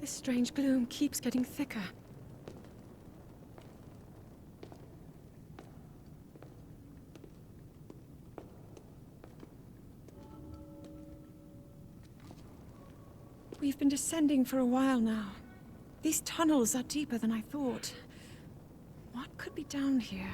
This strange gloom keeps getting thicker. We've been descending for a while now. These tunnels are deeper than I thought. What could be down here?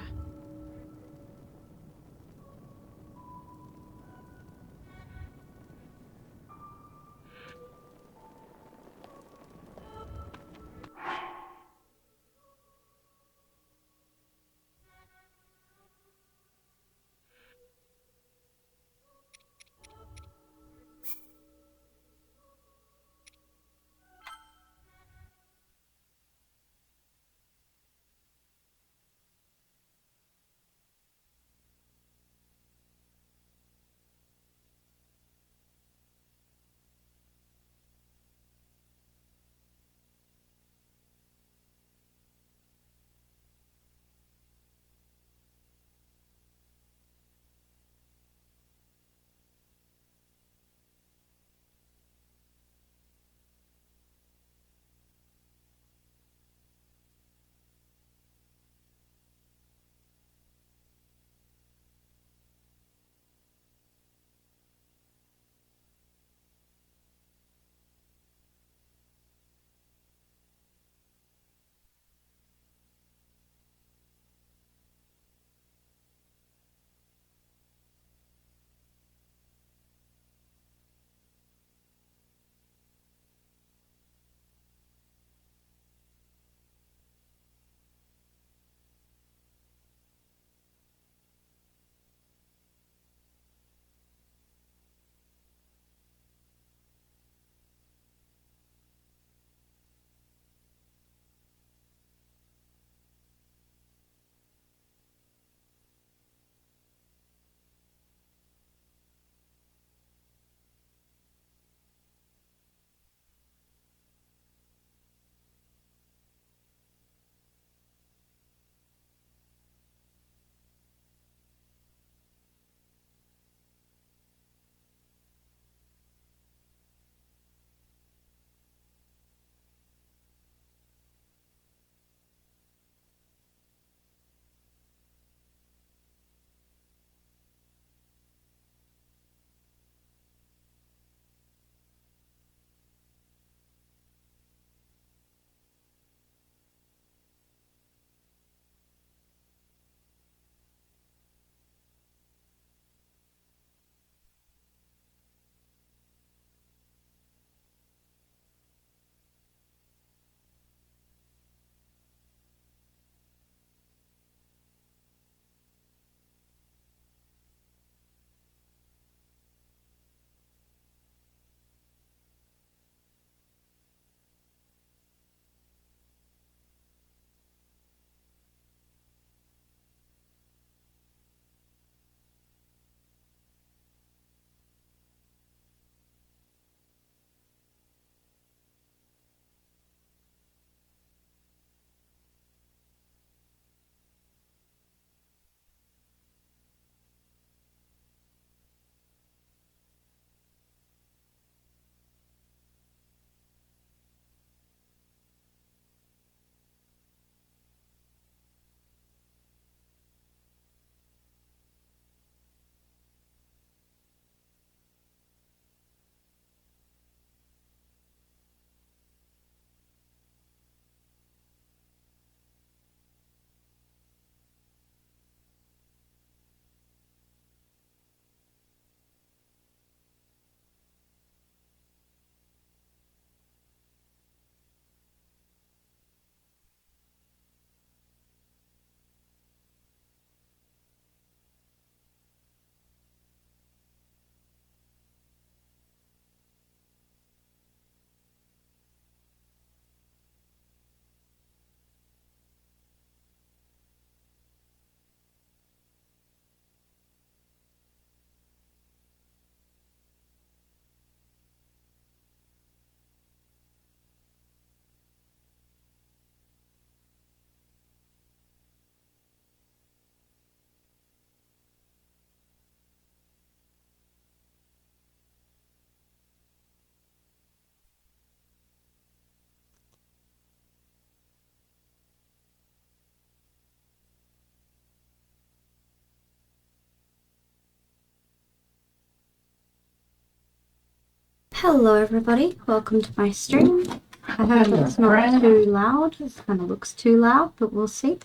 Hello everybody, welcome to my stream. I hope it's not too loud. It kind of looks too loud, but we'll see.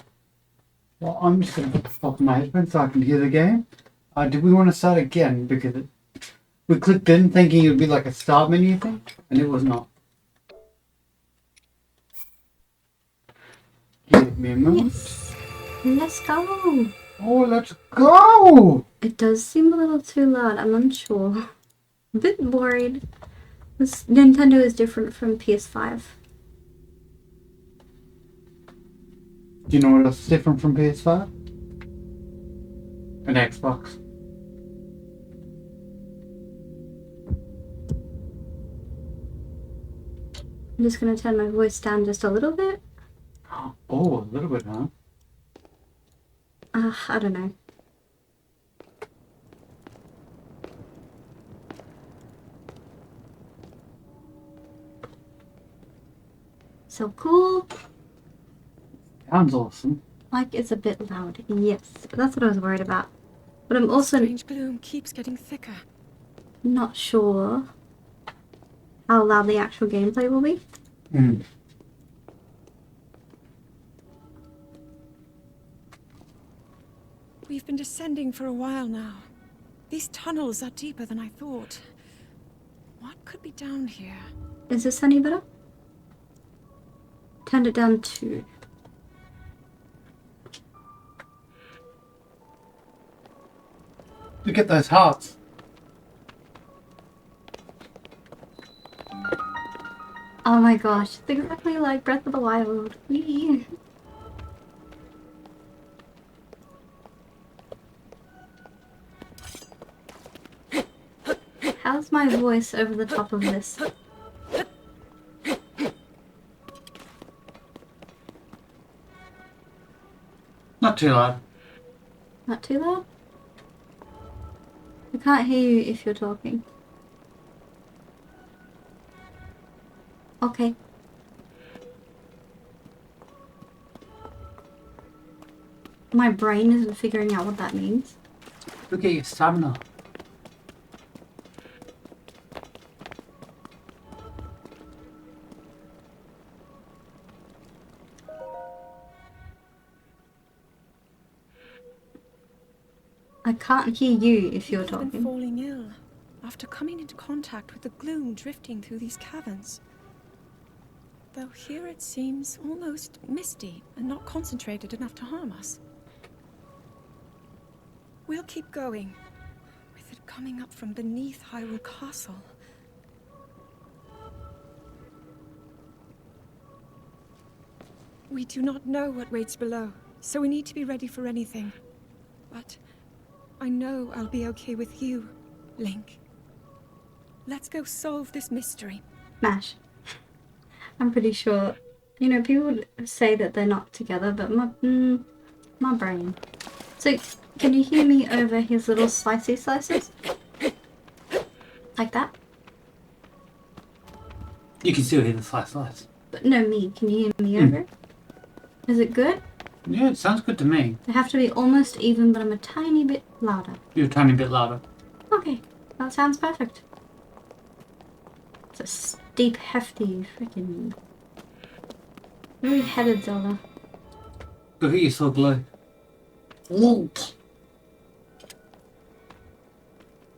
Well, I'm just going to pop my headphones so I can hear the game. Did we want to start again? Because we clicked in thinking it would be like a start menu thing, and it was not. Give me a moment. Yes, let's go. Oh, let's go! It does seem a little too loud, I'm unsure. A bit worried. This Nintendo is different from PS5. Do you know what else is different from PS5? An Xbox. I'm just going to turn my voice down just a little bit. Oh, a little bit, huh? I don't know. So cool. Sounds awesome. Like it's a bit loud. Yes, that's what I was worried about. But I'm also Strange gloom keeps getting thicker. not sure how loud the actual gameplay will be. Mm. We've been descending for a while now. These tunnels are deeper than I thought. What could be down here? Is this any better? Turned it down to... Look at those hearts. Oh my gosh, it's exactly like Breath of the Wild. Whee! How's my voice over the top of this? Not too loud. Not too loud? I can't hear you if you're talking. Okay. My brain isn't figuring out what that means. Look at your stamina. I can't hear you if you're People have been talking. falling ill after coming into contact with the gloom drifting through these caverns. Though here it seems almost misty and not concentrated enough to harm us. We'll keep going, with it coming up from beneath Hyrule Castle. We do not know what waits below, so we need to be ready for anything. But I know I'll be okay with you, Link. Let's go solve this mystery. Mash. I'm pretty sure, you know, people say that they're not together, but my brain. So, can you hear me over his little slicey slices? Like that? You can still hear the slice. But no, me. Can you hear me over it? Is it good? Yeah, it sounds good to me. They have to be almost even, but I'm a tiny bit louder. You're a tiny bit louder. Okay, that sounds perfect. It's a steep, hefty, freaking... Where are we headed, Zelda? Look at you, so glow. Link.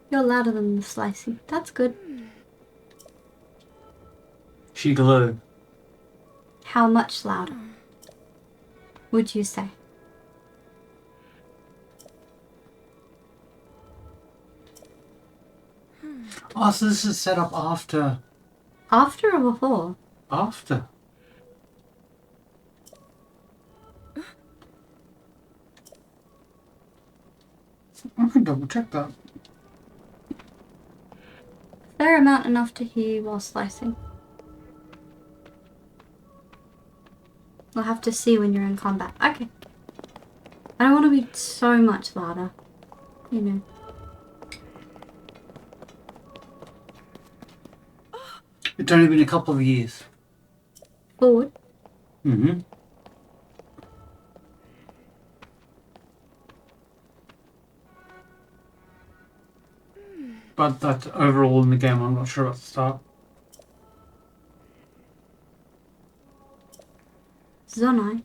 You're louder than the slicey. That's good. She glow. How much louder? Would you say? Oh, so this is set up after. After or before? After. I can double check that. Fair amount enough to hear you while slicing. We'll have to see when you're in combat. Okay. I don't want to be so much louder. You know. It's only been a couple of years. Forward. Mm-hmm. But that's overall in the game. I'm not sure at the start. Zonai.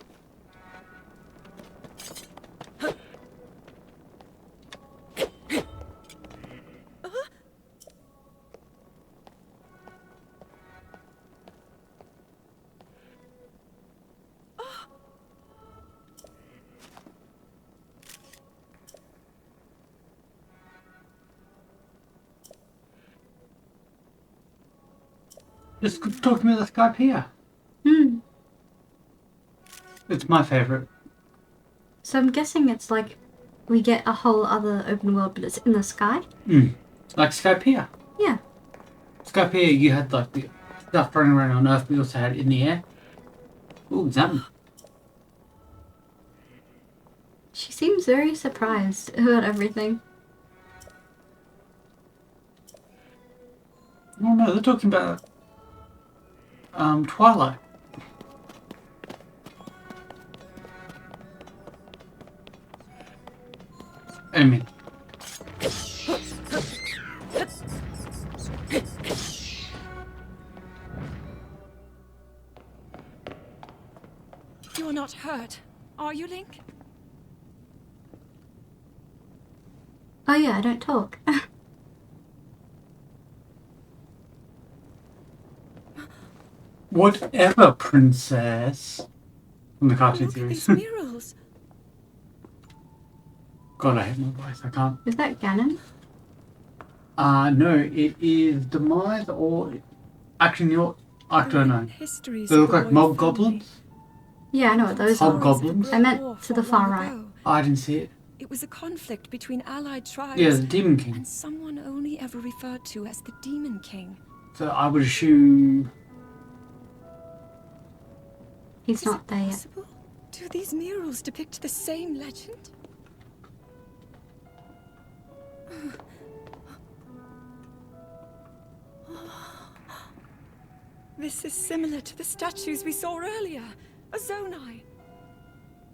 Just talk to me about the Skype here. Hmm. It's my favourite. So I'm guessing it's like we get a whole other open world, but it's in the sky? Like Skype here. Yeah. Skype here, you had like the stuff running around on Earth, but you also had it in the air. Ooh, that. She seems very surprised about everything. Oh no, they're talking about Twilight. I mean, You are not hurt, are you, Link? Oh yeah, I don't talk. whatever, princess. From the cartoon Look at series. these murals. God, I hate my voice. I can't. Is that Ganon? No, it is Demise or actually, you know what? I don't know. Histories They of look the like royal mob family. goblins. Yeah, I know what those Stories are. of the Hobgoblins? Great I meant War to the fought far long right. ago. I didn't see it. It was a conflict between allied tribes Yeah, the Demon King. and someone only ever referred to as the Demon King. So I would assume. He's Is not it there yet. possible? Do these murals depict the same legend? This is similar to the statues we saw earlier, a Zonai.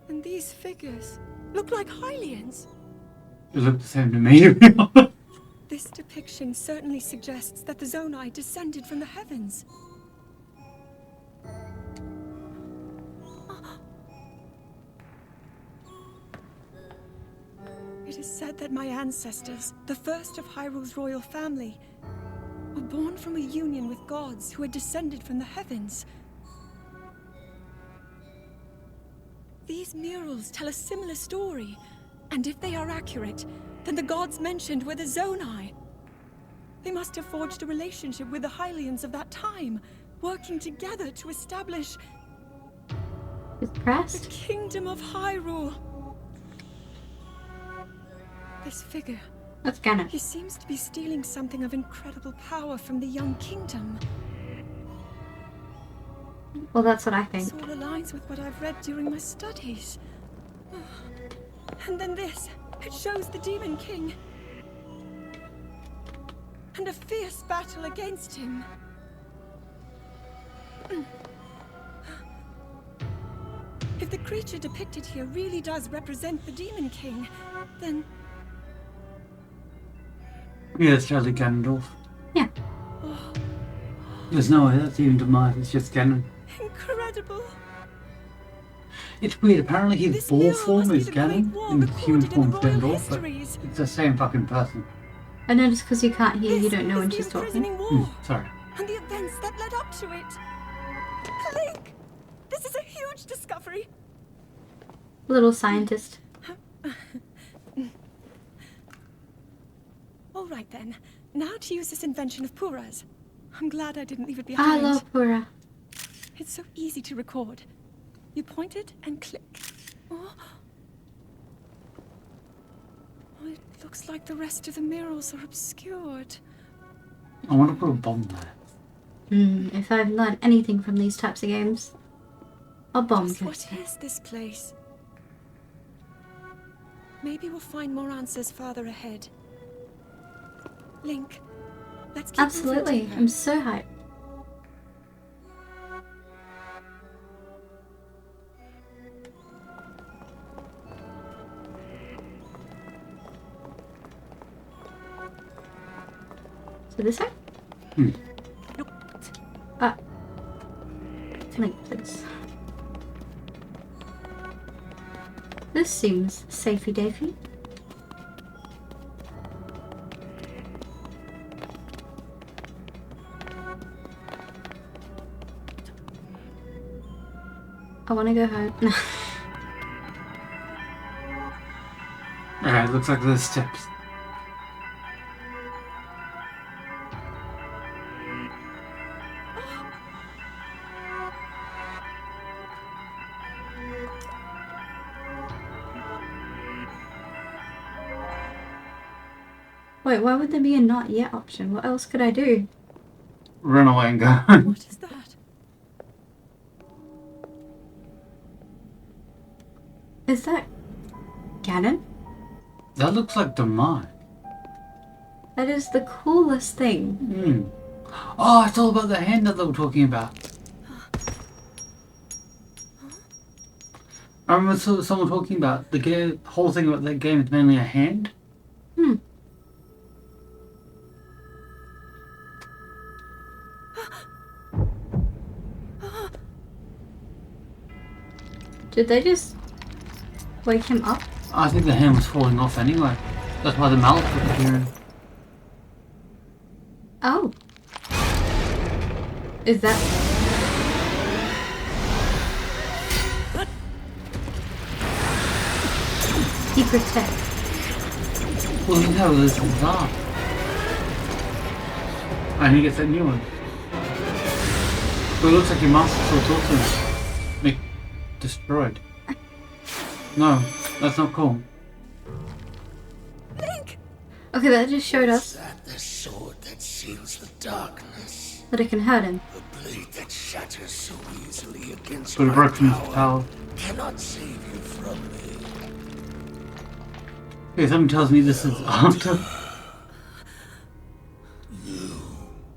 And these figures look like Hylians. It looked the same to me, to be honest. This depiction certainly suggests that the Zonai descended from the heavens. It is said that my ancestors, the first of Hyrule's royal family, were born from a union with gods who had descended from the heavens. These murals tell a similar story, and if they are accurate, then the gods mentioned were the Zonai. They must have forged a relationship with the Hylians of that time, working together to establish His the crest? Kingdom of Hyrule. This figure, That's Ganon. he seems to be stealing something of incredible power from the young kingdom. Well, that's what I This think. all aligns with what I've read during my studies. And then this, it shows the Demon King. And a fierce battle against him. If the creature depicted here really does represent the Demon King, then... Yeah, it's totally Ganondorf. Yeah. Oh, There's no way that's even Demise, it's just Ganon. incredible! It's weird, apparently his This ball mural form must be is the Great Ganon, War and the human recorded in form's the royal Ganondorf, but histories. it's the same fucking person. I know just because you can't hear, you This don't know when is she's the talking. imprisoning war, Sorry. and the events that led up to it. Link! This is a huge discovery. Little scientist. All right then. Now to use this invention of Pura's. I'm glad I didn't leave it I behind. love Pura. It's so easy to record. You point it and click. Oh. Oh, it looks like the rest of the murals are obscured. I want to put a bomb there. If I've learned anything from these types of games, a bomb Just could what is this place? Maybe we'll find more answers farther ahead. Link, let's keep moving Absolutely. deeper. I'm so hyped. So this way? Hmm. Link, please. This seems safety-dafy. I want to go home. Alright, looks like there's steps. Wait, why would there be a not yet option? What else could I do? Run away and go. What is that? Is that Ganon? That looks like the mine. That is the coolest thing. Hmm. Oh, it's all about the hand that they were talking about. I remember someone talking about the whole thing about that game is mainly a hand. Hmm. Did they just wake him up? I think the hand was falling off anyway. That's why the mouth was appearing. Oh. Is that... He protects. Well, you know, this is that. And he gets that new one. But it looks like your master sword's also destroyed. No, that's not cool. Link! Okay, that just showed us Is that the sword that seals the darkness? that it can hurt him. The blade that shatters so easily against But it my broke from his power power. cannot save you from me. Okay, someone tells me this is after. You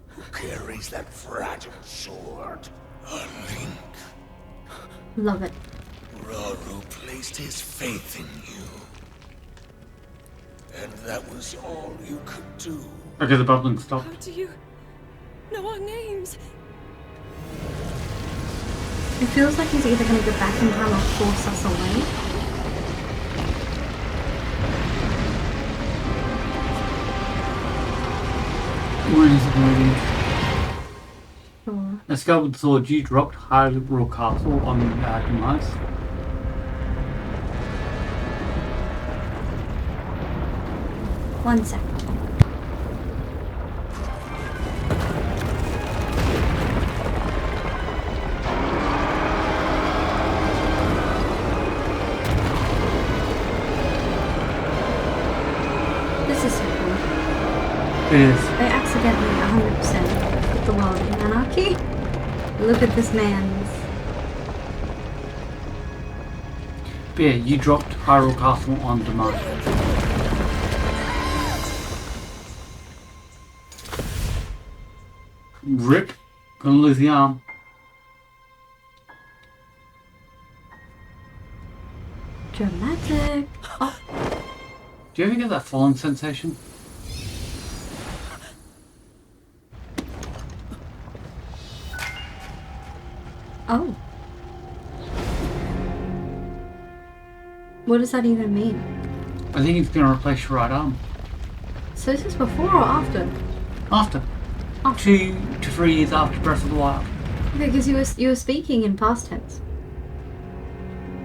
who carries that fragile sword, a Link. Love it. Raru placed his faith in you. And that was all you could do. Okay, the bubbling stopped. How do you know our names? It feels like he's either going to go back in time or force us away. When is it ready? Sure. Let's go with the sword you dropped Hyrule Castle on Demise. One second. This is so cool. It is. They accidentally 100% put the world in anarchy. Look at this man's... But yeah, you dropped Hyrule Castle on Demise. Rip. Gonna lose the arm. Dramatic. Oh, Do you ever get that falling sensation? oh. What does that even mean? I think it's gonna replace your right arm. So this is before or after? After. 2 to 3 years after Breath of the Wild. Okay, because you were speaking in past tense.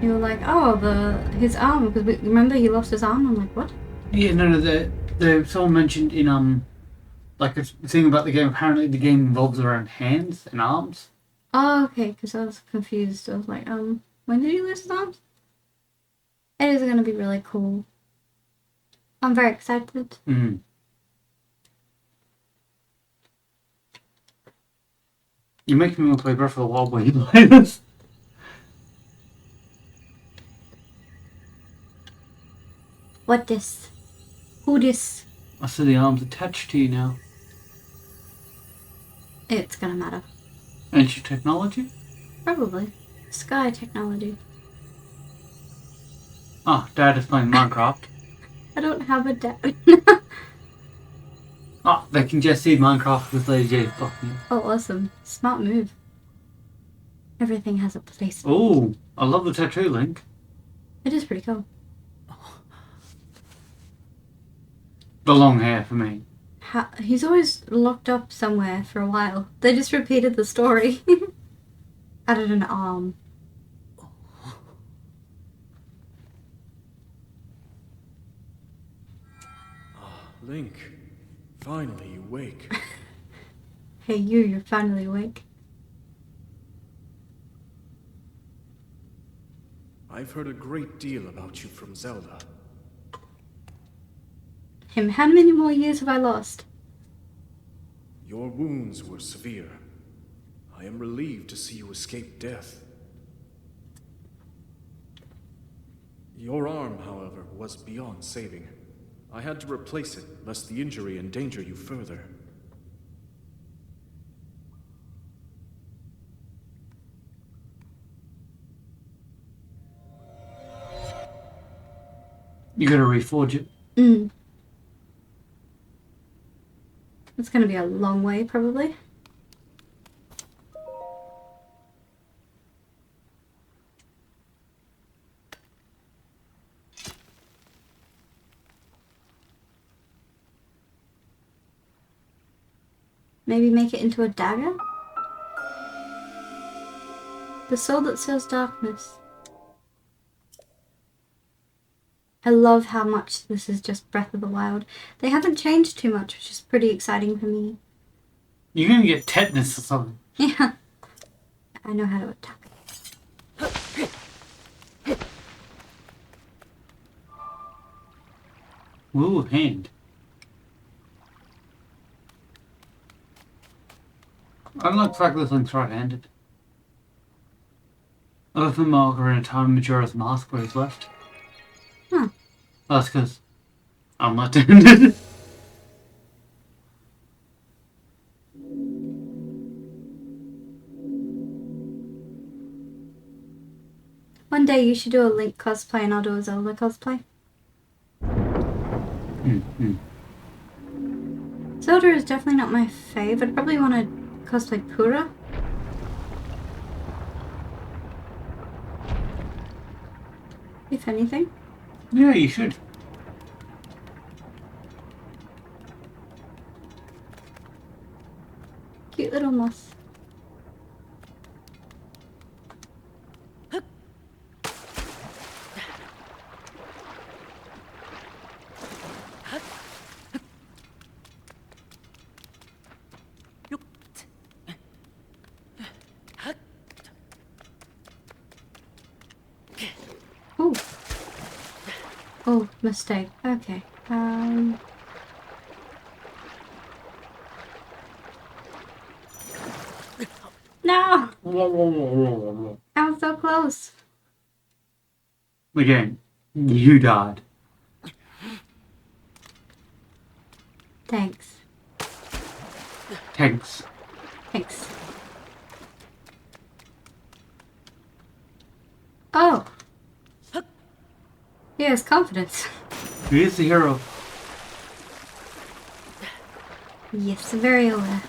You were like, oh, his arm, because remember he lost his arm? I'm like, what? Yeah, no, someone mentioned in, like a thing about the game, apparently the game revolves around hands and arms. Oh, okay, because I was confused. I was like, when did he lose his arms? It is going to be really cool. I'm very excited. Mm. You're making me want to play Breath of the Wild when you play this. What this? Who this? I see the arms attached to you now. It's gonna matter. Ancient technology? Probably. Sky technology. Ah, Dad is playing Minecraft. I don't have a dad. Oh, they can just see Minecraft with Lady J's blocking it. Oh, awesome. Smart move. Everything has a place. Oh, I love the tattoo, Link. It is pretty cool. The long hair for me. He's always locked up somewhere for a while. They just repeated the story. Added an arm. Link, finally you wake. Hey you're finally awake. I've heard a great deal about you from Zelda. How many more years have I lost? Your wounds were severe. I am relieved to see you escape death. Your arm, however, was beyond saving. I had to replace it, lest the injury endanger you further. You gotta reforge it. It's gonna be a long way, probably. Maybe make it into a dagger? The sword that serves darkness. I love how much this is just Breath of the Wild. They haven't changed too much, which is pretty exciting for me. You're gonna get tetanus or something. Yeah. I know how to attack. Ooh, hand. I don't like the fact that Link's right-handed. Other than Marker in a time Majora's Mask where he's left. Huh. That's because I'm left-handed. One day you should do a Link cosplay and I'll do a Zelda cosplay. Zelda is definitely not my fave. I'd probably want to cosplay Pura. If anything. Yeah, you should. Cute little moss. Oh. Oh, mistake. Okay. No! I was so close. Again, you died. Thanks. Thanks. Thanks. Oh. He has confidence. He is the hero. Yes, very aware.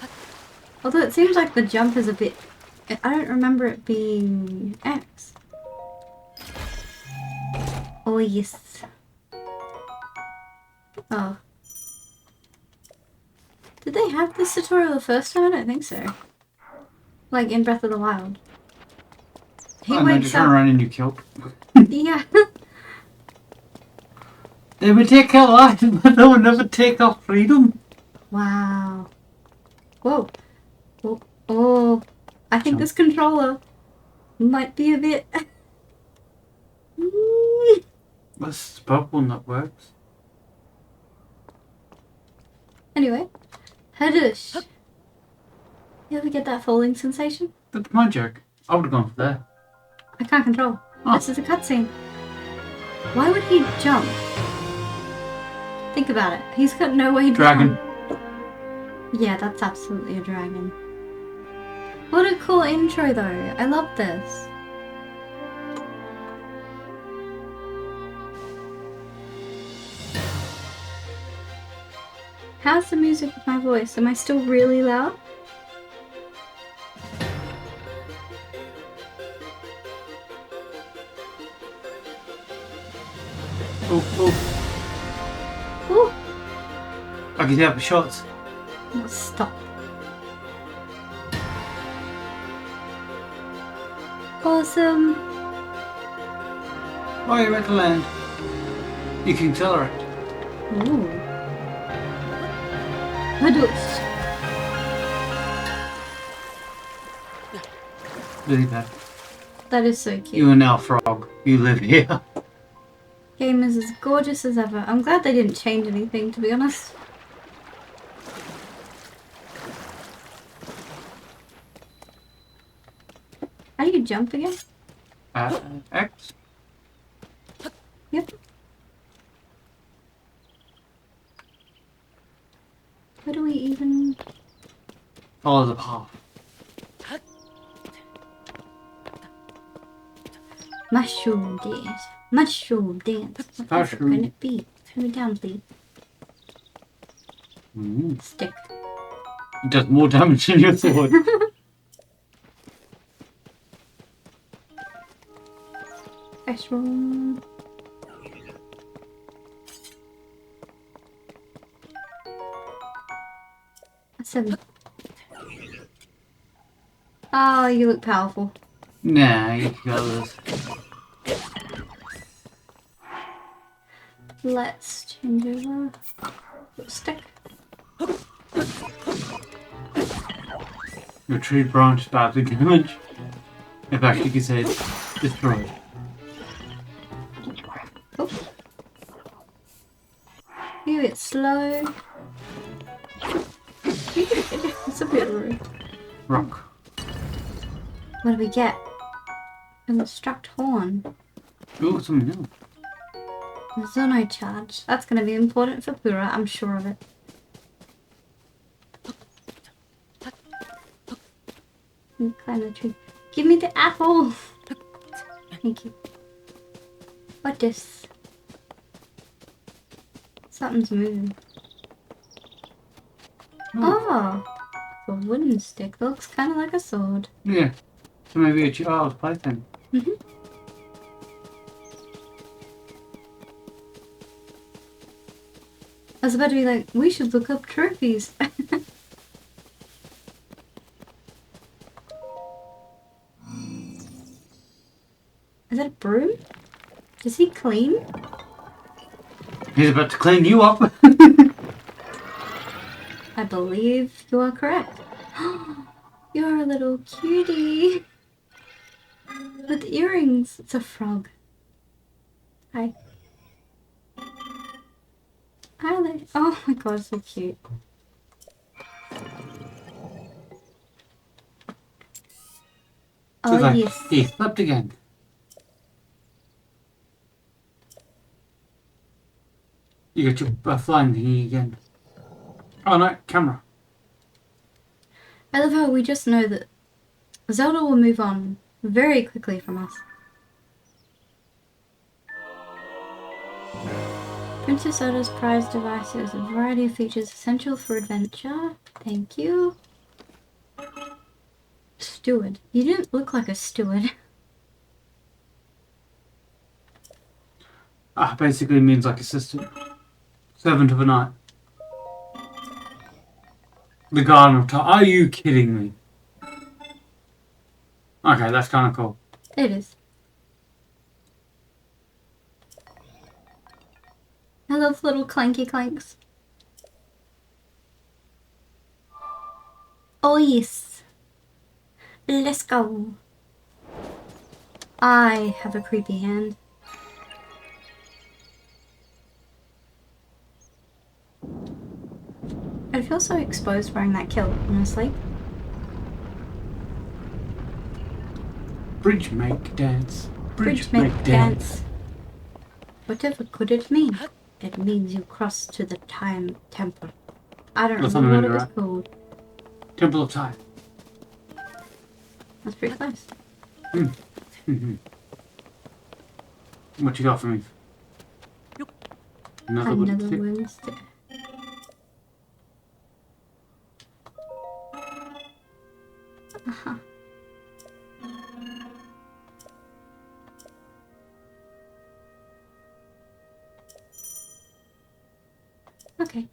Although it seems like the jump is a bit... I don't remember it being X. Oh, yes. Oh. Did they have this tutorial the first time? I don't think so. Like in Breath of the Wild. He And then wakes just turn up... around and you killed. Yeah. They would take our life, but they would never take our freedom. Wow. Whoa. Oh, oh. I think this controller might be a bit... That's the purple one that works. Anyway. Hadush. You ever get that falling sensation? That's my joke. I would have gone for there. I can't control. Oh. This is a cutscene. Why would he jump? Think about it. He's got no way Dragon. down. Yeah, that's absolutely a dragon. What a cool intro though. I love this. How's the music with my voice? Am I still really loud? Oh, Ooh! I can hear the shots. Oh, stop. Awesome! Oh, you're at the land. You can accelerate. Ooh. Hadoosh. Really bad. That is so cute. You are now frog. You live here. Game is as gorgeous as ever. I'm glad they didn't change anything, to be honest. How do you jump again? X. Yep. Where do we even... Follow the path. Mushroom dance. Mushroom dance. What Mushroom. can it be? Turn me down, please. Stick. It does more damage than your sword. Mushroom. A 7. Oh, you look powerful. Nah, you got this. Let's change over. Stick. Your tree branch badly damaged. In fact, you could say it's destroyed. Oh. You get slow. It's a bit rude. Rock. What do we get? An extract horn. Ooh, something else. A Zono charge. That's going to be important for Pura, I'm sure of it. Climb the tree. Give me the apple! Thank you. What this? Something's moving. Oh! A wooden stick. Looks kind of like a sword. Yeah. So maybe a child's plaything. Mm-hmm. I was about to be like, we should look up trophies. Is that a broom? Does he clean? He's about to clean you up. I believe you are correct. You're a little cutie. With earrings. It's a frog. Hi. Hi there. Oh my god, so cute. Oh, Like, yes. he slept again. You got your flying thingy again. Oh no, camera. I love how we just know that Zelda will move on very quickly from us. Princess Zelda's prized device has a variety of features essential for adventure. Thank you. Steward. You didn't look like a steward. Basically means like assistant. Servant of a knight. The Garden of Time. Are you kidding me? Okay, that's kind of cool. It is. I love little clanky clanks. Oh yes. Let's go. I have a creepy hand. I feel so exposed wearing that kilt, honestly. Bridge make dance. Bridge make dance. Whatever could it mean? It means you cross to the time temple. I don't That's remember what it was right. called. Temple of Time. That's pretty close. What you got for me? Another Another one. wooden stick. Uh-huh. Okay.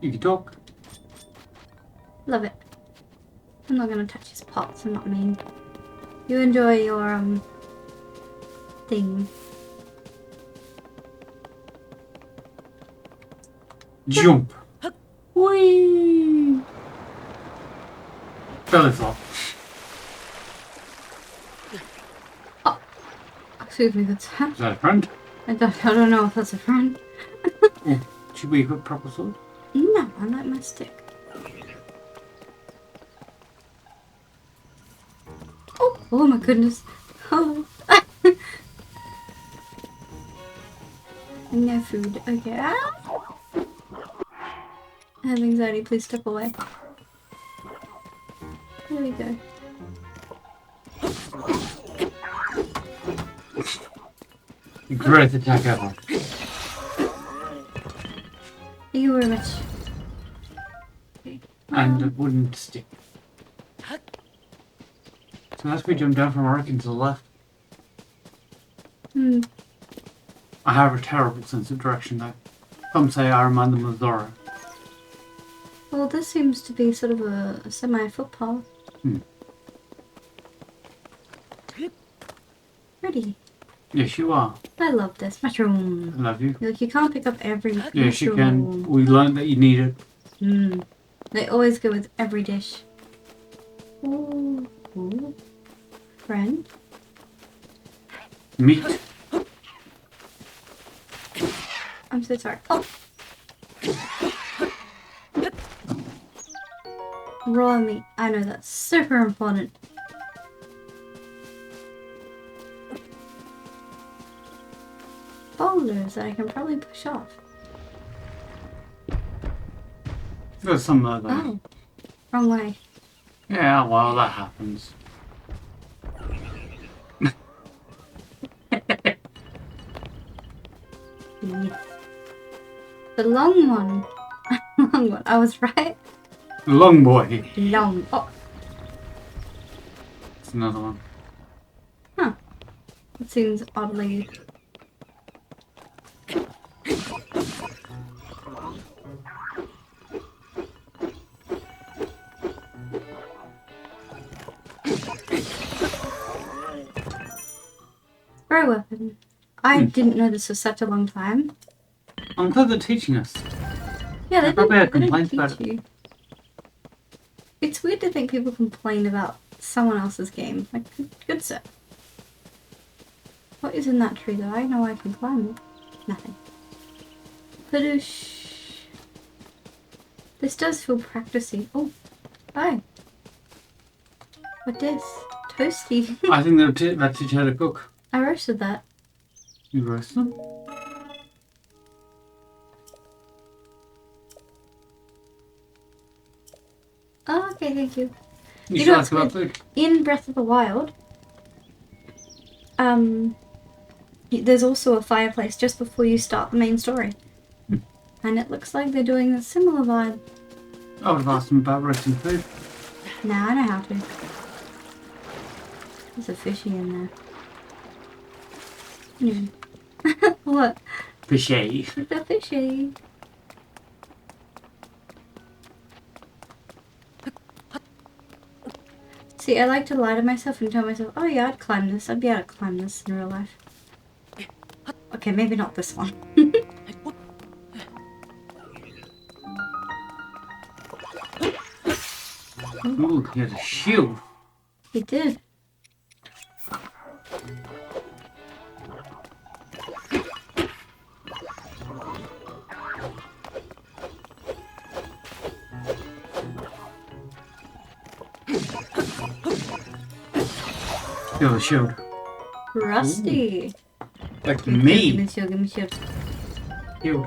You can talk. Love it. I'm not gonna touch his pots, I'm not mean. You enjoy your, thing. Jump. Whee! Belly flop. Oh, excuse me, that's Is that a friend? I don't know if that's a friend. Oh, should we equip proper sword? No, I like my stick. Oh my goodness. Oh. No food. Okay. Ah! I have anxiety. Please step away. There we go. Great attack ever. Thank you very much. Okay. And a wooden stick. So as we jump down from Oregon to the left, Hmm. I have a terrible sense of direction now. Some say I remind them of Zora. Well, this seems to be sort of a semi-footpath. Hmm. Pretty. Yes, you are. I love this. Mushroom. I love you. Like, you can't pick up every Yes, you can. mushroom. We learned that you need it. Hmm. They always go with every dish. Ooh. Ooh. Friend. Meat. I'm so sorry. Oh. Raw meat. I know that's super important. Boulders that I can probably push off. There's some other. Oh. Wrong way. Yeah, well, that happens. Yes. The long one. Long one. I was right. Long boy. Long. Oh. It's another one. Huh. It seems oddly. Throw weapon. I didn't know this for such a long time. I'm glad they're teaching us. Yeah, they probably had didn't complaints teach about it. you. It's weird to think people complain about someone else's game. Like, good sir. What is in that tree though? I know I can climb it. Nothing. Padoosh. This does feel practicey. Oh, hi. What this? Toasty. I think they'll teach you how to cook. I roasted that. You roast them? Oh, okay, thank you. You You should know ask what's about food. In Breath of the Wild, there's also a fireplace just before you start the main story. And it looks like they're doing a similar vibe. I would have asked them about roasting food. Nah, I know how to. There's a fishy in there. Anyway. What? Fishy. It's a fishy. See, I like to lie to myself and tell myself, oh yeah, I'd climb this. I'd be able to climb this in real life. Okay, maybe not this one. Ooh, he has a shield. He did. He has a shield. Rusty. Like Give me me. shield, give me shield. Shield.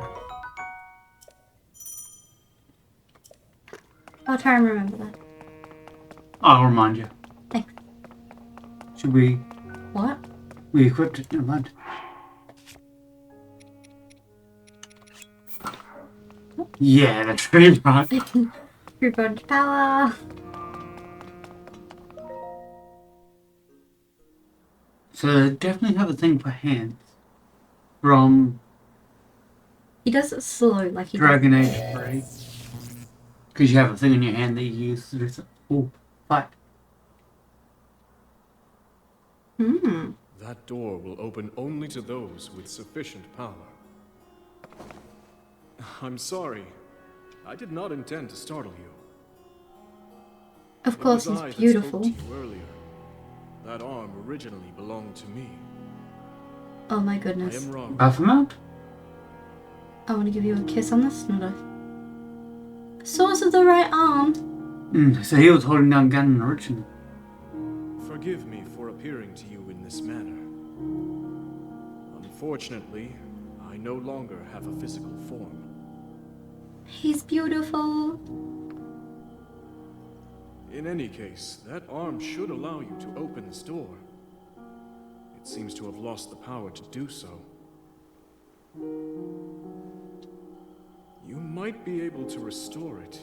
I'll try and remember that. I'll remind you. Thanks. Should we? What? We equipped it. Never mind. Oh. Yeah, that's pretty right. Free bunch power. So they definitely have a thing for hands from He does it slow, like he Dragon does. Age 3. Because you have a thing in your hand that you use to do something. Oh, fight. Hmm. That door will open only to those with sufficient power. I'm sorry. I did not intend to startle you. Of It course, was he's I that spoke beautiful. to you earlier. That arm originally belonged to me. Oh my I goodness. am wrong. Baphomet? I want to give you a kiss on this, not a source of the right arm. So he was holding down Ganon originally. Forgive me for appearing to you in this manner. Unfortunately, I no longer have a physical form. He's beautiful. In any case, that arm should allow you to open this door. It seems to have lost the power to do so. You might be able to restore it,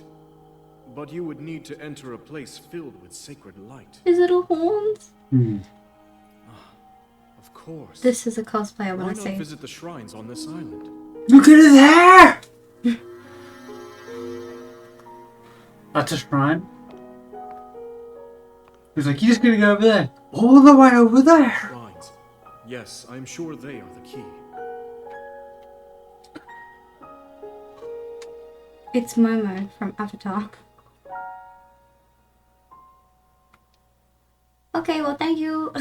but you would need to enter a place filled with sacred light. His little horns. Of course. This is a cosplay I Why want to not see. visit the shrines on this island? Look at his hair! That's a shrine. He's like, you just gotta go over there. All the way over there. Shrines. Yes, I'm sure they are the key. It's Momo from Avatar. Okay, well, thank you.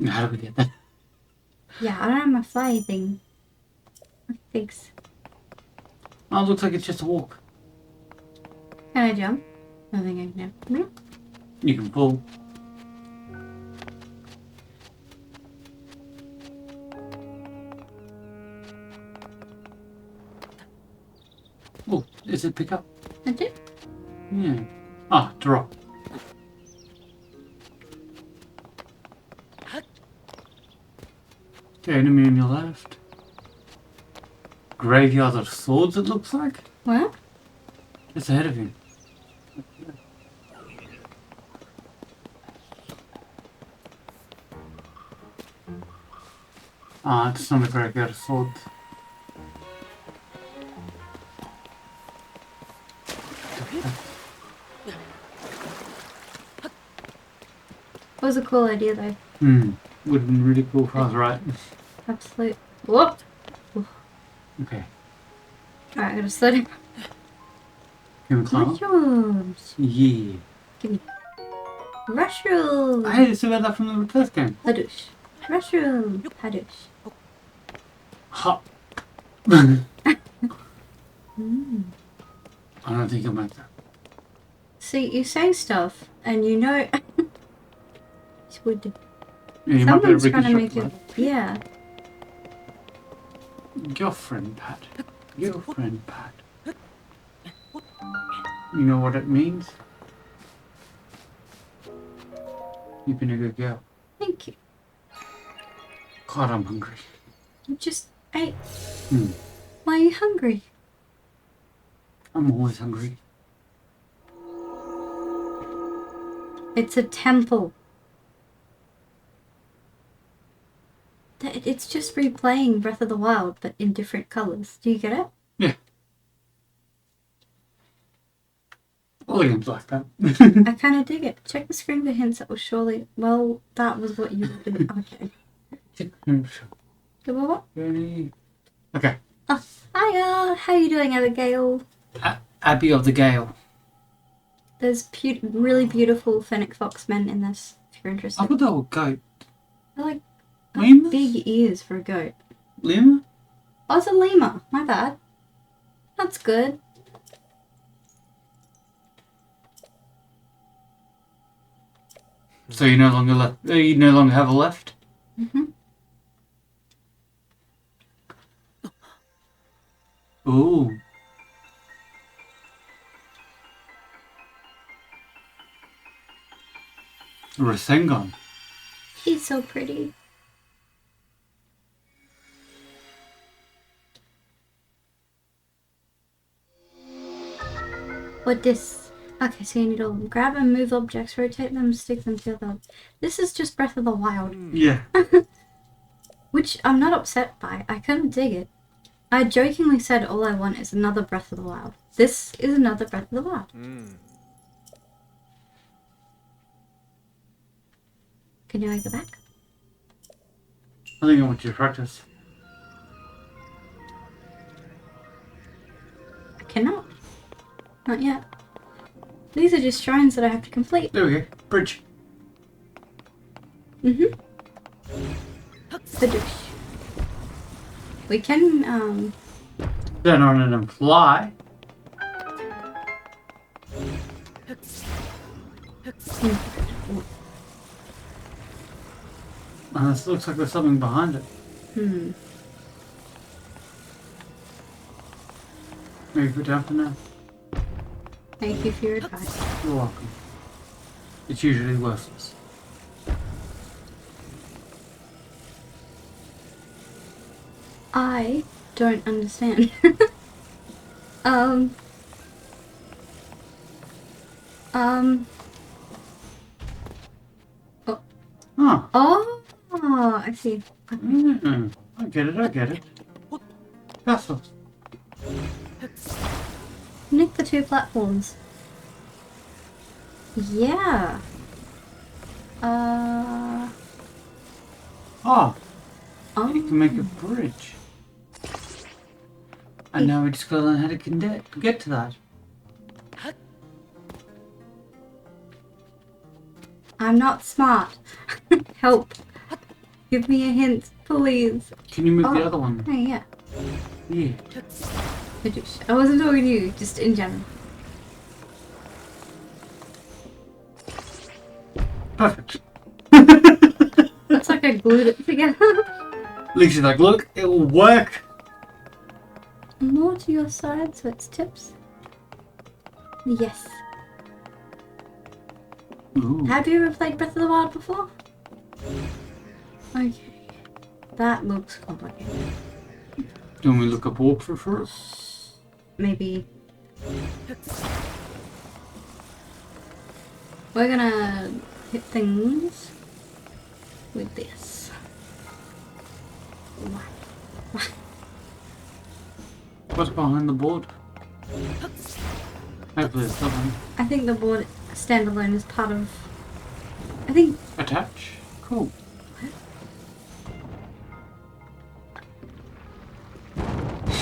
How do we get there? Yeah, I don't have my fly thing. Thanks. Oh, it looks like it's just a walk. Can I jump? I think I can. No. You can pull. Oh, is it pick up? I do. Yeah. Ah, drop. Okay, enemy on your left. Graveyard of swords, it looks like. What? It's ahead of you. Ah, it's not a graveyard of swords. That was a cool idea, though. Would have been really cool if I was right. Absolute. Whoop! Okay. Alright, I gotta slow down. Can we climb up? Mushrooms! Yeah. Give me. Mushrooms! I had to about that from the first game. Hadoosh. Mushroom! Hadoosh. Hop. I don't think you'll make that. See, you say stuff, and you know. It's weird. Yeah, you might be able Someone's to trying to make reconstruct it. Yeah. that. Girlfriend pad. Girlfriend pad. You know what it means? You've been a good girl. Thank you. God, I'm hungry. You just ate. Hmm. Why are you hungry? I'm always hungry. It's a temple. It's just replaying Breath of the Wild, but in different colours. Do you get it? Yeah. All the games like that. I kind of dig it. Check the screen for hints that will surely... Well, that was what you would do. Okay. What? Okay. Oh, hiya! How you doing, Abigail? Abbey of the Gale. There's really beautiful fennec fox men in this, if you're interested. I thought they were goat. They're like Lemurs? big ears for a goat. Lemur? Oh, it's a lemur. My bad. That's good. So you no longer you no longer have a left? Mm-hmm. Ooh. Rasengan. He's so pretty. What this? Okay, so you need to grab and move objects, rotate them, stick them together. This is just Breath of the Wild. Yeah. Which I'm not upset by. I kind of dig it. I jokingly said all I want is another Breath of the Wild. This is another Breath of the Wild. Can you go back? I think I want you to practice. I cannot. Not yet. These are just shrines that I have to complete. There we go. Bridge. Mm-hmm. Badoosh. We can, Then on and fly. And this looks like there's something behind it. Maybe put down for now. Thank you for your advice. You're welcome. It's usually worthless. I don't understand. Oh. Huh. Oh, I see. I get it, I get it. Castle. Nick the 2 platforms. Yeah. Oh, Oh. you can make a bridge. And now we just gotta learn how to get to that. I'm not smart. Help. Give me a hint, please. Can you move the Oh. other one? Oh, yeah. Yeah. I wasn't talking to you, just in general. Perfect. Looks like I glued it together. Lucy's like, look, it will work. More to your side, so it's tips. Yes. Ooh. Have you ever played Breath of the Wild before? Okay. That looks complicated. Do you want me to look up walkthrough for it? Maybe. We're gonna hit things with this. What's behind the board? Hopefully it's something. I think the board standalone is part of. I think. Attach? Cool.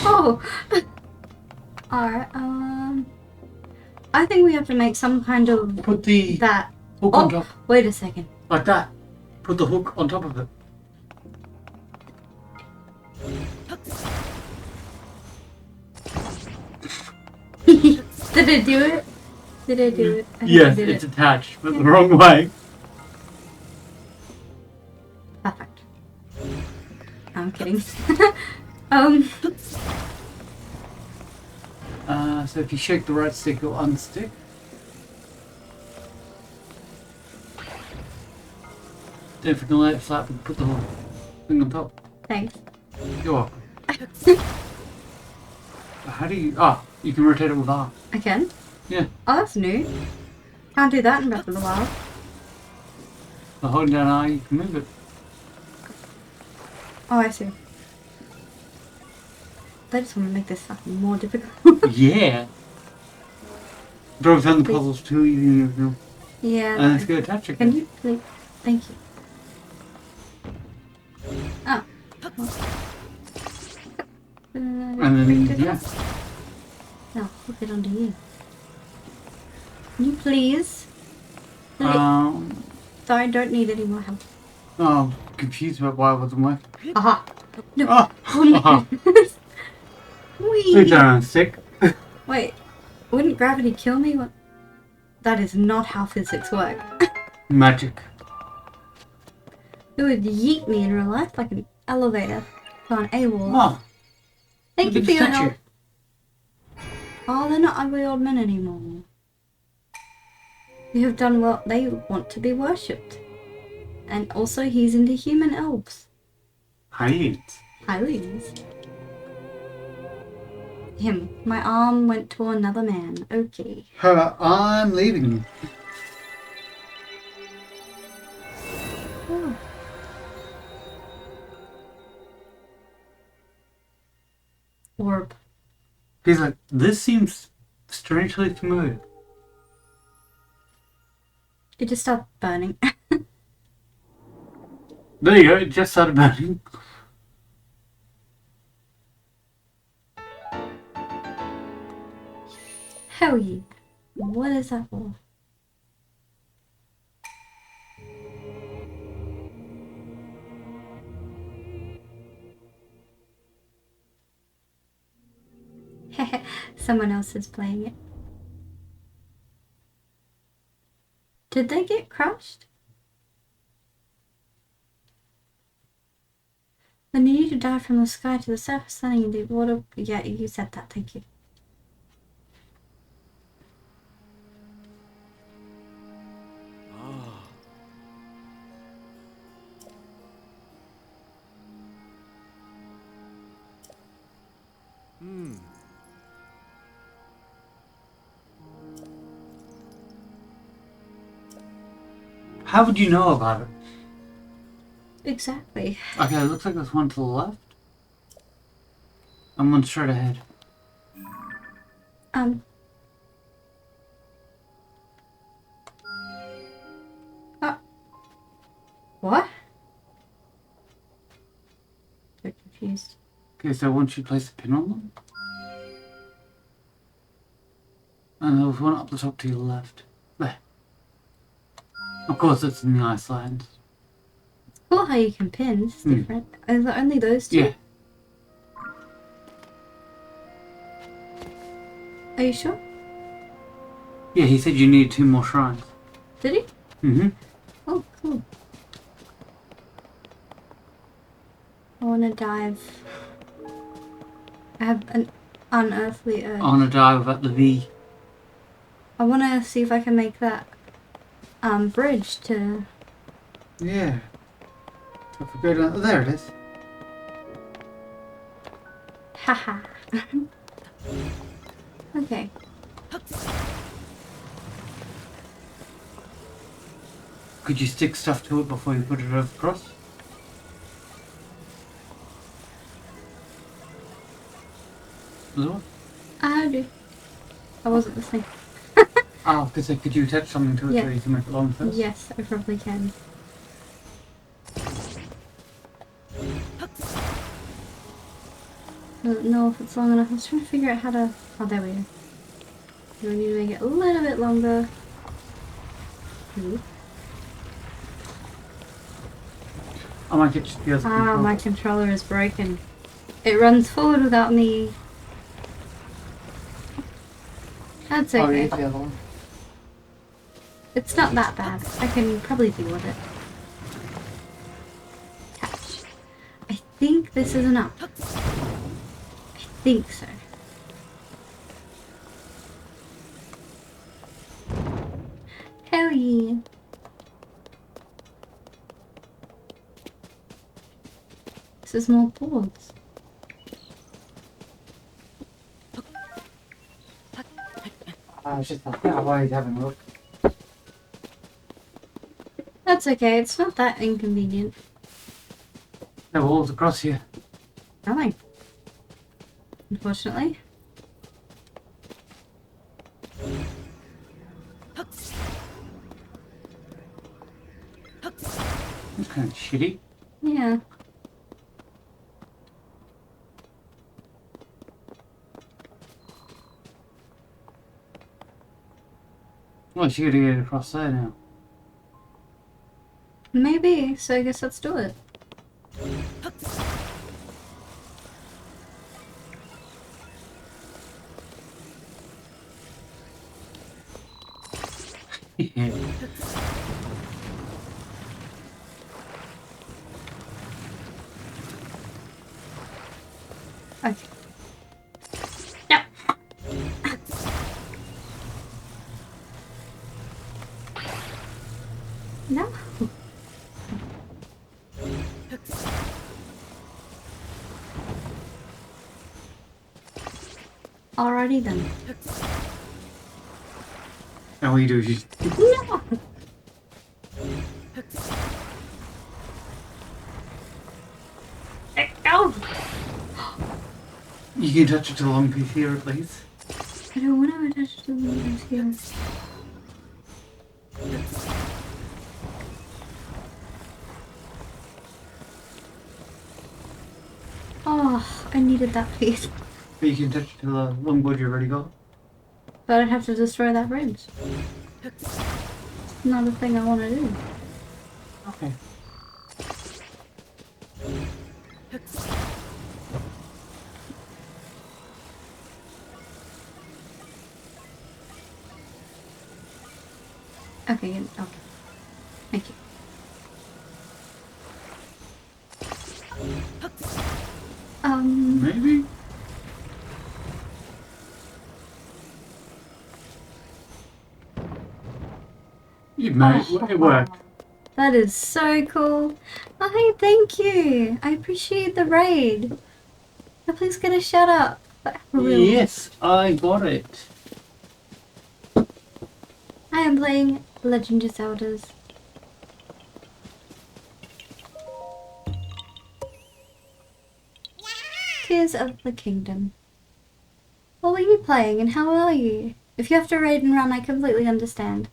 Oh! Alright, I think we have to make some kind of. Put the That. hook on Oh! top. Wait a second. Like that. Put the hook on top of it. Did it do it? Did it do it? I think Yes, I did it's it. attached, but the wrong way. Perfect. I'm kidding. um. So if you shake the right stick, it'll unstick. Then if you can let it flat, we can put the whole thing on top. Thanks. You're welcome. How do you... Ah, you can rotate it with R. I can? Yeah. Oh, that's new. Can't do that in Breath of the Wild. By holding down R, you can move it. Oh, I see. They just want to make this fucking more difficult. Yeah. Probably found the puzzles too easy and everything. Yeah. And let's go attach it. Can you please? Thank you. Oh. And then, yeah. No, hook it onto you. Can you please? Sorry, I don't need any more help. Oh, I'm confused about why it wasn't working. Aha! No. Oh, Whee! Put down on stick. Wait, wouldn't gravity kill me? What? That is not how physics work. Magic. It would yeet me in real life like an elevator on a wall. Oh, Thank you look for at your the help. statue. Oh, they're not ugly old men anymore. You have done well. They want to be worshipped. And also, he's into human elves. Hylians. Hylians. Him. My arm went to another man. Okay. I'm leaving you. Oh. Orb. He's like, this seems strangely familiar. It just stopped burning. There you go, it just started burning. Hell yeah. What is that for? Someone else is playing it. Did they get crushed? When you need to dive from the sky to the surface, landing in deep water. Yeah, you said that, thank you. Ah. Hmm. How would you know about it? Exactly. Okay, it looks like there's one to the left. And one straight ahead. What? So confused. Okay, so once you place a pin on them. And there was one up the top to your left. There. Of course, it's in the Iceland. Cool how you can pin. This is different. Are there only those two? Yeah. Are you sure? Yeah, he said you need 2 more shrines. Did he? Mm-hmm. Oh, cool. I want to dive. I have an unearthly urge. I want to dive at the V. I want to see if I can make that bridge to... Yeah. So if we go down... There it is. Haha. Okay. Could you stick stuff to it before you put it over across? Hello? I do. I wasn't listening. Oh, because could you attach something to it Yeah. so you can make it long first? Yes, I probably can. I don't know if it's long enough. I was trying to figure out how to... Oh, there we go. We need to make it a little bit longer. Ooh. I might get just the other Ah, control. my controller is broken. It runs forward without me. That's Oh, okay. yeah, the other one. It's not that bad. I can probably deal with it. Catch. I think this is enough. I think so. Hell yeah. This is more boards. I was just like, yeah, why he's having a look. That's okay, it's not that inconvenient. No walls across here. Nothing. Unfortunately. That's kind of shitty. Yeah. Well, you gotta get across there now. Maybe, so I guess let's do it. Okay. No. No. Alrighty then. And what you do is you No! Let go! you can touch it to the long piece here at least. I don't want to touch the windows here. Oh, I needed that piece. But you can touch it to the longboard you already got. But I'd have to destroy that bridge. Not a thing I want to do. Okay. Okay, okay. Thank you. Maybe? You made it worked. That is so cool. Oh, hey, thank you. I appreciate the raid. Now please get a shout out. Really. Yes, I got it. I am playing Legend of Zelda's. Tears of the Kingdom. What were you playing and how are you? If you have to raid and run, I completely understand.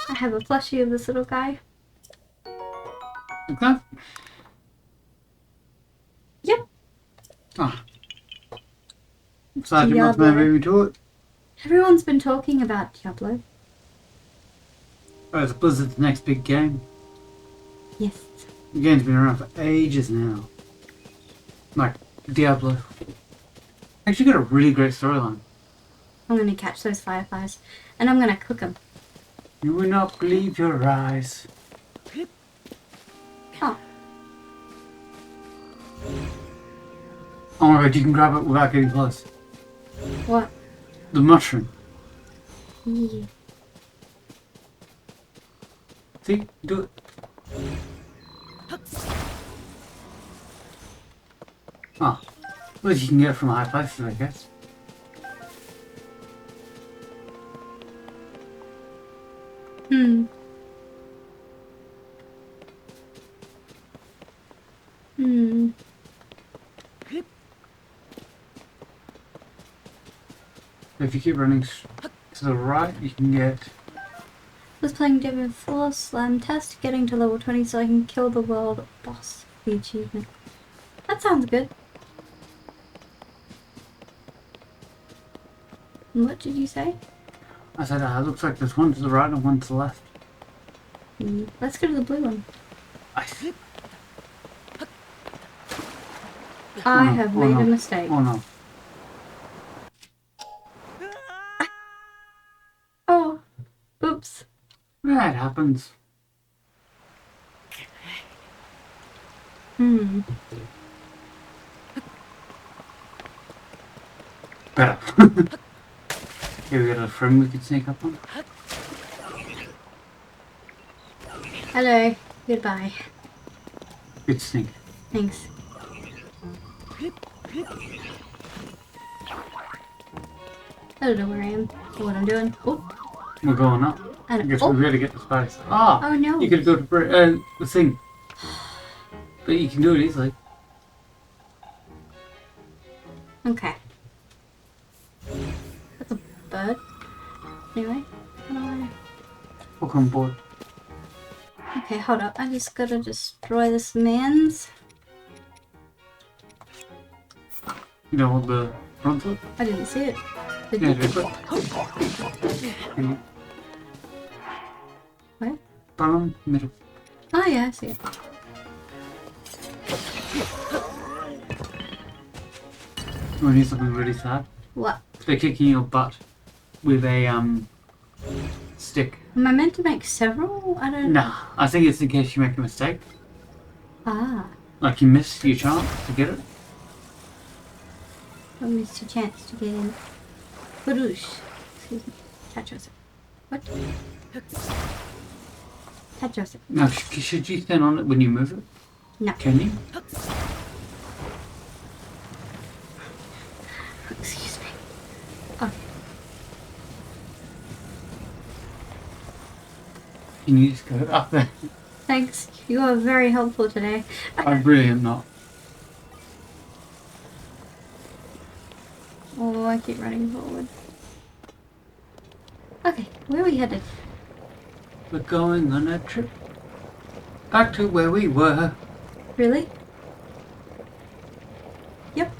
I have a plushie of this little guy. Okay. Yep. Ah. Sergeant must Diablo. maybe to it. Everyone's been talking about Diablo. Oh, it's Blizzard's next big game. Yes. The game's been around for ages now. Like Diablo. Actually got a really great storyline. I'm gonna catch those fireflies and I'm gonna cook them. You will not believe your eyes. Oh, Oh my god, you can grab it without getting close. what? The mushroom. Yeah. See? Do it. Ah. Well, you can get it from high places, I guess. Hmm. Hmm. If you keep running to the right, you can get... Was playing Devil Floor Slam Test, getting to level 20 so I can kill the world boss. The achievement. That sounds good. What did you say? I said, looks like there's one to the right and one to the left. Let's go to the blue one. I no. have Oh, made no. a mistake. Oh no. Oh, oops. Yeah, it happens. Hmm. Better. Here we got a friend we could sneak up on. Hello. Goodbye. Good sneak. Thanks. I don't know where I am or what I'm doing. Oh, We're going up. I and guess oh, we gotta get the spice. Ah! oh no. You could go to the thing. But you can do it easily. Okay. That's a bird. Anyway, how do I... Hook on board. Okay, hold up. I just gotta destroy this man's. You know, hold the front foot. I didn't see it. Did Yeah, you? do it. Where? Bottom, middle. Oh yeah, I see it. You want to hear something really sad? What? They're kicking your butt with a stick. Am I meant to make several? I don't... Nah, I think it's in case you make a mistake. Ah. Like you miss your chance to get it. I missed a chance to get in. Badoosh. Excuse me. Touch yourself. What? Touch yourself. Now, should you stand on it when you move it? No. Can you? Excuse me. Oh, Can you just go up there? thanks. You are very helpful today. I really am not. Oh, I keep running forward. Okay, where are we headed? We're going on a trip back to where we were. Really? Yep.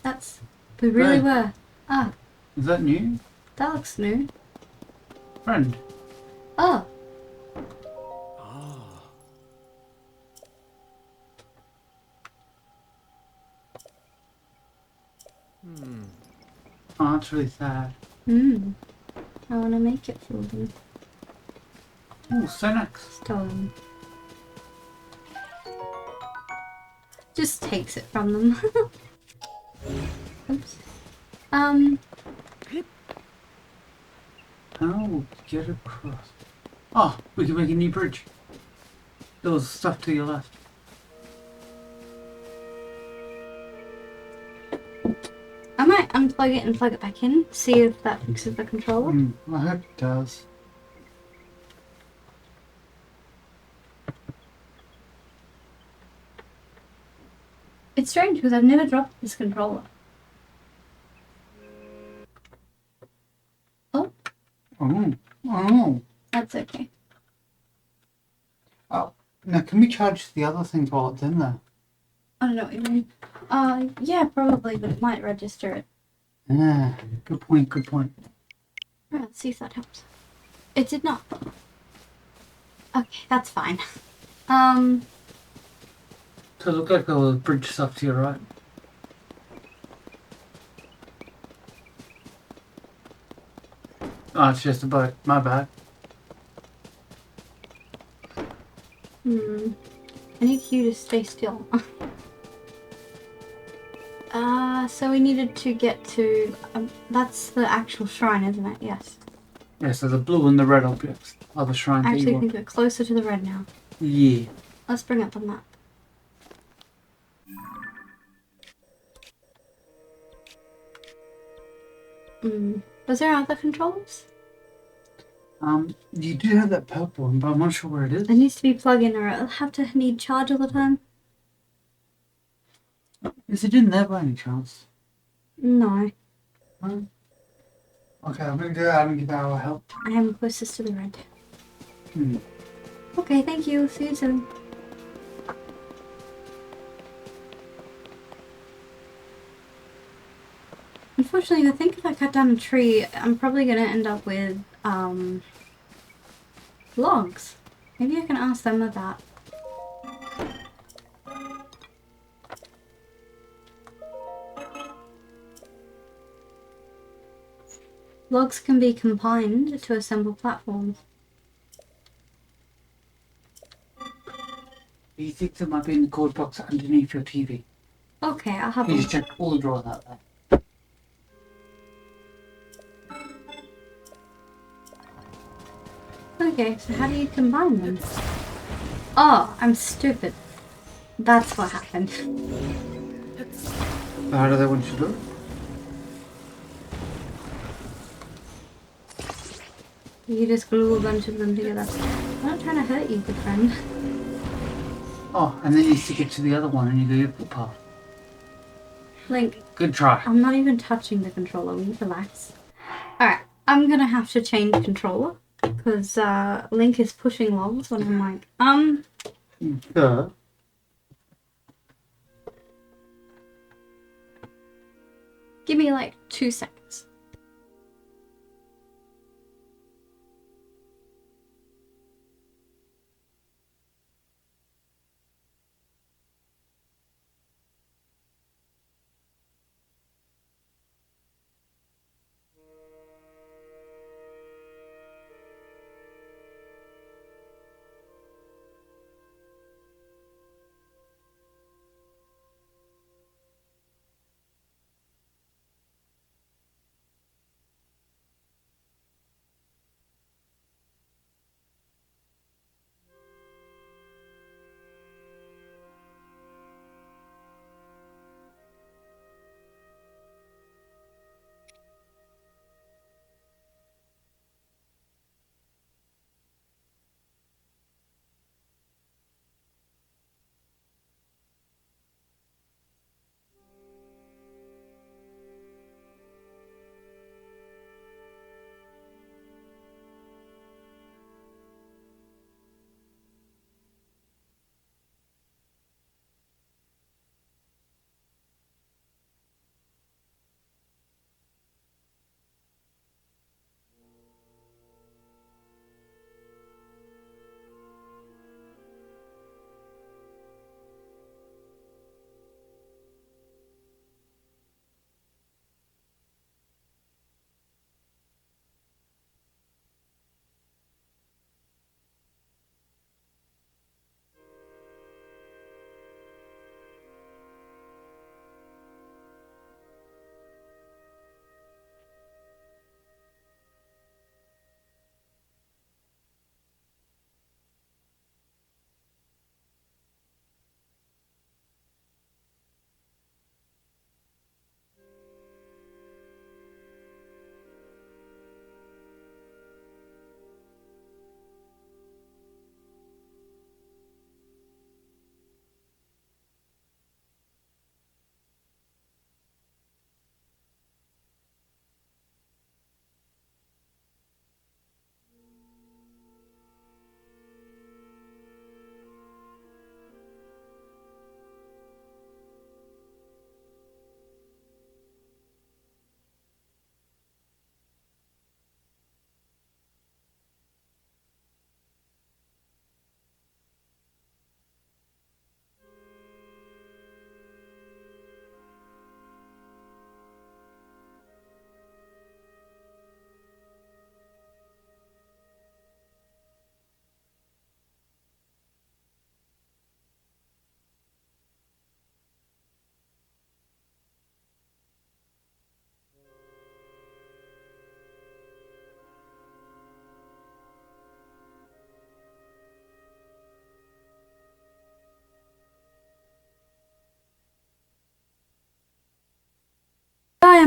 That's... We really Right. were. Ah, Is that new? that looks new. Friend. Oh, Ah. Oh, that's really sad. I want to make it for them. Oh, so nice. Stolen. Just takes it from them. Oops. How will we get across? Oh, we can make a new bridge. There was stuff to your left. I might unplug it and plug it back in, see if that fixes the controller. I hope it does. It's strange because I've never dropped this controller. Oh, Oh. that's okay. Oh. Now, can we charge the other things while it's in there? I don't know what you mean. Yeah, probably, but it might register it. Yeah. Good point. Good point. Alright, let's see if that helps. It did not. Okay, that's fine. So it looked like there was bridge stuff to your right. Oh, it's just a boat. My bad. I need you to stay still. So we needed to get to... that's the actual shrine, isn't it? Yes. Yeah, so the blue and the red objects are the shrines I that you actually want. think we're closer to the red now. Yeah. Let's bring up the map. Was there other controls? You do have that purple one, but I'm not sure where it is. It needs to be plugged in or it'll have to need charge all the time. Is it in there by any chance? No. Okay, I'm gonna go out and give our help. I am closest to the red. Hmm. Okay, thank you. See you soon. Unfortunately, I think if I cut down a tree, I'm probably gonna end up with, logs. Maybe I can ask them that. Logs can be combined to assemble platforms. You think there might be in the code box underneath your TV? Okay, I'll have a You look. just check all the drawers out there. Okay, so how do you combine them? Oh, I'm stupid. That's what happened. How do they want you to do it? You just glue a bunch of them together. I'm not trying to hurt you, good friend. Oh, and then you stick it to the other one and you do your footpath. Link, Good try. I'm not even touching the controller. Will you relax? Alright, I'm gonna have to change controller. Because Link is pushing logs when I'm like, Duh. give me like 2 seconds.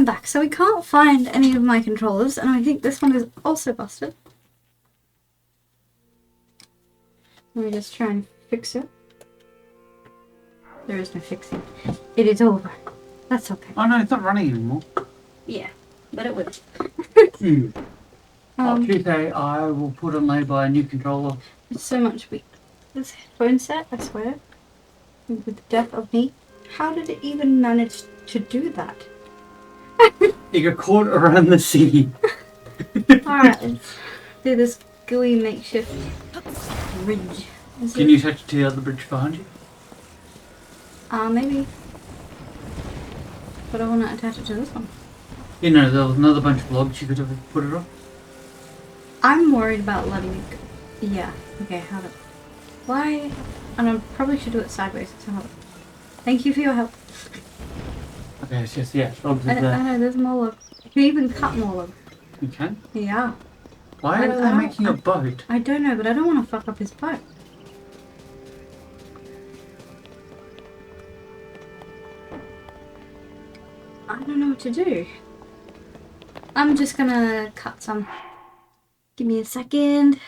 I'm back. So we can't find any of my controllers, and I think this one is also busted. Let me just try and fix it. There is no fixing. It is over. That's okay. Oh no, it's not running anymore. Yeah, but it will. Tuesday, I will put on label a new controller. It's so much weak. This headphone set, I swear, with the death of me. How did it even manage to do that? It got caught around the city. Alright, let's do this gooey makeshift bridge. Can you touch it to the other bridge behind you? Maybe. But I want to attach it to this one. You know, there was another bunch of logs you could have put it on. I'm worried about letting it go. Yeah, okay, hold it. Why? And I probably should do it sideways. So hold it. Thank you for your help. Okay, it's just, yeah, logs I is there. know, there's more logs. You can even cut more logs. You can? Yeah. Why And are they making a boat? I don't know, but I don't want to fuck up his boat. I don't know what to do. I'm just gonna cut some. Give me a second.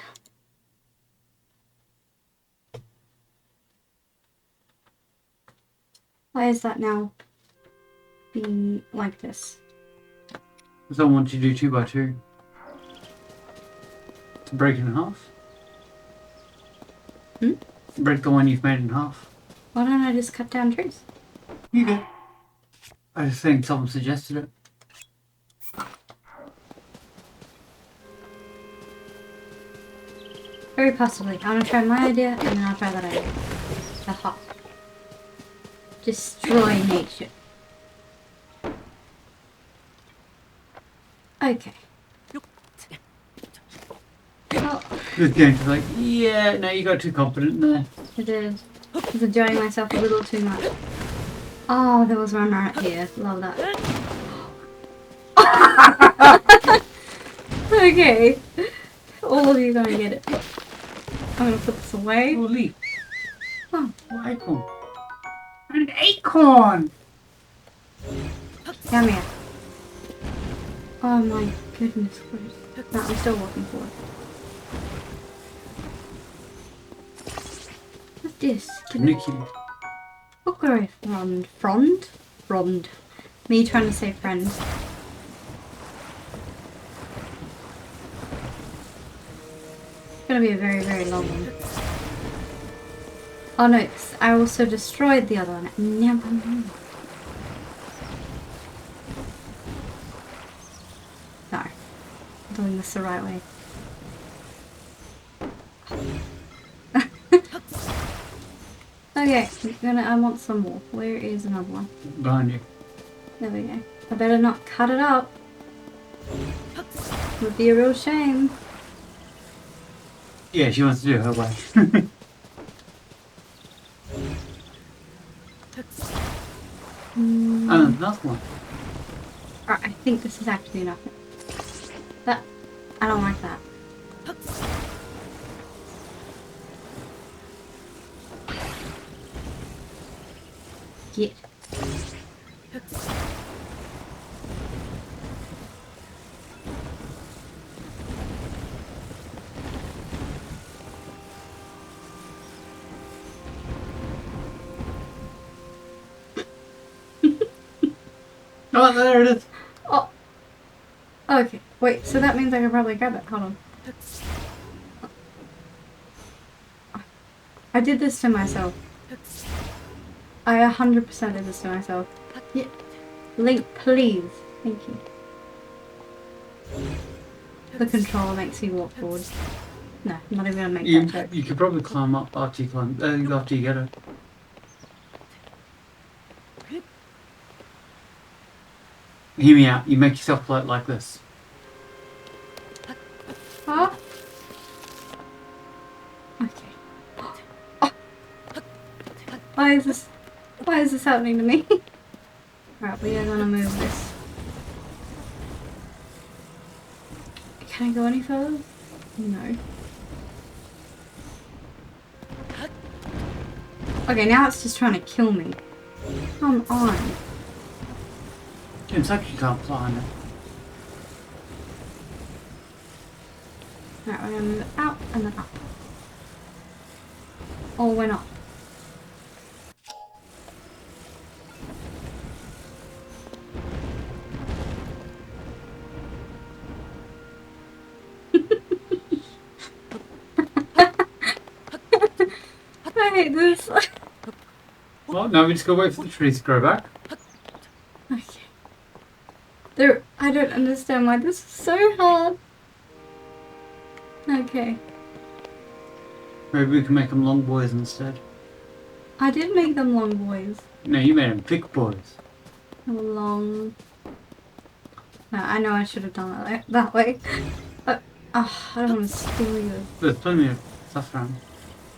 Why is that now being like this? Someone wants you to do 2 by 2. To break it in half. Break the one you've made in half. Why don't I just cut down trees? You go. I just think someone suggested it. Very possibly. I'm gonna try my idea and then I'll try that idea. The hop. Destroy nature. Okay. Oh, This game's like, yeah, no, you got too confident there. I did. I was enjoying myself a little too much. Oh, there was one right here. Love that. Okay. All of you gonna get it. I'm gonna put this away. Oh, leaf. Oh. Oh, acorn. An acorn! Come here. Oh my goodness. No, I'm still walking forward. What's this? Nikki. Hooker frond? Frond. Me trying to say friend. It's gonna be a very, very long one. Oh no, I also destroyed the other one. Never mind. No. I'm doing this the right way. Okay, I want some more. Where is another one? Behind you. There we go. I better not cut it up. Would be a real shame. Yeah, she wants to do it her way. And another one. Alright, I think this is actually enough. But I don't like that. Get. Oh, there it is. Oh. Okay. Wait, so that means I can probably grab it. Hold on. I did this to myself. I 100% did this to myself. Yeah. Link, please. Thank you. The controller makes you walk forward. No, I'm not even gonna make that joke. You could probably climb up after you climb. After you get it. Hear me out. You make yourself float like this. Huh? Okay. Oh. Why is this happening to me? Right, we are gonna move this. Can I go any further? No. Okay, now it's just trying to kill me. Come on. It's like you can't fly on it. Alright, we're gonna move it out and then up. Or we're not. I hate this. Well, now we just gotta wait for the trees to grow back. Okay. I don't understand why this is so hard. Okay. Maybe we can make them long boys instead. I did make them long boys. No, you made them thick boys. Long. No, I know I should have done it that way. But, I don't want to steal you. There's plenty of stuff around.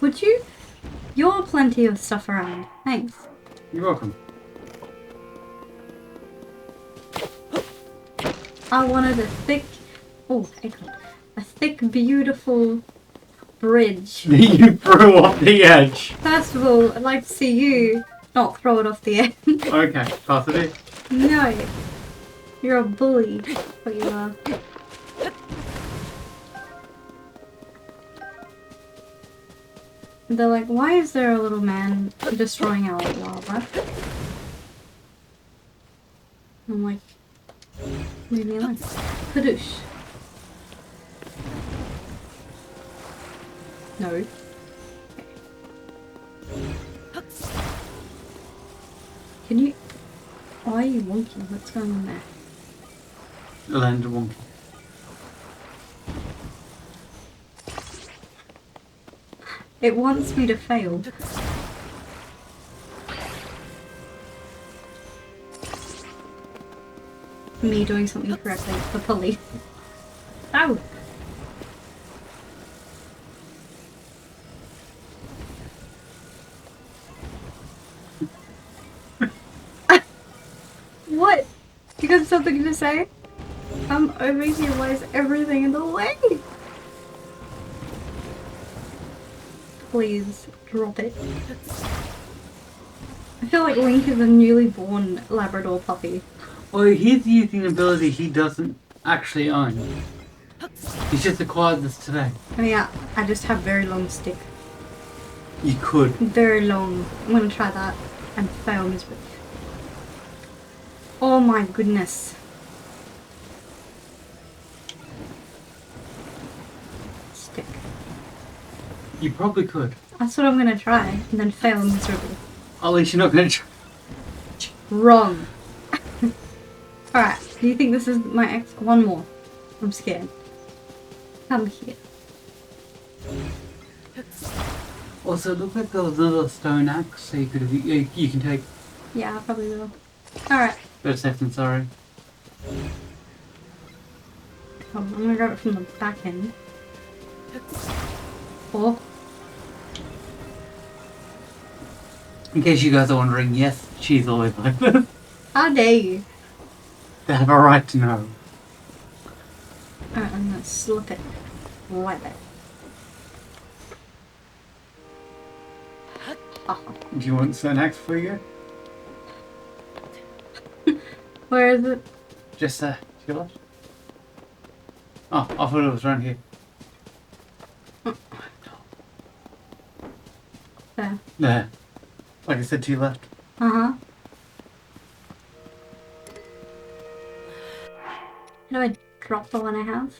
Would you? You're plenty of stuff around. Thanks. You're welcome. I wanted a thick, a thick, beautiful bridge. You threw off the edge. First of all, I'd like to see you not throw it off the edge. Okay, pass it in. No, you're a bully. What you are. They're like, why is there a little man destroying our lava? I'm like, leave me alone. Kadoosh. No. Can you... Why are you wonky? What's going on there? The land of wonky. It wants me to fail. Me doing something correctly. The police. Ow! What? You got something to say? I'm over here. Why is everything in the way? Please, drop it. I feel like Link is a newly born Labrador puppy. Well, he's using an ability he doesn't actually own. He's just acquired this today. I mean, I just have very long stick. You could. Very long. I'm gonna try that and fail miserably. Oh my goodness. Stick. You probably could. That's what I'm gonna try and then fail miserably. At least you're not going to try. Wrong. Alright, do you think this is my ex? One more. I'm scared. Come here. Also, it looked like there was another stone axe, so you can take. Yeah, I probably will. Alright. Better safe than sorry. I'm gonna grab it from the back end. Oh. In case you guys are wondering, yes, she's always like this. How dare you? They have a right to know. Alright, I'm gonna slip it right there. Do you want stone axe for you? Where is it? Just to your left. Oh, I thought it was around here. There. There. Like I said, to your left. Uh-huh. How do I drop the one I have?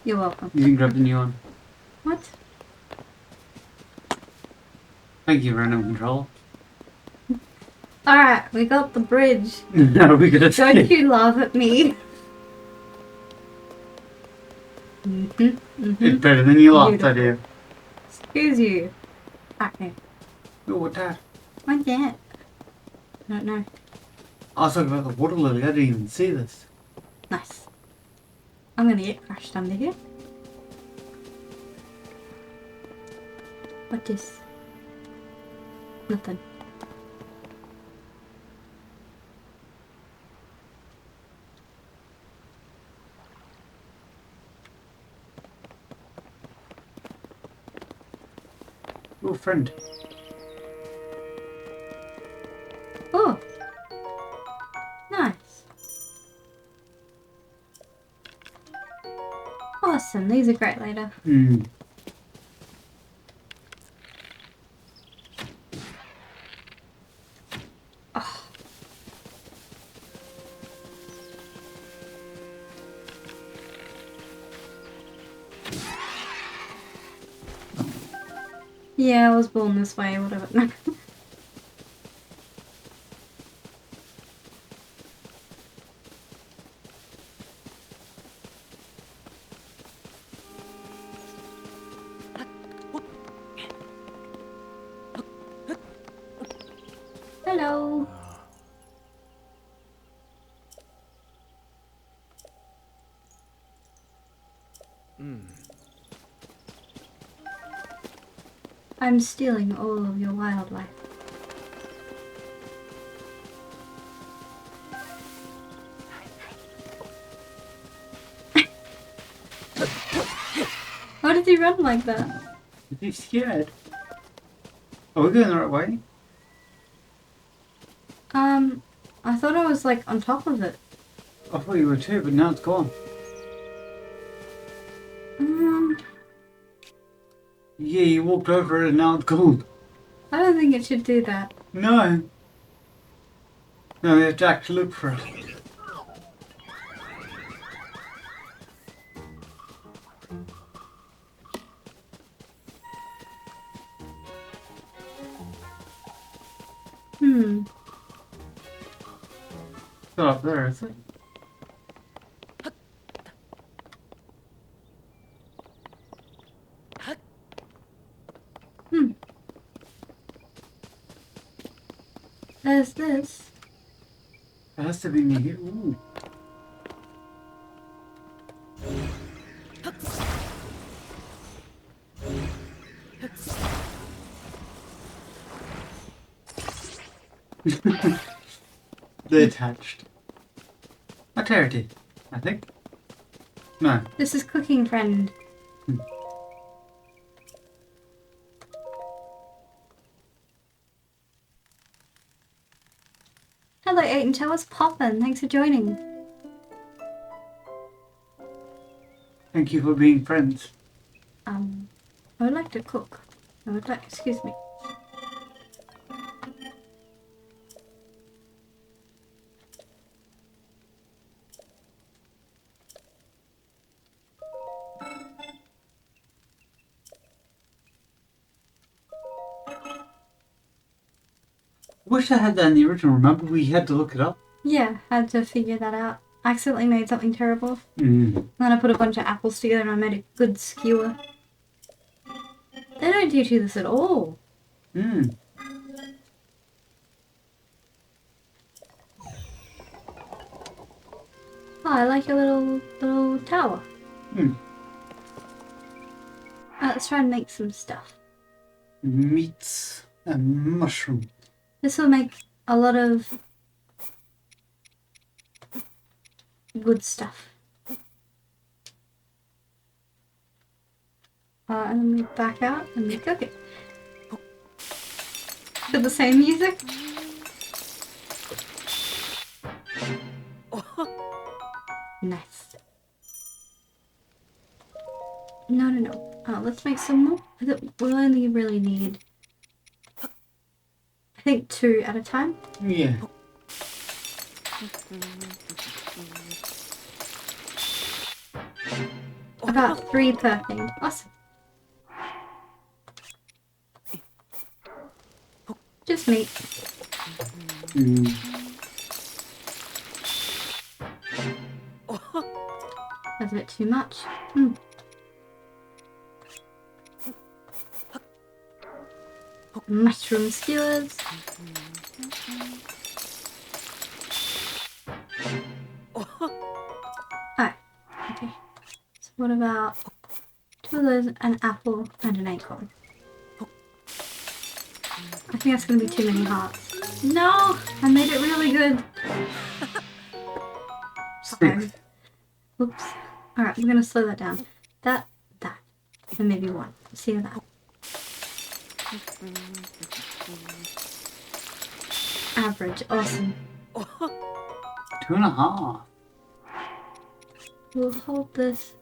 You're welcome. You can grab the new one. What? Thank you, random control. Alright, we got the bridge. No, we gotta Don't take. you laugh at me. It's better than your last Beautiful. idea. Excuse you. Okay. Oh, what that? What's that? I don't know. I was talking about the water lily. I didn't even see this. Nice. I'm gonna get crushed under here. What is? Nothing. Oh, friend. Oh, nice. Awesome. These are great later. Hmm. Oh. Yeah, I was born this way, whatever. Hello. I'm stealing all of your wildlife. Why did he run like that? He's scared. Are we going the right way? I thought I was like on top of it. I thought you were too, but now it's gone. Yeah, you walked over it and now it's gone. I don't think it should do that. No. No, we have to actually look for it. It's not up there, is it? There's this. It has to be near here. Ooh. They're attached. A clarity, I think. No. This is cooking friend. Hello, Aiden. Tell us poppin'. Thanks for joining. Thank you for being friends. I would like to cook. Excuse me. Wish I had that in the original. Remember, we had to look it up. Yeah, had to figure that out. Accidentally made something terrible. Mm. Then I put a bunch of apples together and I made a good skewer. They don't teach you this at all. Mm. Oh, I like your little tower. Mm. Let's try and make some stuff. Meats and mushroom. This will make a lot of good stuff. And then we back out and we cook it. To the same music? Nice. No. Let's make some more. We'll only really need, I think, 2 at a time. Yeah. About 3 per thing. Awesome. Just meat. Mm. That's a bit too much. Mushroom skewers. Oh, okay. So what about 2 of those, an apple and an acorn? I think that's gonna be too many hearts. No! I made it really good. Okay. Oops. Alright, we're gonna slow that down. That. And maybe 1. See that. Average. Awesome. 2.5. We'll hold this.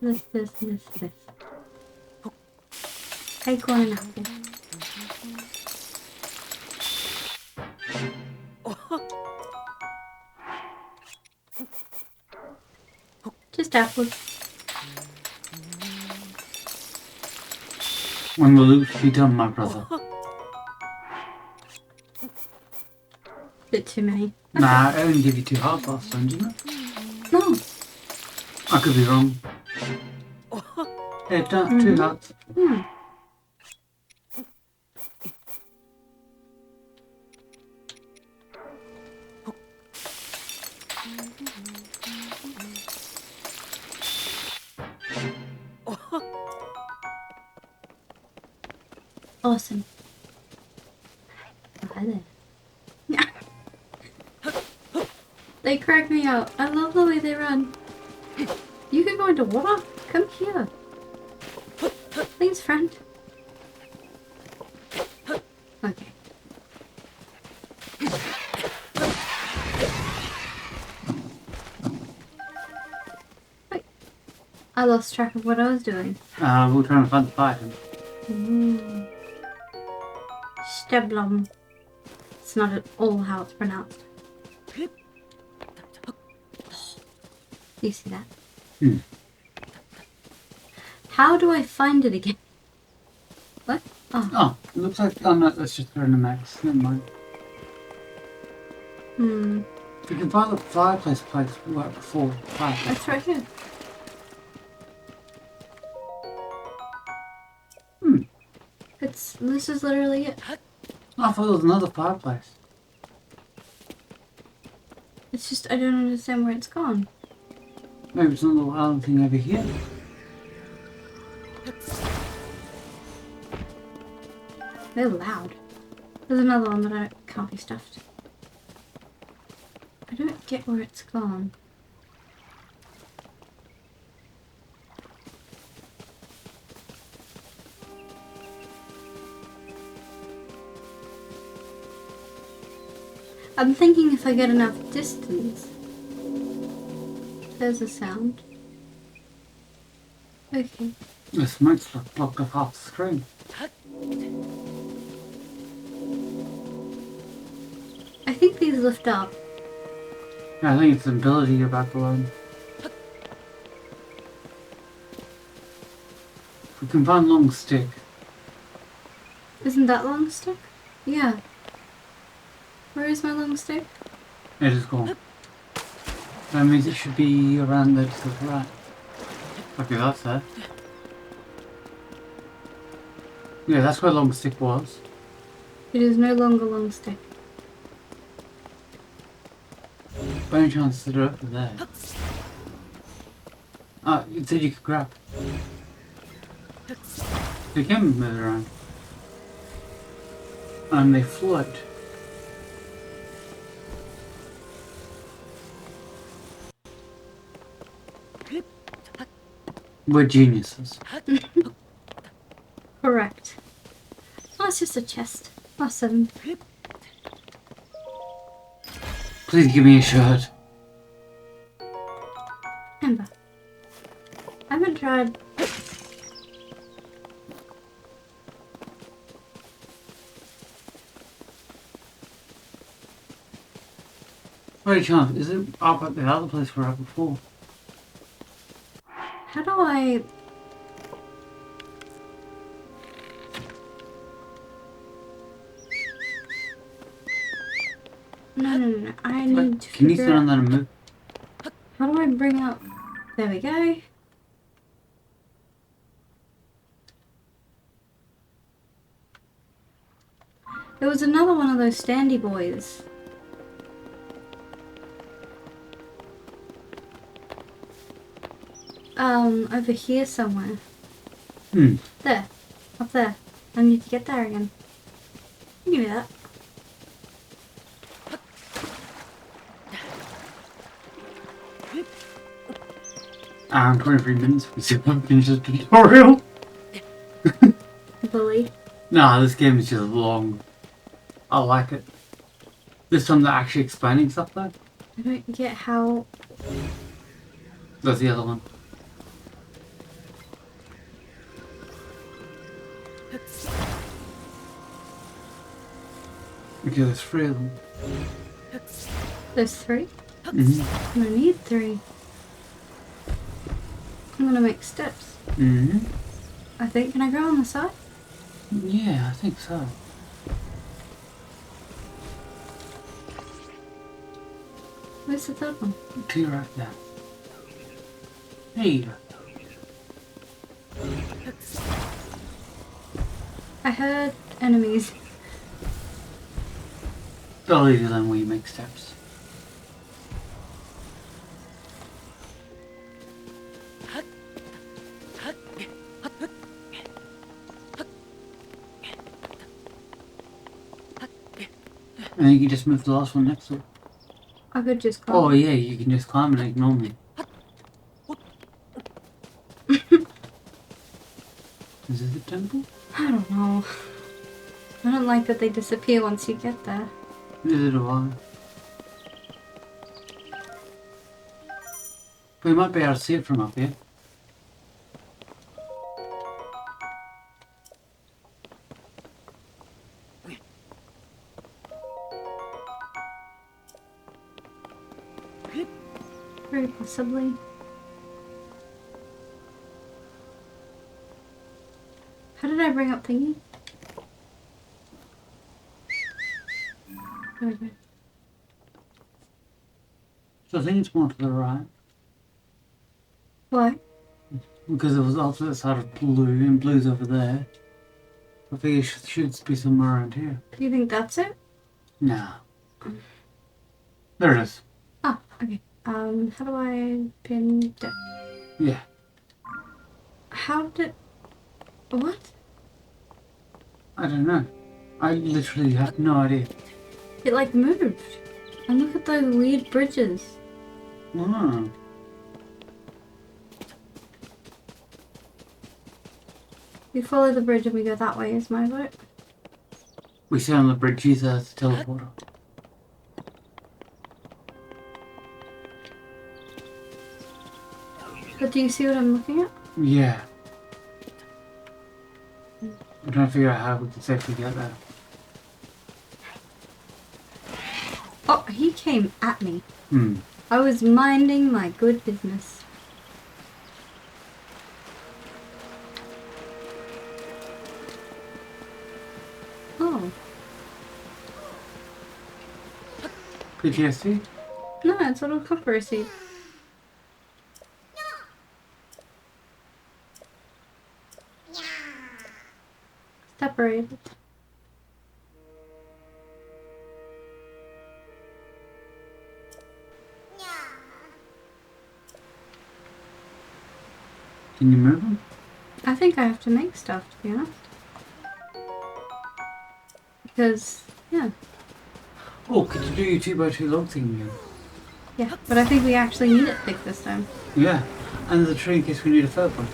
Acorn and apple. Just apples. When will loot be done, my brother? Bit too many. Nah, I only give you 2 hearts last time, didn't it? No. I could be wrong. Yeah, 2 hearts. Hmm. Awesome. Oh, hi there. They crack me out. I love the way they run. You can go into water? Come here. Please, friend. Okay. Wait. I lost track of what I was doing. We're trying to find the fire. Steblum. It's not at all how it's pronounced. You see that? Hmm. How do I find it again? What? Oh. Oh, it looks like... Oh, no, let's just throw in a max. Never mind. Hmm. You can find the fireplace place right before the fireplace. That's right here. This is literally it. I thought there was another fireplace. It's just I don't understand where it's gone. Maybe it's another island thing over here. They're loud. There's another one, but can't be stuffed. I don't get where it's gone. I'm thinking if I get enough distance. There's a sound. Okay. The smoke's blocked off half the screen. I think these lift up. Yeah, I think it's an ability you're about to learn. If we can find long stick. Isn't that long stick? Yeah. Where is my long stick? It is gone. That means it should be around there to the right. Okay, that's there. Yeah, that's where long stick was. It is no longer long stick. By any chance, they're over there. Ah, you said you could grab. They can move around. And they float. We're geniuses. Correct. Oh, it's just a chest. Awesome. Please give me a shirt. Ember. I haven't tried. Wait a chance, is it up at the other place we were at before? How do I... No. I need to Can you figure stand on out... that and move? How do I bring up... There we go. There was another one of those standy boys. Over here somewhere. There. Up there. I need to get there again. Give me that. And 23 minutes, we still haven't finished the tutorial. Bully. Nah, this game is just long. I like it. This time they're actually explaining stuff though. I don't get how... That's the other one. Okay, there's 3 of them. There's 3? Mm-hmm. I'm gonna need 3. I'm gonna make steps. Mm-hmm. I think. Can I go on the side? Yeah, I think so. Where's the third one? To your right now. There you go. I heard enemies. They'll leave you then where you make steps. And then you can just move the last one next to it. I could just go. Oh yeah, you can just climb and ignore me. Is it the temple? I don't know. I don't like that they disappear once you get there. Neither do I. But you might be able to see it from up here. Very possibly. How did I bring up thingy? There we go. So I think it's more to the right. Why? Because it was opposite side of blue, and blue's over there. I think it should be somewhere around here. Do you think that's it? Nah. There it is. Oh, okay. How do I pin down? Yeah. How did... What? I don't know. I literally have no idea. It like moved. And look at those weird bridges. Oh. We follow the bridge and we go that way is my vote. We sit on the bridge, use that as a teleporter. But do you see what I'm looking at? Yeah. I'm trying to figure out how we can safely get there. Oh, he came at me. Hmm. I was minding my good business. Oh. PTSD? No, it's a little copper seed. Separated. Can you move them? I think I have to make stuff, to be honest. Because, yeah. Oh, could you do your 2x2 log thing again? Yeah, but I think we actually need it big this time. Yeah. And there's a tree in case we need a third one.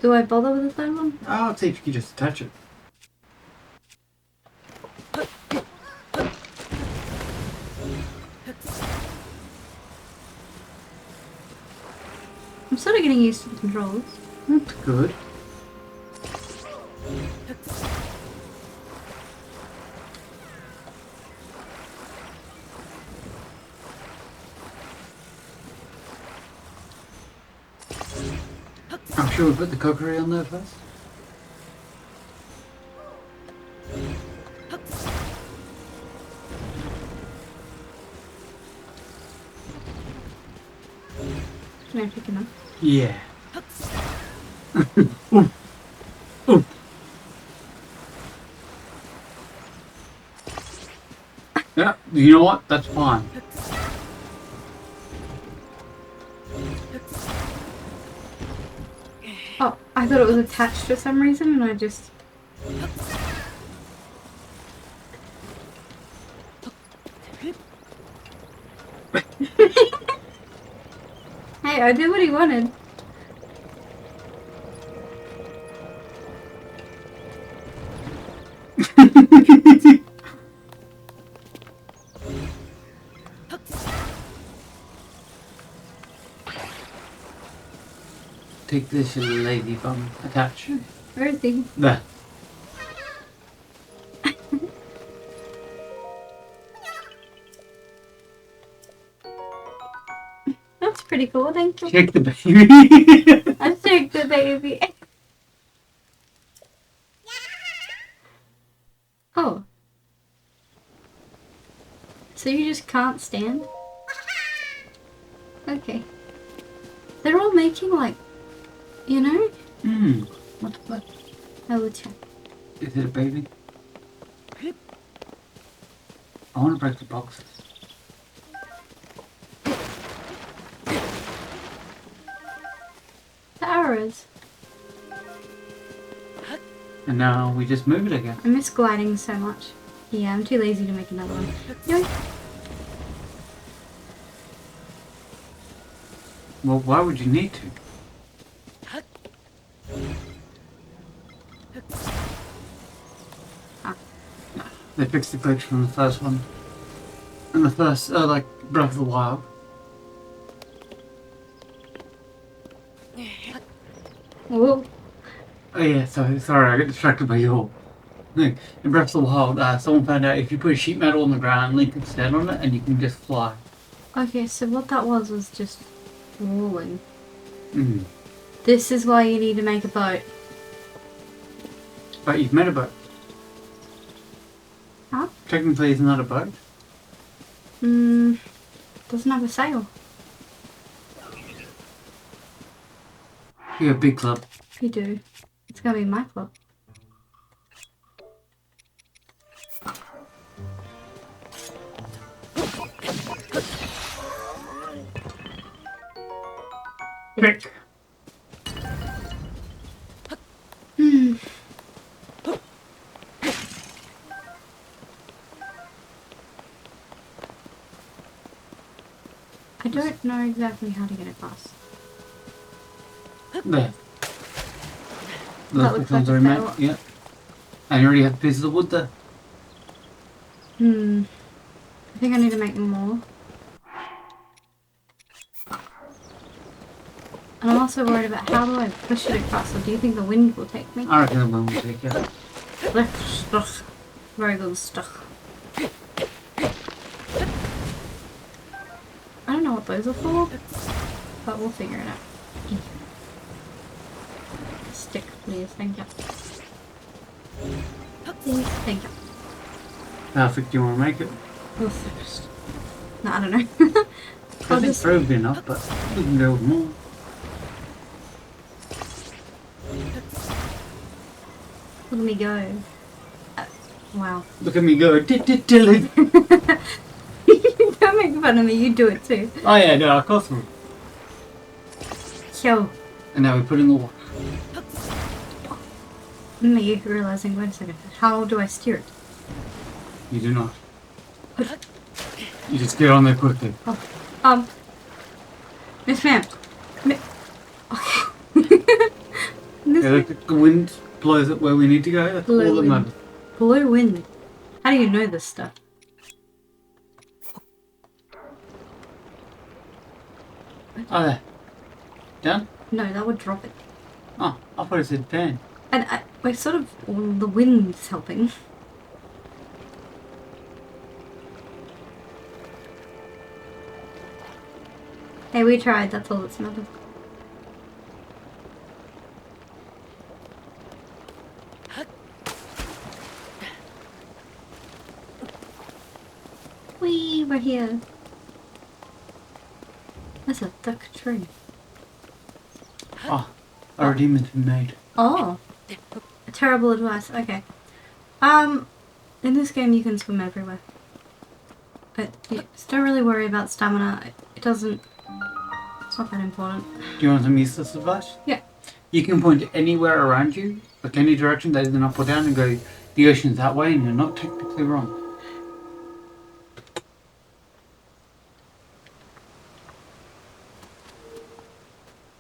Do I bother with the third one? I'll see if you can just attach it. I'm sort of getting used to the controls. That's good. I'm sure we put the cookery on there first. Can I pick it up? Yeah. Ooh. Ooh. Yeah, you know what? That's fine. Oh, I thought it was attached for some reason and I just... Hey, I did what he wanted. Take this, you lazy bum. Attach. Where is he? There. That's pretty cool, thank you. Shake the baby. I shake the baby. Oh. So you just can't stand? Okay. They're all making like, you know? What the fuck? I will check. Is it a baby? I want to break the boxes. The arrows. And now we just move it again. I miss gliding so much. Yeah, I'm too lazy to make another one. Yoink. Well, why would you need to? Ah. They fixed the glitch from the first one. And the first, like, Breath of the Wild. Whoa. Oh yeah, sorry, I got distracted by your thing. In Breath of the Wild, someone found out if you put a sheet metal on the ground, Link can stand on it and you can just fly. Okay, so what that was just rolling. Mm. This is why you need to make a boat. But you've made a boat. Huh? Technically, it's not a boat. Doesn't have a sail. You're a big club. You do. It's gonna be my club. Pick. I don't know exactly how to get across. There. That looks like a already made. barrel. Yeah. And you already have pieces of wood there. I think I need to make more. And I'm also worried about how do I push it across, or do you think the wind will take me? I reckon the wind will take you. Stuff. Very good stuff. I don't know what those are for, but we'll figure it out. Stick, please. Thank you. Please. Thank you. How thick do you want to make it? Go first. No, I don't know. I I'll think just... 3 would be enough, but we can go with more. Look at me go. Wow. Look at me go. Dilly. Don't make fun of me, you do it too. Oh yeah, no, of course we will. Yo. And now we put in the water. Me realizing, wait a second, how do I steer it? You do not. You just get on there quickly. Oh. Miss ma'am. Okay. Miss Yeah, ma'am. the wind blows it where we need to go. That's all Blue that wind. matters. Blue wind. How do you know this stuff? Oh, there. Down? No, that would drop it. Oh, I thought it said fan. And we're sort of, well, the wind's helping. Hey, we tried, that's all that's matters. Whee, we're here. That's a thick tree. Oh, our demon's been made. Oh. Terrible advice, okay. In this game you can swim everywhere. But you just don't really worry about stamina. It doesn't... It's not that important. Do you want some useless advice? Yeah. You can point anywhere around you, like any direction that isn't up or down, and go, the ocean's that way, and you're not technically wrong.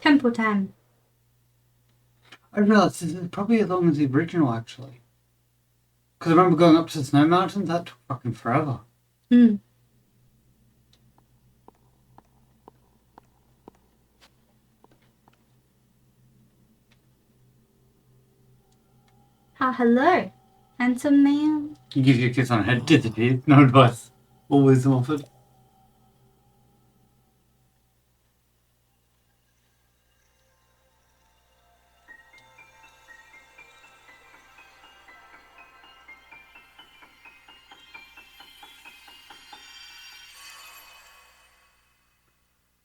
Temple time. I realised this is probably as long as the original, actually. Because I remember going up to the snow mountains, that took fucking forever. Hmm. Ah, hello, handsome man. He gives you a kiss on the head, disappears, no advice. Always offered.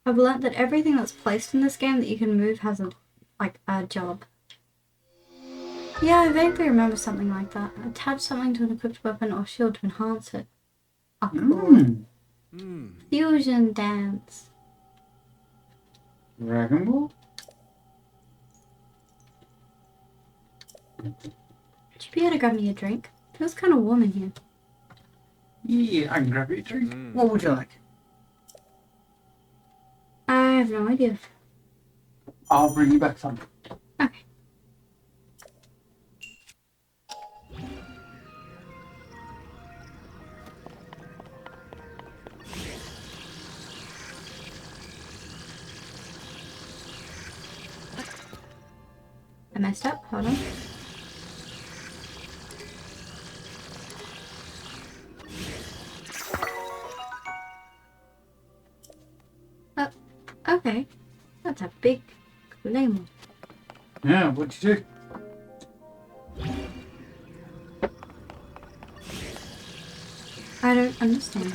I've learnt that everything that's placed in this game that you can move has a job. Yeah, I vaguely remember something like that. Attach something to an equipped weapon or shield to enhance it. Oh, cool. Fusion dance. Dragon Ball? Would you be able to grab me a drink? Feels kind of warm in here. Yeah, I can grab you a drink. What would you like? I have no idea. I'll bring you back some. Okay. I messed up. Hold on. Okay. That's a big claymore. Yeah, what'd you do? I don't understand.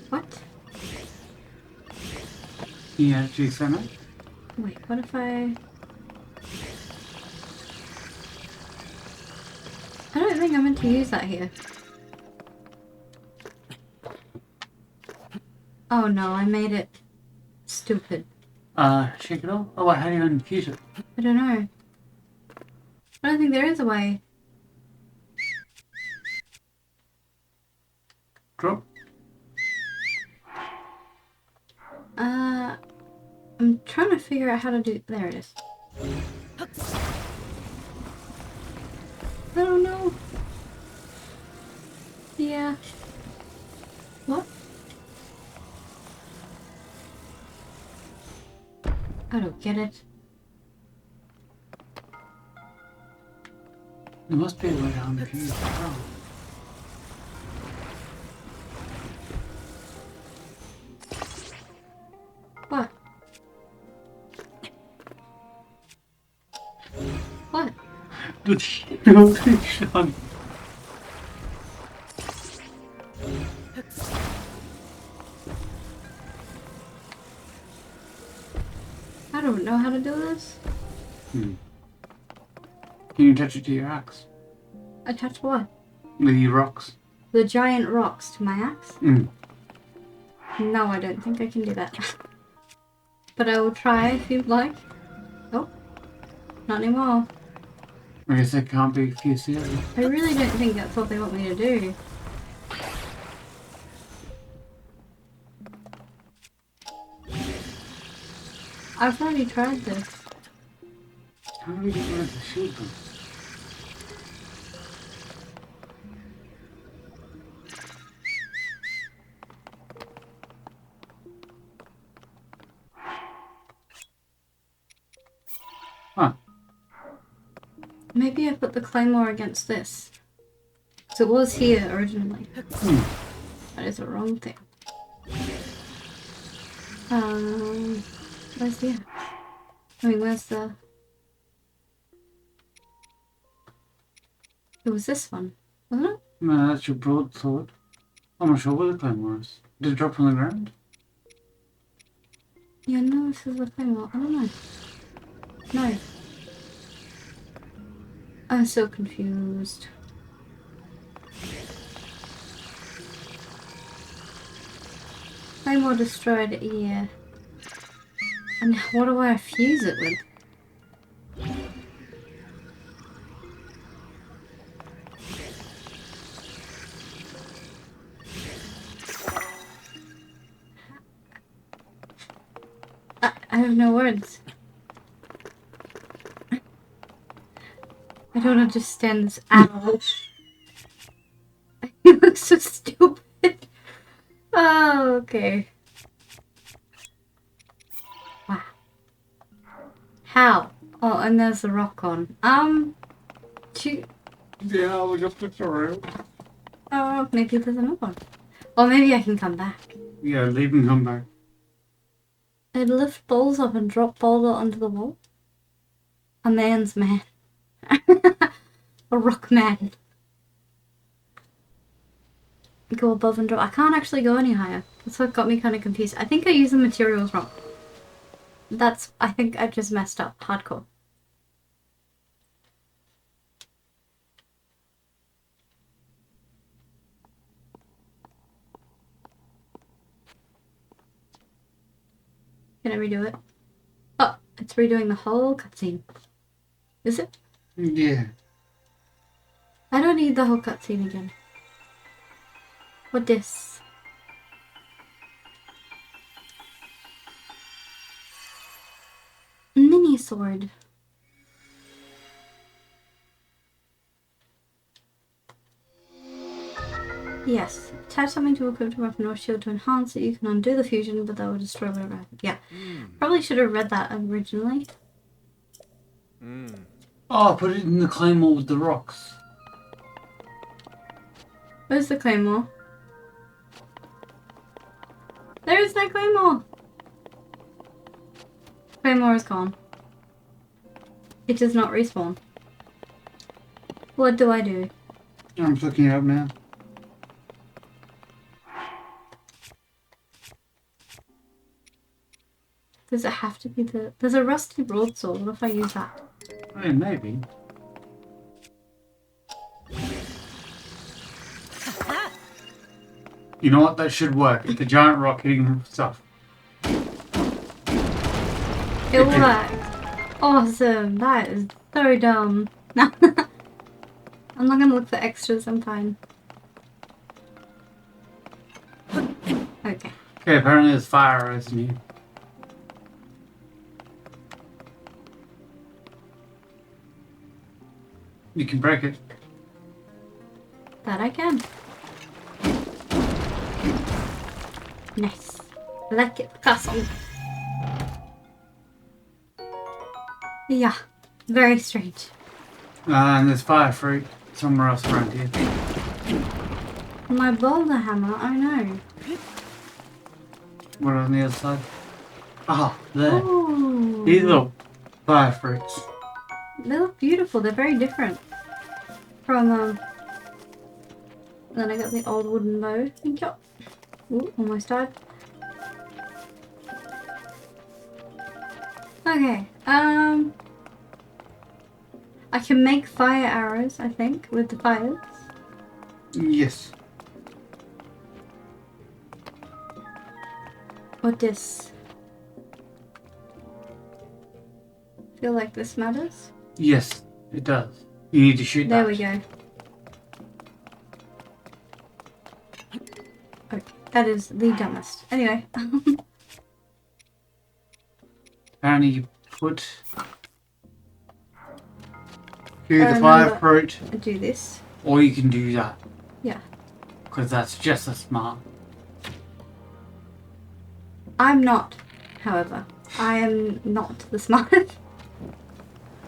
What? Yeah, do so much. Wait, what if I don't think I'm meant to use that here. Oh no, I made it stupid. Shake it off? Oh, wait, how do you infuse it? I don't know. I don't think there is a way. Drop? I'm trying to figure out how to do. There it is. I don't know. Yeah. What? I don't get it. There must be a way to unfuse it. Oh. What? What? Du schon. I don't know how to do this. Can you touch it to your axe? Attach what? With your rocks? The giant rocks to my axe? Mm. No, I don't think I can do that. But I will try if you'd like. Oh, not anymore. I guess it can't be fused together. I really don't think that's what they want me to do. I've already tried this. How do we get rid of the shield then? Huh. Maybe I put the claymore against this. So it was here originally. That is the wrong thing. Where's the axe? I mean, where's the... It was this one, wasn't it? No, that's your broadsword. I'm not sure where the claymore is. Did it drop on the ground? Yeah, no, this is the claymore. I don't know. No. I'm so confused. Claymore destroyed, yeah. And what do I fuse it with? I have no words. I don't understand this at all. He looks so stupid. Oh, okay. Wow. How? Oh, and there's the rock on. Yeah, look up the room. Oh, maybe there's another one. Or maybe I can come back. Yeah, leave and come back. I'd lift balls up and drop Boulder onto the wall. A man's man. A rock man. Go above and drop. I can't actually go any higher. That's what got me kind of confused. I think I used the materials wrong. I think I just messed up. Hardcore. Can I redo it? Oh, it's redoing the whole cutscene. Is it? Yeah. I don't need the whole cutscene again. What this? Mini sword. Yes. Attach something to equip your weapon or shield to enhance it. You can undo the fusion, but that will destroy whatever happens. Yeah. Probably should have read that originally. Oh, put it in the claymore with the rocks. Where's the claymore? There is no claymore! Claymore is gone. It does not respawn. What do I do? I'm looking it up now. Does it have to be the... There's a rusty broadsword. What if I use that? Oh, maybe. You know what? That should work. It's a giant rock hitting stuff. It worked. Awesome. That is so dumb. I'm not gonna look for extras. I'm fine. Okay. Okay, apparently there's fire arrows in here. You can break it. That I can. Nice. I like it. Castle. Yeah. Very strange. And there's fire fruit somewhere else around here. My boulder hammer. Oh no. What on the other side? Ah, there. Oh. These are fire fruits. They look beautiful. They're very different from Then I got the old wooden bow. Thank you. Ooh, almost died. Okay. I can make fire arrows, I think, with the fires. Yes. Or this. Feel like this matters. Yes, it does. You need to shoot There that. we go. Okay, that is the dumbest. Anyway. Apparently you put do the remember- fire fruit, Do this. or you can do that. Yeah. Because that's just as smart. I'm not, however. I am not the smartest.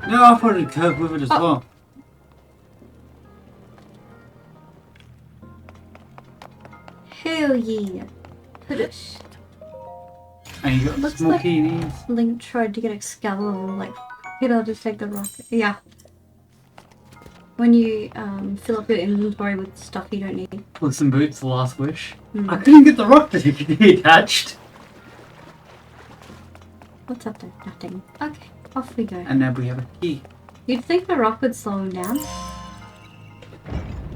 No, I'll put a curve with it as well. Hell yeah. Push. And you got Looks smoky knees. Link tried to get Excalibur, like, I'll just take the rock. Yeah. When you fill up your inventory with stuff you don't need. With some boots, the last wish. Hmm. I couldn't get the rock to be attached. What's up there? Nothing. Okay, off we go. And now we have a key. You'd think the rock would slow him down.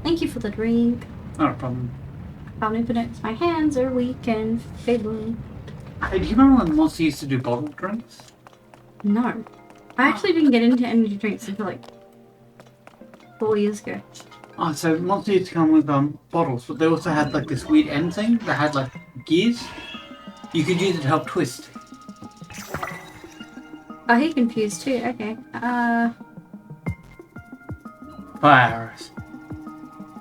Thank you for the drink. Not a problem. Probably because my hands are weak and feeble. Hey, do you remember when Monster used to do bottled drinks? No. I actually didn't get into energy drinks until like 4 years ago. Oh, so Monster used to come with bottles, but they also had like this weird end thing that had like gears. You could use it to help twist. Oh, he confused too. Okay. Fire arrows.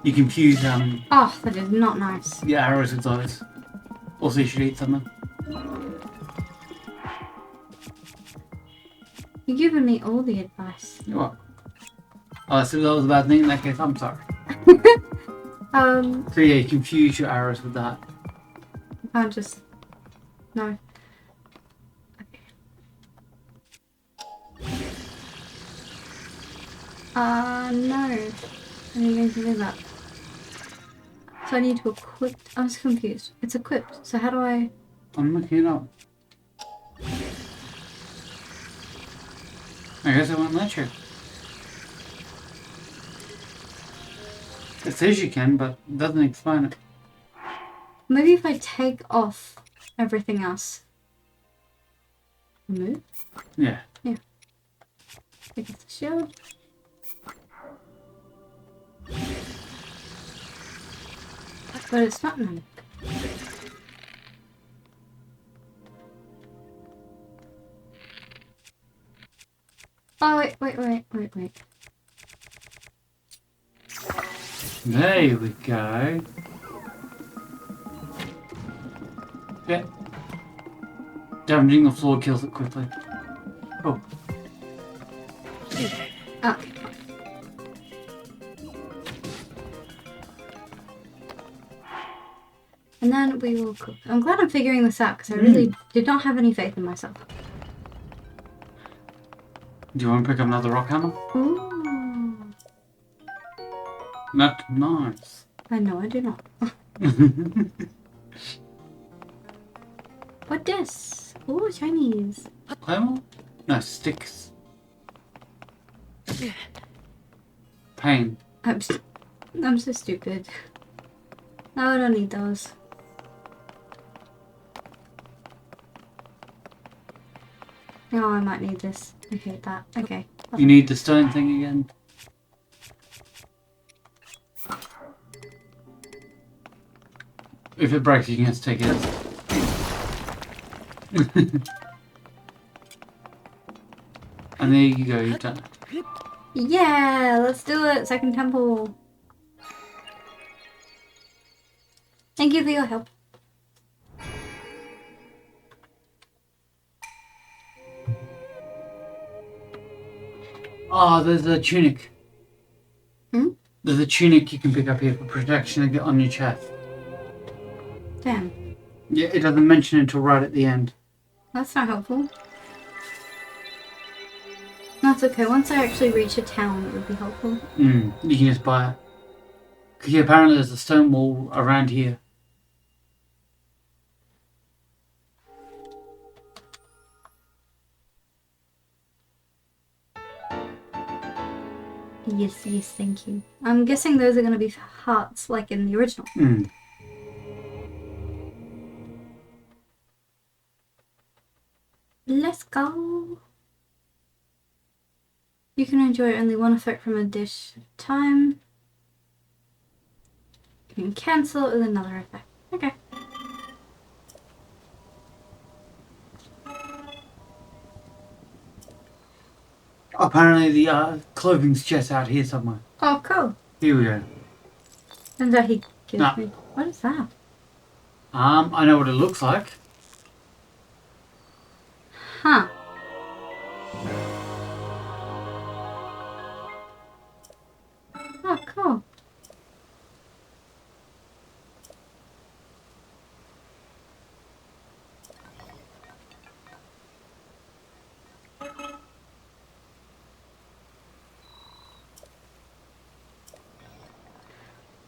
You confuse Oh, that is not nice. the arrows with those. Also, you should eat something. You're giving me all the advice. You're welcome. Oh, so that was a bad thing in that case. I'm sorry. So yeah, you confuse your arrows with that. I can't just... No. Okay. No. I didn't mean to do that. So I need to equip... I'm just confused. It's equipped. So how do I... I'm looking it up. I guess I won't let you. It says you can, but it doesn't explain it. Maybe if I take off everything else. Remove? Yeah. Yeah. Take off the shield. But it's not none. Oh, wait. There we go. Yeah. Damaging the floor kills it quickly. Oh. Okay. And then we will cook. I'm glad I'm figuring this out because I really did not have any faith in myself. Do you want to pick up another rock hammer? Ooh. That's nice. I know I do not. What this? Ooh, Chinese. Claymore? No, sticks. Pain. I'm so stupid. No, I don't need those. Oh, I might need this. Okay, that. Okay. You need the stone thing again. If it breaks, you can just take it. And there you go, you've done it. Yeah, let's do it. Second temple. Thank you for your help. Oh, there's a tunic. Hmm? There's a tunic you can pick up here for protection and get on your chest. Damn. Yeah, it doesn't mention it until right at the end. That's not helpful. That's okay. Once I actually reach a town, it would be helpful. You can just buy it. Because yeah, apparently there's a stone wall around here. Yes, thank you. I'm guessing those are going to be hearts like in the original. Let's go. You can enjoy only one effect from a dish at a time. You can cancel it with another effect. Okay. Apparently the clothing's just out here somewhere. Oh, cool. Here we go. And that he gives No. me. What is that? I know what it looks like. Huh. Oh, cool.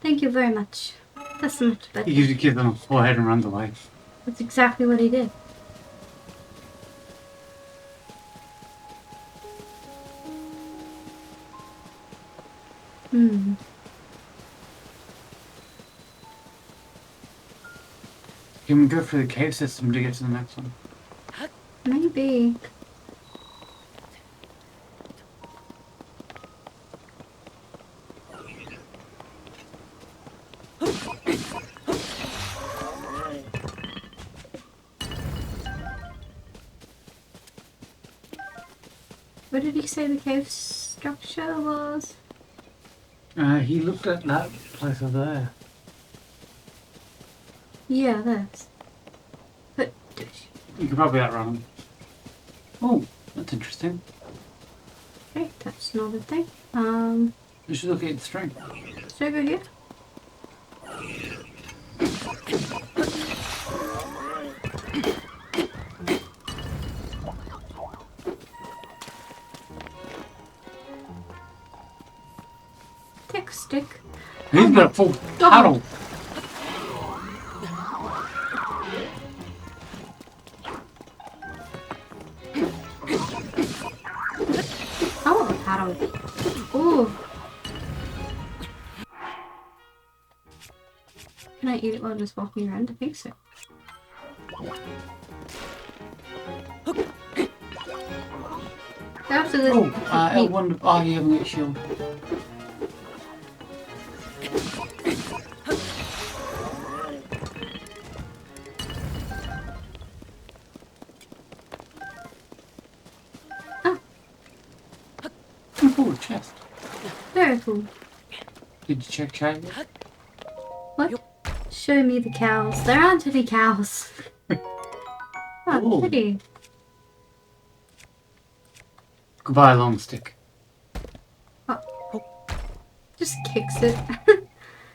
Thank you very much. That's much better. You just give them a forehead and run away. That's exactly what he did. Can we go through the cave system to get to the next one? Maybe. What did he say the cave structure was? He looked at that place over there. Yeah, this. But You could probably outrun him. Oh, that's interesting. okay, that's not a thing. You should look at the string. So over here. Tick stick. He's got a full paddle. I want a paddle. Ooh. Can I eat it while just walking around? I think so. After this. Oh, L1. Oh, you haven't got a shield. Oh, a chest. Very cool. Did you check China? What? Show me the cows. There aren't any cows. Oh, Ooh. pretty. Goodbye, long stick. Just kicks it.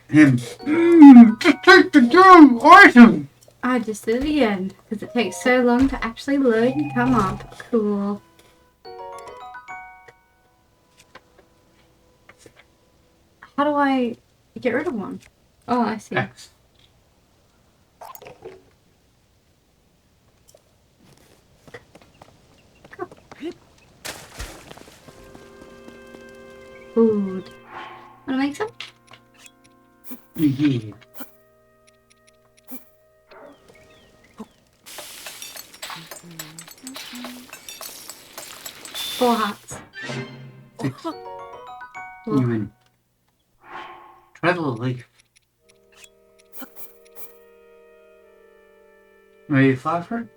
Him. Just take the damn item! I just did it again because it takes so long to actually load and come up. Cool. How do I get rid of one? Oh, I see. X. Food. Wanna make some? Yeah. Four hearts. Six. Well, You win. Travel a leaf. Ready to fly for it?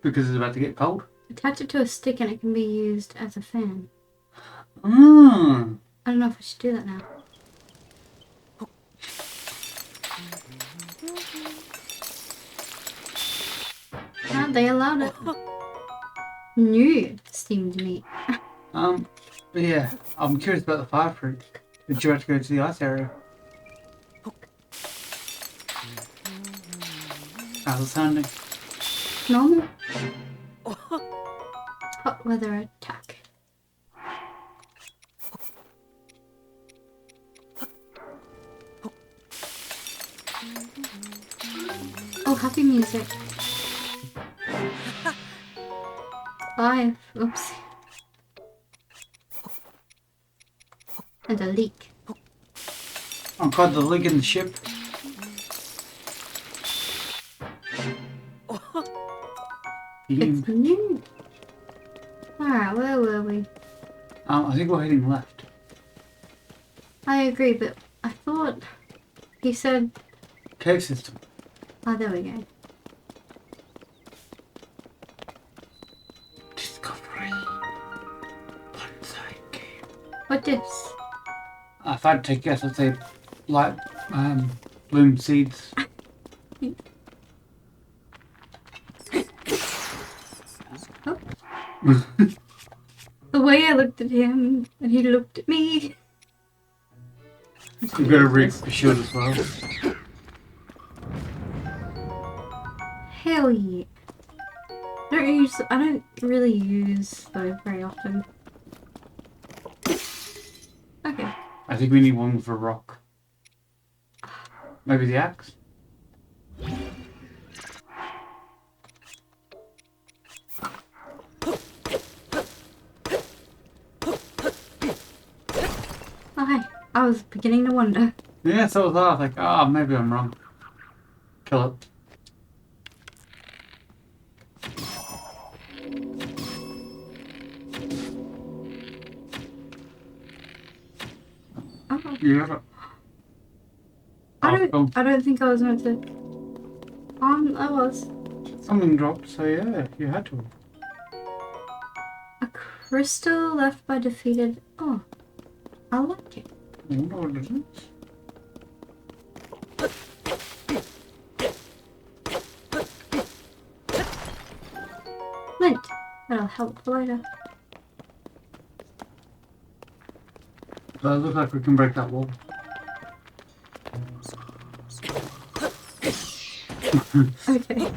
Because it's about to get cold? attach it to a stick and it can be used as a fan. Mm. I don't know if I should do that now. Ah, they allowed it. New steamed meat. Yeah, I'm curious about the fire fruit. Did you have to go to the ice area? How's it sounding? Normal. Hot weather attack. Oh, happy music. 5. Oops. And a leak. Oh god, the leak in the ship. It's new. Alright, where were we? I think we're heading left. I agree, but I thought he said... Cave system. Oh, there we go. Discovery. Bonsai cave. What dips? If I had to take a guess, I'd say light bloom seeds. Oh. The way I looked at him and he looked at me. You've got a rig shield as well. Hell yeah. I don't really use those very often. Okay. I think we need one with a rock. Maybe the axe? Oh, hi. I was beginning to wonder. Yeah, so was I. I was like, maybe I'm wrong. Kill it. Oh, You have it. I don't think I was meant to. I was. Something dropped, so yeah, you had to. A crystal left by defeated. Oh, I like it. I wonder what it is. Lint. That'll help for later. So it looks like we can break that wall. Okay.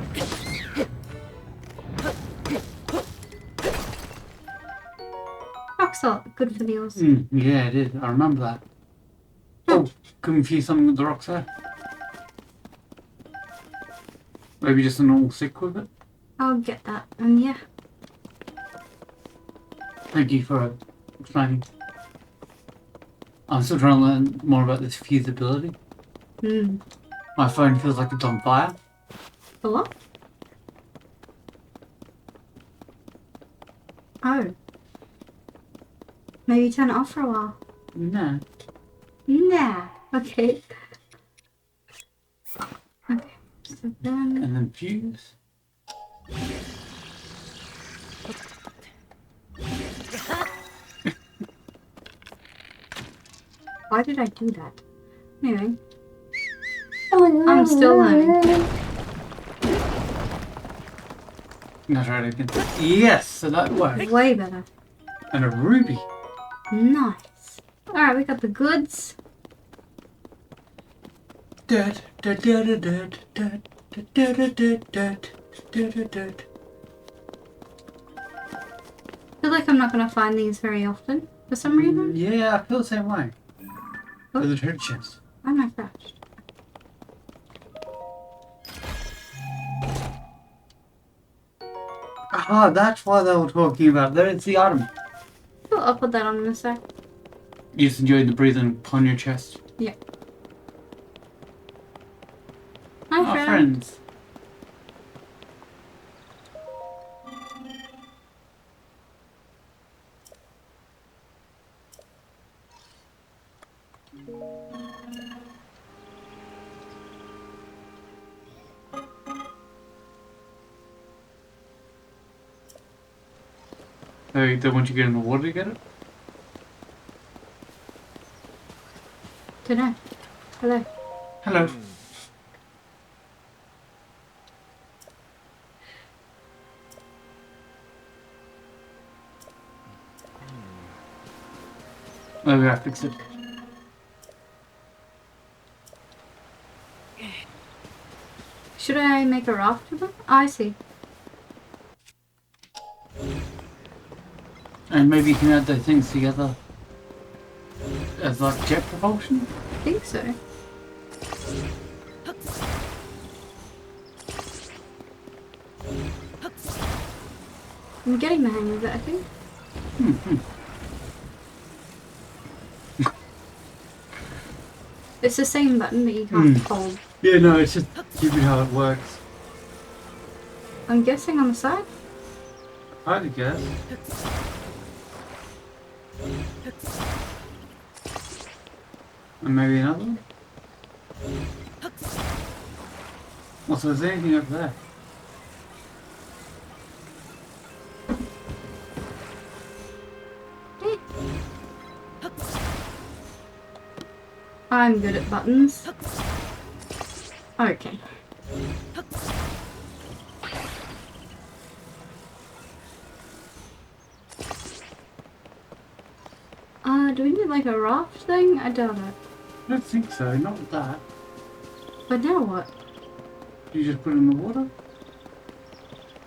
Rock salt. Good for meals. Yeah, it is. I remember that. Oh, can we fuse something with the rocks there? Maybe just a normal stick with it? I'll get that. And yeah. Thank you for explaining. I'm still trying to learn more about this fusibility. My phone feels like it's on fire. For what? Oh. Maybe turn it off for a while. No. Nah. Okay. Okay. So then... And then fuse. Why did I do that? Anyway. I'm still learning. No, try it again. Yes, so that works. Way better. And a ruby. Nice. Alright, we got the goods. Dead, dead, dead, dead, dead, dead, dead, dead, dead, dead, dead. I feel like I'm not going to find these very often for some reason. Yeah, I feel the same way. Oh. For the treasure chest. Why am I crashed? Ah, that's why they were talking about. There's the item. Cool, I'll put that on in a sec. You just enjoyed the breathing upon your chest. Yeah. Hi, Our friends. They want you to get in the water to get it? Dunno. Hello. Hello. Maybe I fix it. Should I make a raft of them? Oh, I see. And maybe you can add those things together as like jet propulsion? I think so. I'm getting the hang of it, I think. It's the same button that you can't hold. Yeah, no, it's just stupid how it works. I'm guessing on the side? I'd guess. And maybe another one? Also, is there anything up there? I'm good at buttons. Okay. Do we need like a raft thing? I doubt it. I don't think so, not with that. But now what? You just put it in the water?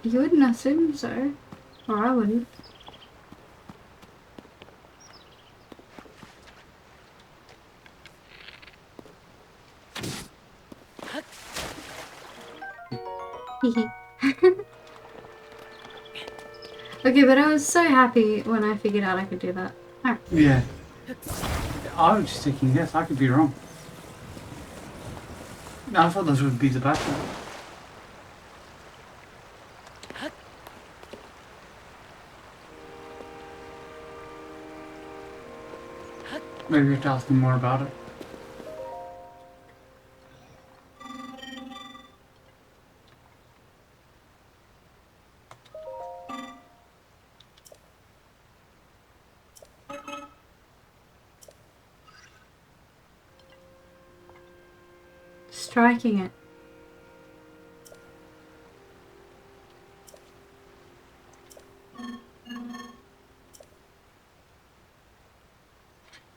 You wouldn't assume so. Or I wouldn't. Okay, but I was so happy when I figured out I could do that. Alright. Yeah. I was just thinking, yes, I could be wrong. No, I thought those would be the battle. Maybe you have to ask them more about it. striking it.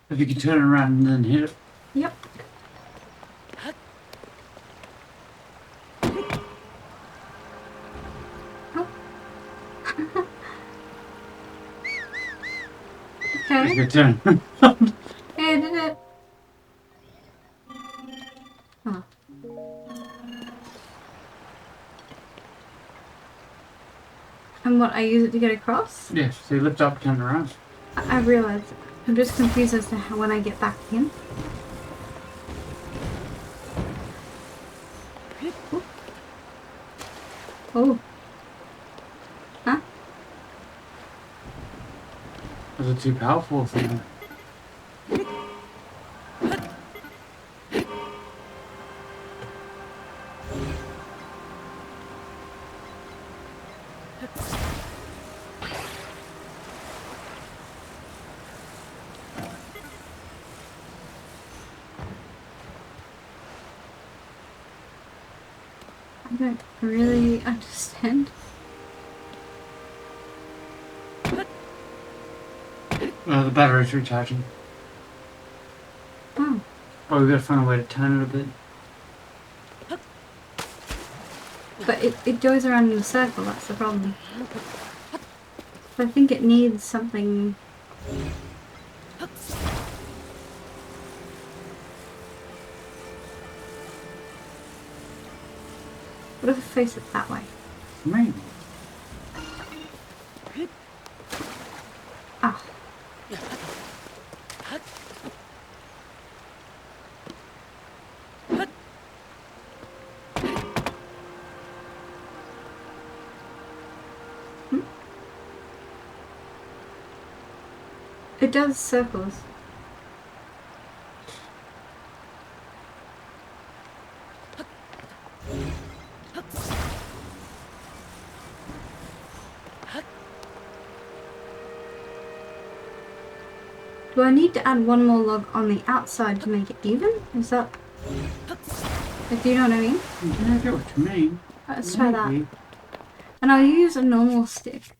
If you can turn it around and then hit it. Yep. Oh. It's Okay. your turn. Hey, I did it. Oh. And what, I use it to get across? Yeah, so you lift up, turn around. I realize. I'm just confused as to how when I get back in. Oh. Huh? Was it too powerful for you? I don't really understand. The battery's recharging. Oh. Oh, we've got to find a way to turn it a bit. But it goes around in a circle, that's the problem. I think it needs something. What if I face it that way? Maybe. Ah. Hmm? It does circles. Do I need to add one more log on the outside to make it even? Is that... If you know what I mean? Yeah, I get what you mean. Let's try that. Maybe. And I'll use a normal stick.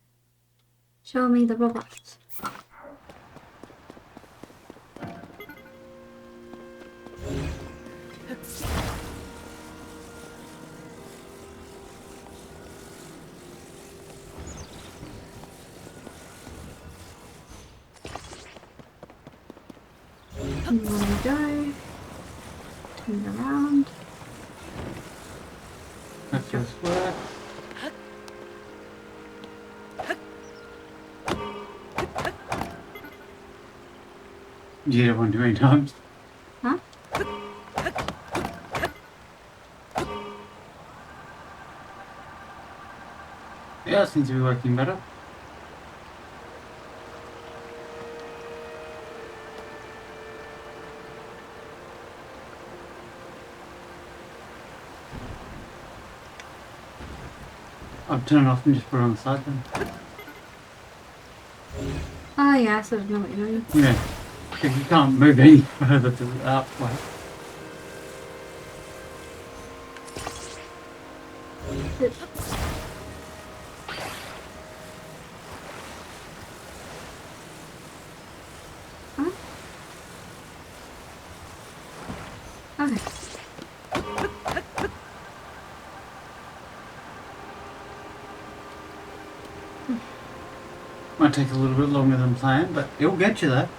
Show me the robots. And there we go. Turn it around. That does work. You did it one too many times. Huh? Yeah, it seems to be working better. I've turned it off and just put it on the side then. Oh yeah, so I know what you're doing. Yeah. Because you can't move any further to the up way. Huh? Okay. Might take a little bit longer than planned, but it'll get you there.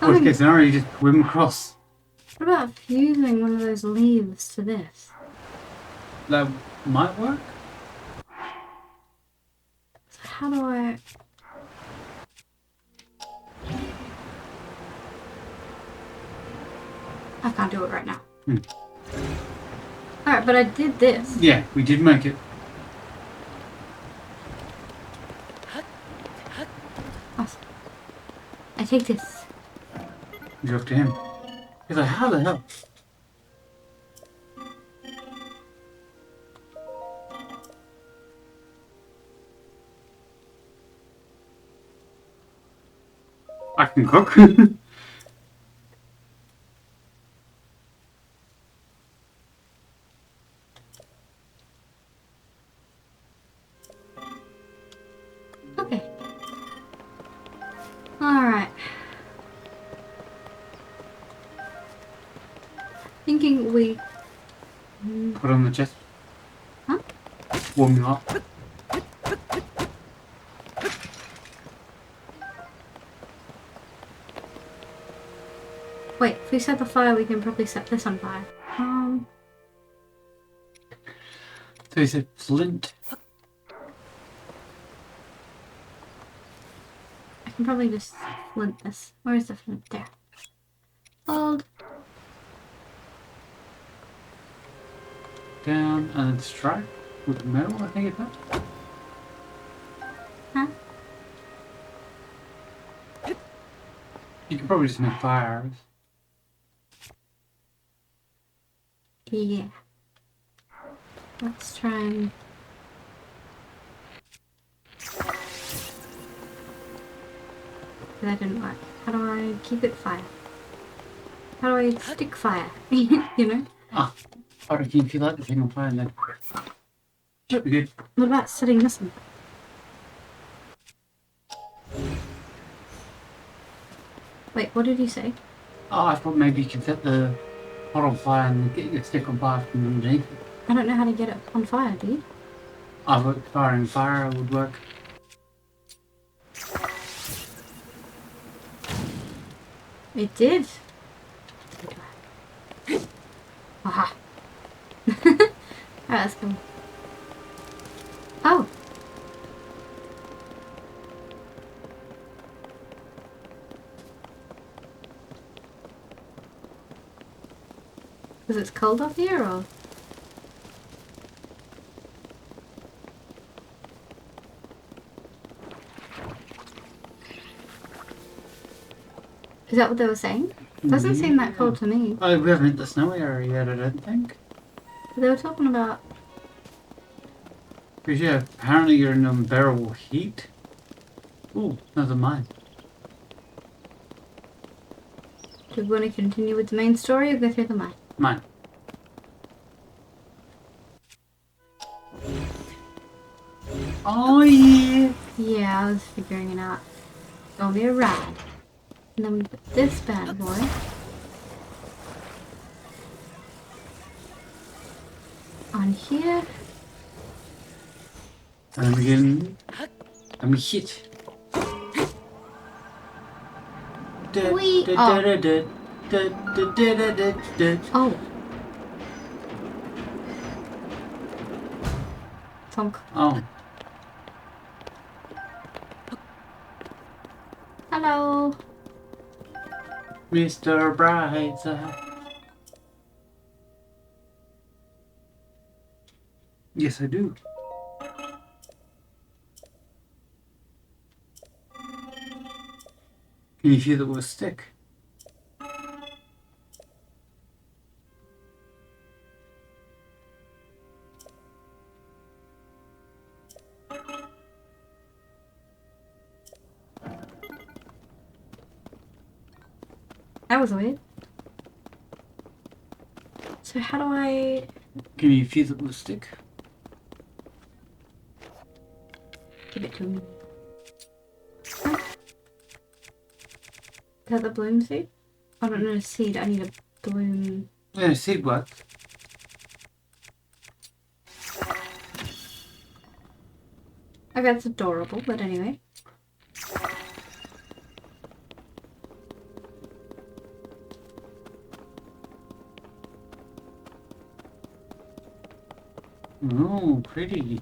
Okay. Worst case scenario, you just swim across. What about fusing one of those leaves to this? That might work. So how do I... I can't do it right now. Alright, but I did this. Yeah, we did make it. Awesome. I take this. You up to him. He's like, how the hell? I can cook. Okay. Alright. Thinking we... Put on the chest. Huh? Warm you up. Wait, if we set the fire, we can probably set this on fire. So you said flint. I can probably just flint this. Where is the flint? There. Hold. Down and then strike with metal, I think it's that. Huh? You can probably just make fire arrows. Yeah. Let's try and... That didn't work. How do I keep it fire? How do I stick fire? You know? Ah, I reckon if you light the thing on fire then should be good. What about setting this on? Wait, what did you say? Oh, I thought maybe you can set the pot on fire and get your stick on fire from underneath it. I don't know how to get it on fire, do you? I thought firing fire would work. It did. Aha. Alright, let's go. Oh. Because it's cold up here, or? Is that what they were saying? Doesn't seem that cold to me. Oh, we haven't hit the snow area yet, I don't think. But they were talking about... Because yeah, apparently you're in unbearable heat. Ooh, another mine. Do we want to continue with the main story or go through the mine? Mine. Oh yeah! Yeah, I was figuring it out. It's gonna be a ride. And then we put this bad boy. On here. And again. And we hit. We Oh. Tonk. Oh. Hello. Mr. Brightside. Yes, I do. Can you feel that with a stick? That was weird. So how do I... Can you feel it with a stick? Give it to me. Is that the bloom seed? I don't know a seed, I need a bloom. Yeah, seed works. Okay, that's adorable, but anyway. Oh, pretty.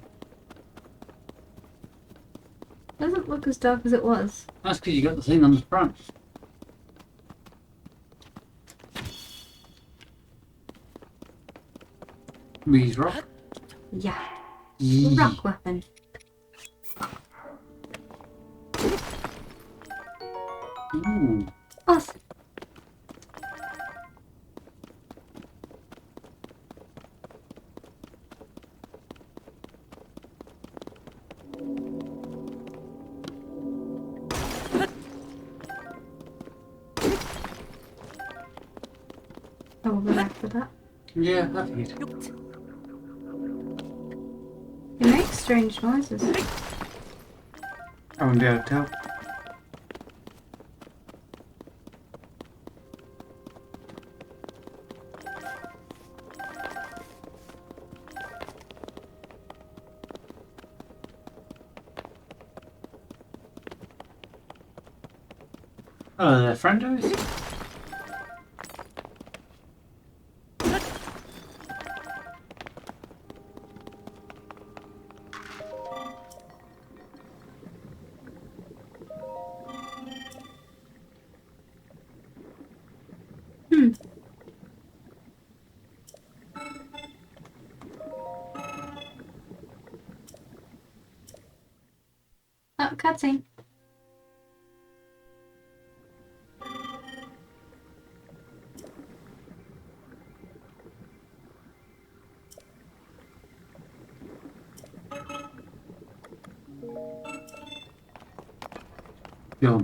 Doesn't look as dark as it was. That's because you got the thing on the front. We use rock? Yeah. Yee. Rock weapon. Ooh. Awesome. I will go back for that. Yeah, that's good. It makes strange noises. I wouldn't be able to tell. Oh, they're friendos? Oh, cutscene. Yo.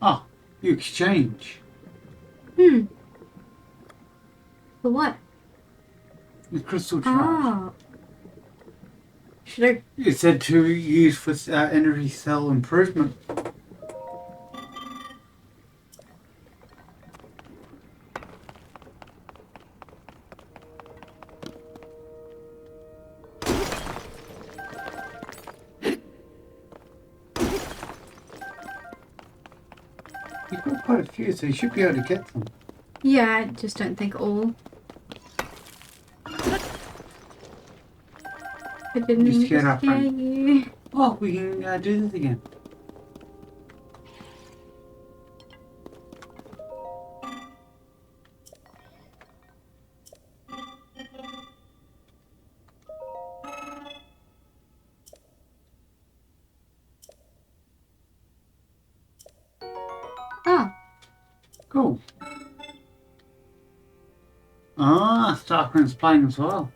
Oh, you exchange. Hmm. For what? The crystal charge. Oh. Should I? It said to use for energy cell improvement. You've got quite a few, so you should be able to get them. Yeah, I just don't think all. I didn't You mean scared to our scare friend. you. Oh, we can do this again. Oh. Cool. Ah, Starkman's playing as well.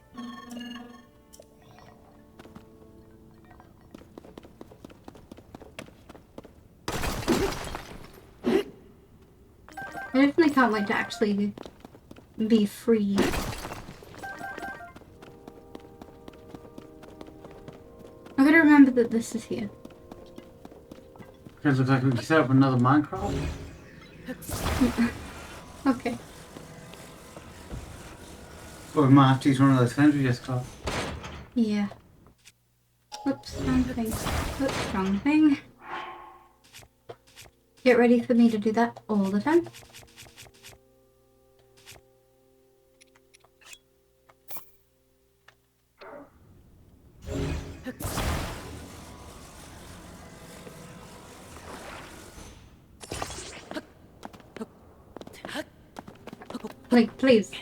I definitely can't wait to actually be free. I gotta remember that this is here. Because it looks like we can set up another Minecraft. Okay. Or we might have to use one of those things we just got. Yeah. Whoops, wrong thing. Whoops, wrong thing. Get ready for me to do that all the time. Like, please.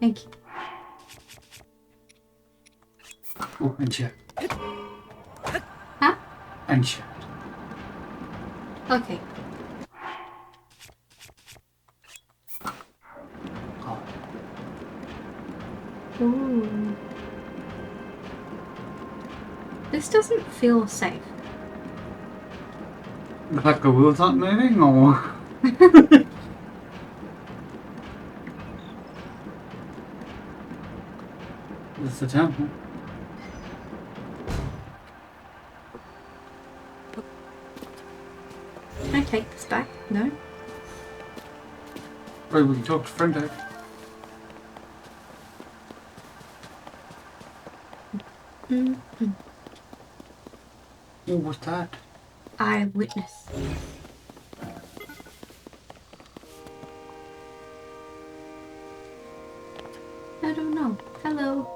Thank you. Oh, and chat. Huh? And chat. Okay. Oh. Ooh. This doesn't feel safe. Looks like the wheels aren't moving, or... This is the temple. Can I take this back? No? Right, we can talk to Friendo. Mm-hmm. Oh, what's that? Eyewitness. I don't know. Hello.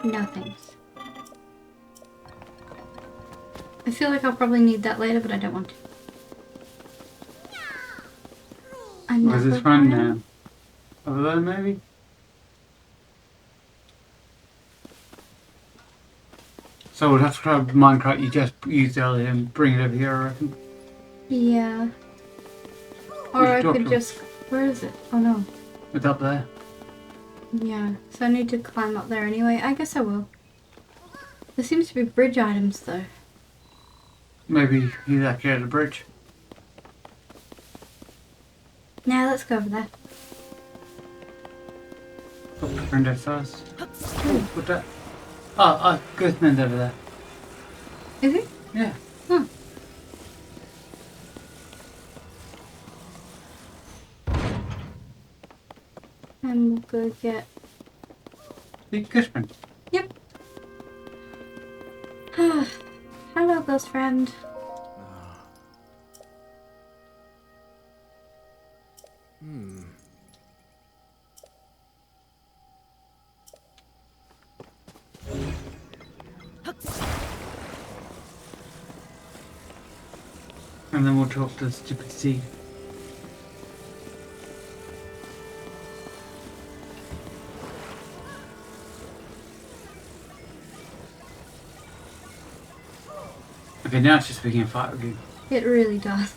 No thanks. I feel like I'll probably need that later, but I don't want to. Where's his friend now? Over there, maybe? So we'll have to grab Minecraft you just used earlier and bring it over here, I reckon. Yeah. Or I could just... Where is it? Oh no. It's up there. Yeah, so I need to climb up there anyway. I guess I will. There seems to be bridge items though. Maybe he's actually at a bridge. Now let's go over there. Put the friend first. Oh, what's that? Oh, Ghostman's over there. Is it? Yeah. Huh. And we'll go get... The Ghostman. Yep. Hello, ghost friend. And then we'll talk to the stupid sea. Okay, now it's just begin fight again. It really does.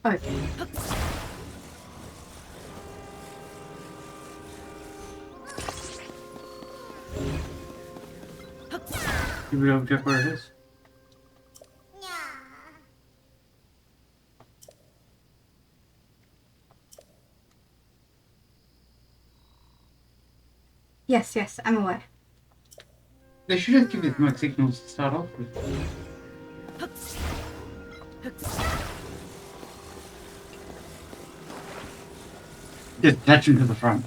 Okay. You will double check where it is. Yes, yes, I'm aware. They should just give you smoke signals to start off with. Just attach him to the front.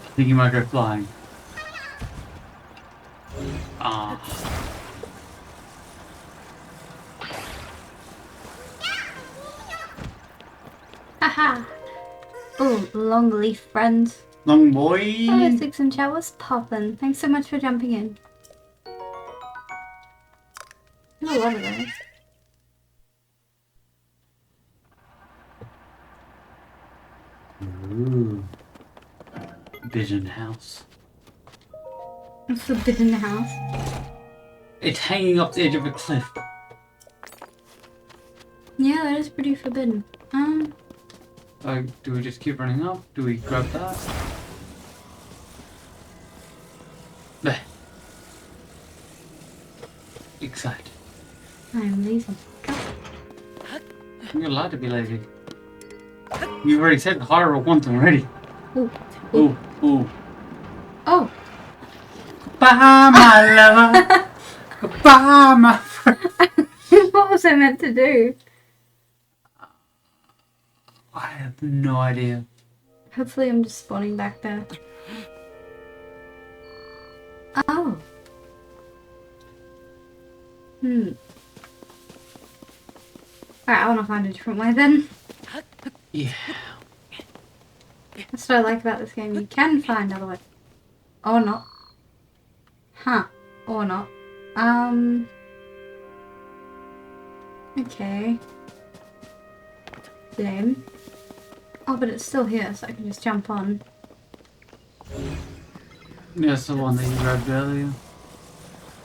I think he might go flying. Ah. Haha! Oh, long leaf friend. Long boy! Hello, Six and Chat, what's poppin'? Thanks so much for jumping in. There's a lot of those. Ooh. Vision house. It's forbidden house. It's hanging off the edge of a cliff. Yeah, that is pretty forbidden. Do we just keep running up? Do we grab that? There. Excited. I'm lazy. Go. You're allowed to be lazy. You've already said horror once already. Ooh. Ooh, ooh. Oh! Goodbye, my lover. Goodbye, my friend. What was I meant to do? I have no idea. Hopefully I'm just spawning back there. Oh. Alright, I want to find a different way then. Yeah. That's what I like about this game. You can find other ways. Or not. Huh. Or not. Okay. Lame. Oh, but it's still here, so I can just jump on. That's the one that you grabbed earlier.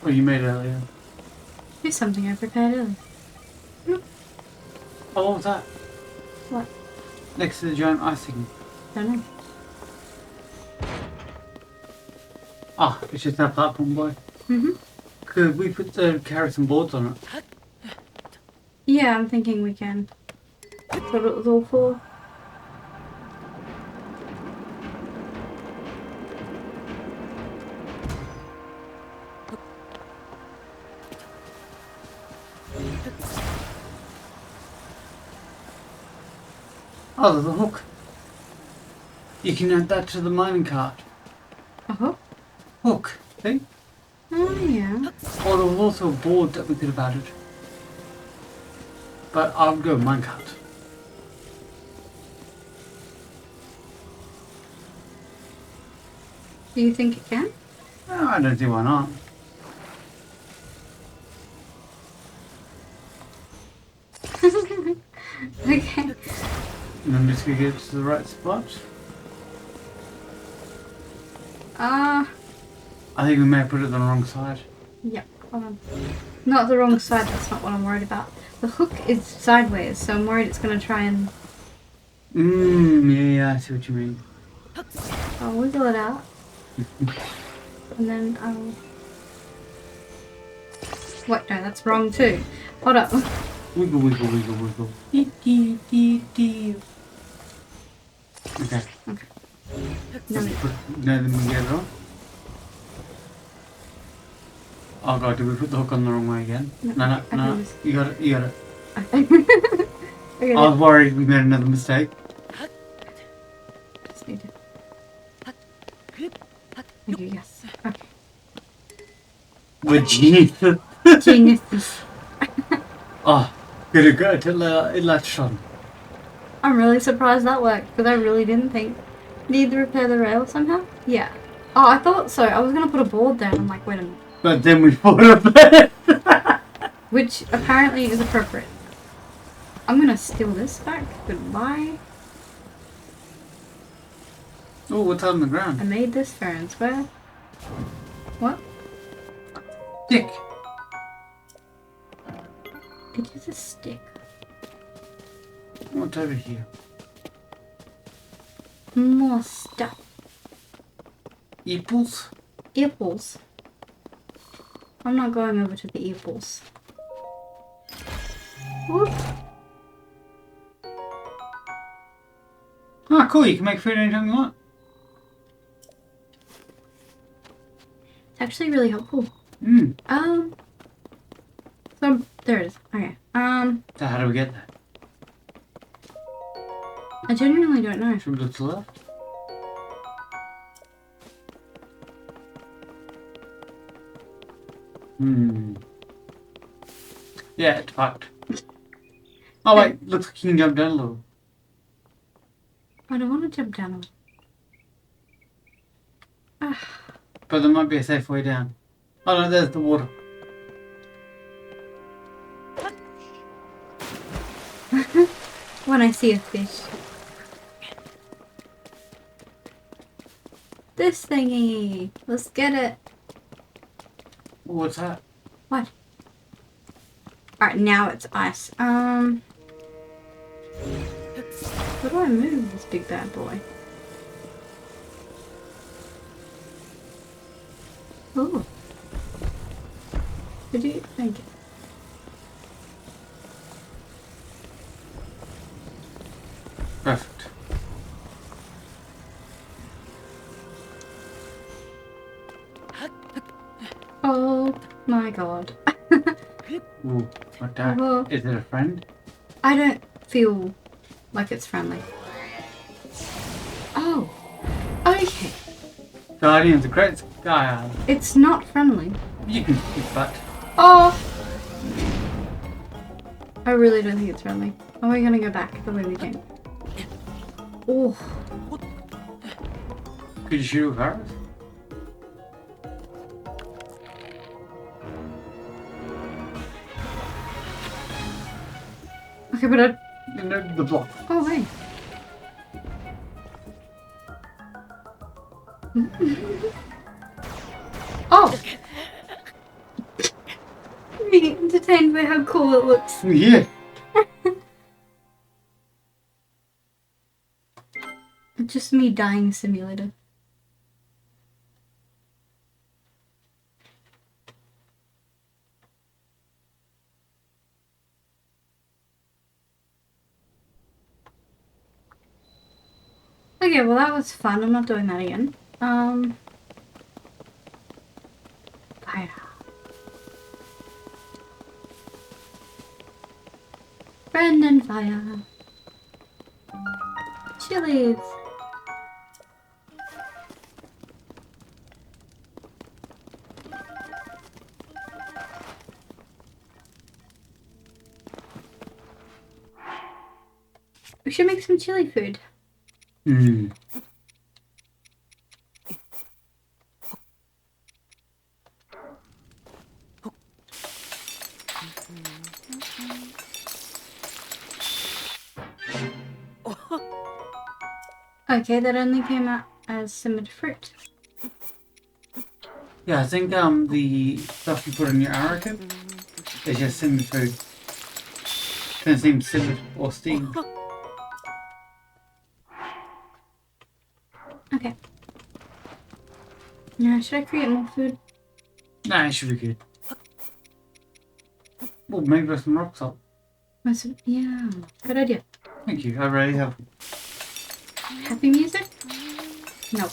Or you made earlier. Here's something I prepared earlier. Oh, what was that? What? Next to the giant icing. Don't know. Ah, it's just that platform, boy. Could we put carry some boards on it? Yeah, I'm thinking we can. That's what it was all for. Oh, there's a hook. You can add that to the mining cart. Oh. Hook, see? Oh, yeah. Or there was also a board that we could have added. But I'll go minecart. Do you think it can? Oh, I don't see why not. Okay. And I'm just gonna get to the right spot. I think we may have put it on the wrong side. Yep, hold on. Not the wrong side, that's not what I'm worried about. The hook is sideways, so I'm worried it's going to try and... Yeah, I see what you mean. I'll wiggle it out. And then I'll... Wait, no, that's wrong too. Hold up. Wiggle, wiggle, wiggle, wiggle. Okay. Okay. No, then we get it on. Oh god, did we put the hook on the wrong way again? No. You got it, you got it. Okay. I was worried we made another mistake. Just need to... Thank you, yes. Okay. We're geniuses. Geniuses. Oh, good to go till it latched on. I'm really surprised that worked, because I really didn't think... Need to repair the rail somehow? Yeah. Oh, I thought so. I was going to put a board there, and I'm like, wait a minute. But then we put it there. Which apparently is appropriate. I'm going to steal this back. Goodbye. Oh, what's on the ground? I made this fair and square. What? Stick. It is a stick. What's over here? More stuff. Apples? Apples. I'm not going over to the apples. Whoop. Ah, cool. You can make food anytime you want. It's actually really helpful. So there it is. Okay. So how do we get that? I genuinely don't know. Should we look to the left? Yeah, it's fucked. Oh wait, looks like you can jump down a little. I don't want to jump down. But there might be a safe way down. Oh no, there's the water. When I see a fish. This thingy. Let's get it. What's that? What? Alright, now it's ice. How do I move this big bad boy? Oh. Did you? Thank you. Perfect. Oh my god. Ooh, what that? Oh. Is it a friend? I don't feel like it's friendly. Oh. Okay. Guardian's a great guy. It's not friendly. You can keep that. Oh! I really don't think it's friendly. Are we gonna go back the way we came? Oh. Could you shoot with arrows? Okay, but I... The block. Oh, wait. Oh! Being entertained by how cool it looks. Yeah. It's just me dying simulator. Okay, well that was fun. I'm not doing that again. Fire. Friend and fire. Chilies. We should make some chili food. Hmm. Okay, that only came out as simmered fruit. Yeah, I think the stuff you put in your arrow tip is just simmered food. Doesn't seem simmered or steamed. Okay. Now, should I create more food? Nah, it should be good. Well, maybe with some rock salt. Yeah, good idea. Thank you, I really have. Happy music? No.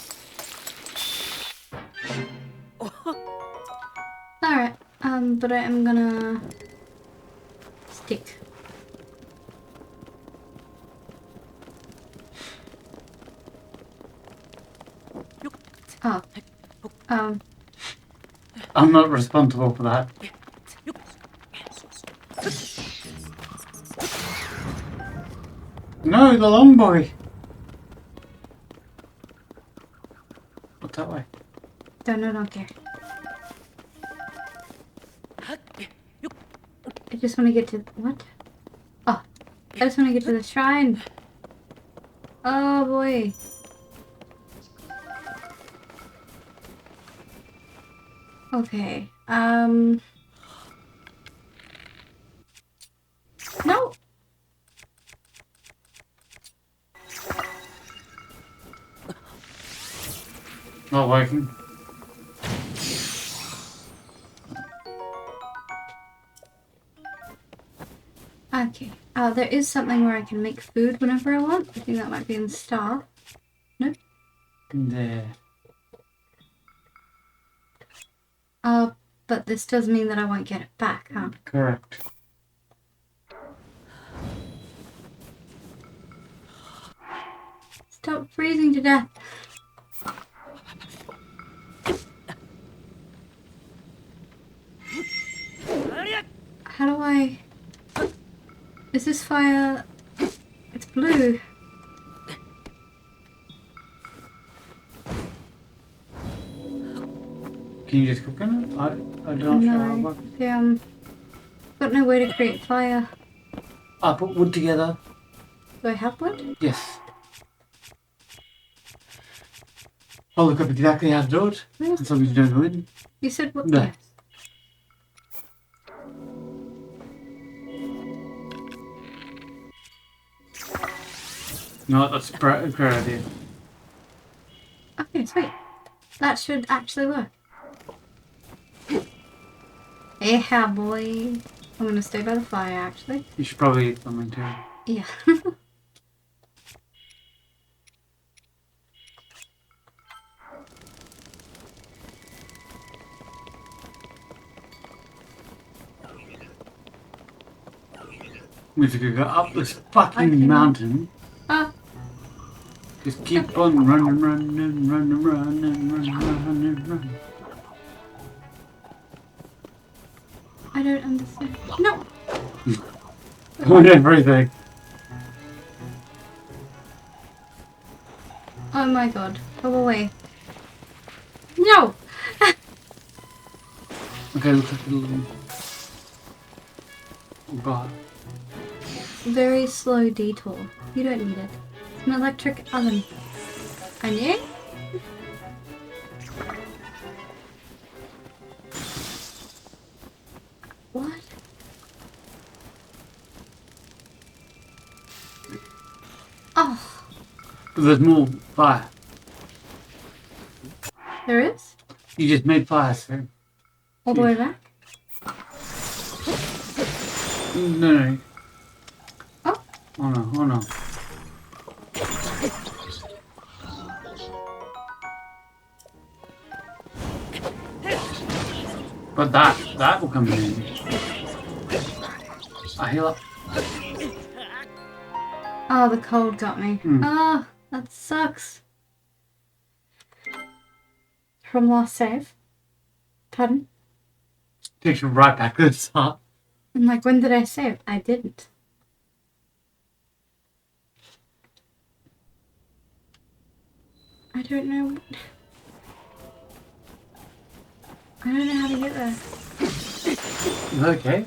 Alright, but I am gonna stick. Oh. I'm not responsible for that. No, the long boy. What's that way? Don't care. I just want to get to... What? Oh. I just want to get to the shrine. Oh boy. Okay. No! Not working. Okay. There is something where I can make food whenever I want. I think that might be in the star. Nope. There. But this does mean that I won't get it back, huh? Correct. Stop freezing to death. How do I... Is this fire... It's blue. Can you just cook in it? I don't know how it works. Okay, got no way to create fire. I put wood together. Do I have wood? Yes. I'll look up exactly how to do it. As long as you don't go in. You said what? No. Yes. No, that's a great idea. Okay, sweet. That should actually work. Yeah, boy. I'm gonna stay by the fire, actually. You should probably eat something too. Yeah. We could go up this fucking Okay. mountain. Ah, Just keep on running. I don't understand. No! On everything. Oh my god. Go away. No! Okay, look at the little... Oh god. Very slow detour. You don't need it. It's an electric oven. And you? What? Oh, But there's more fire. there is? You just made fire, sir. All the way back? No. Oh. Oh no. But that will come in handy. I heal up. Oh, the cold got me. Oh, that sucks. From last save. Pardon? Takes you right back to the start. I'm like, when did I save? I didn't. I don't know. I don't know how to get there. Okay.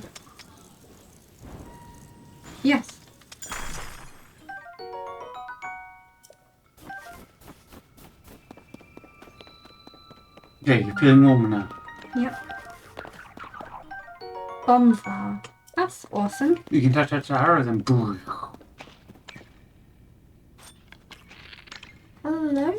Yes. Okay, you're feeling warmer now. Yep. Bomb flower. That's awesome. You can touch that arrows and boom. Hello?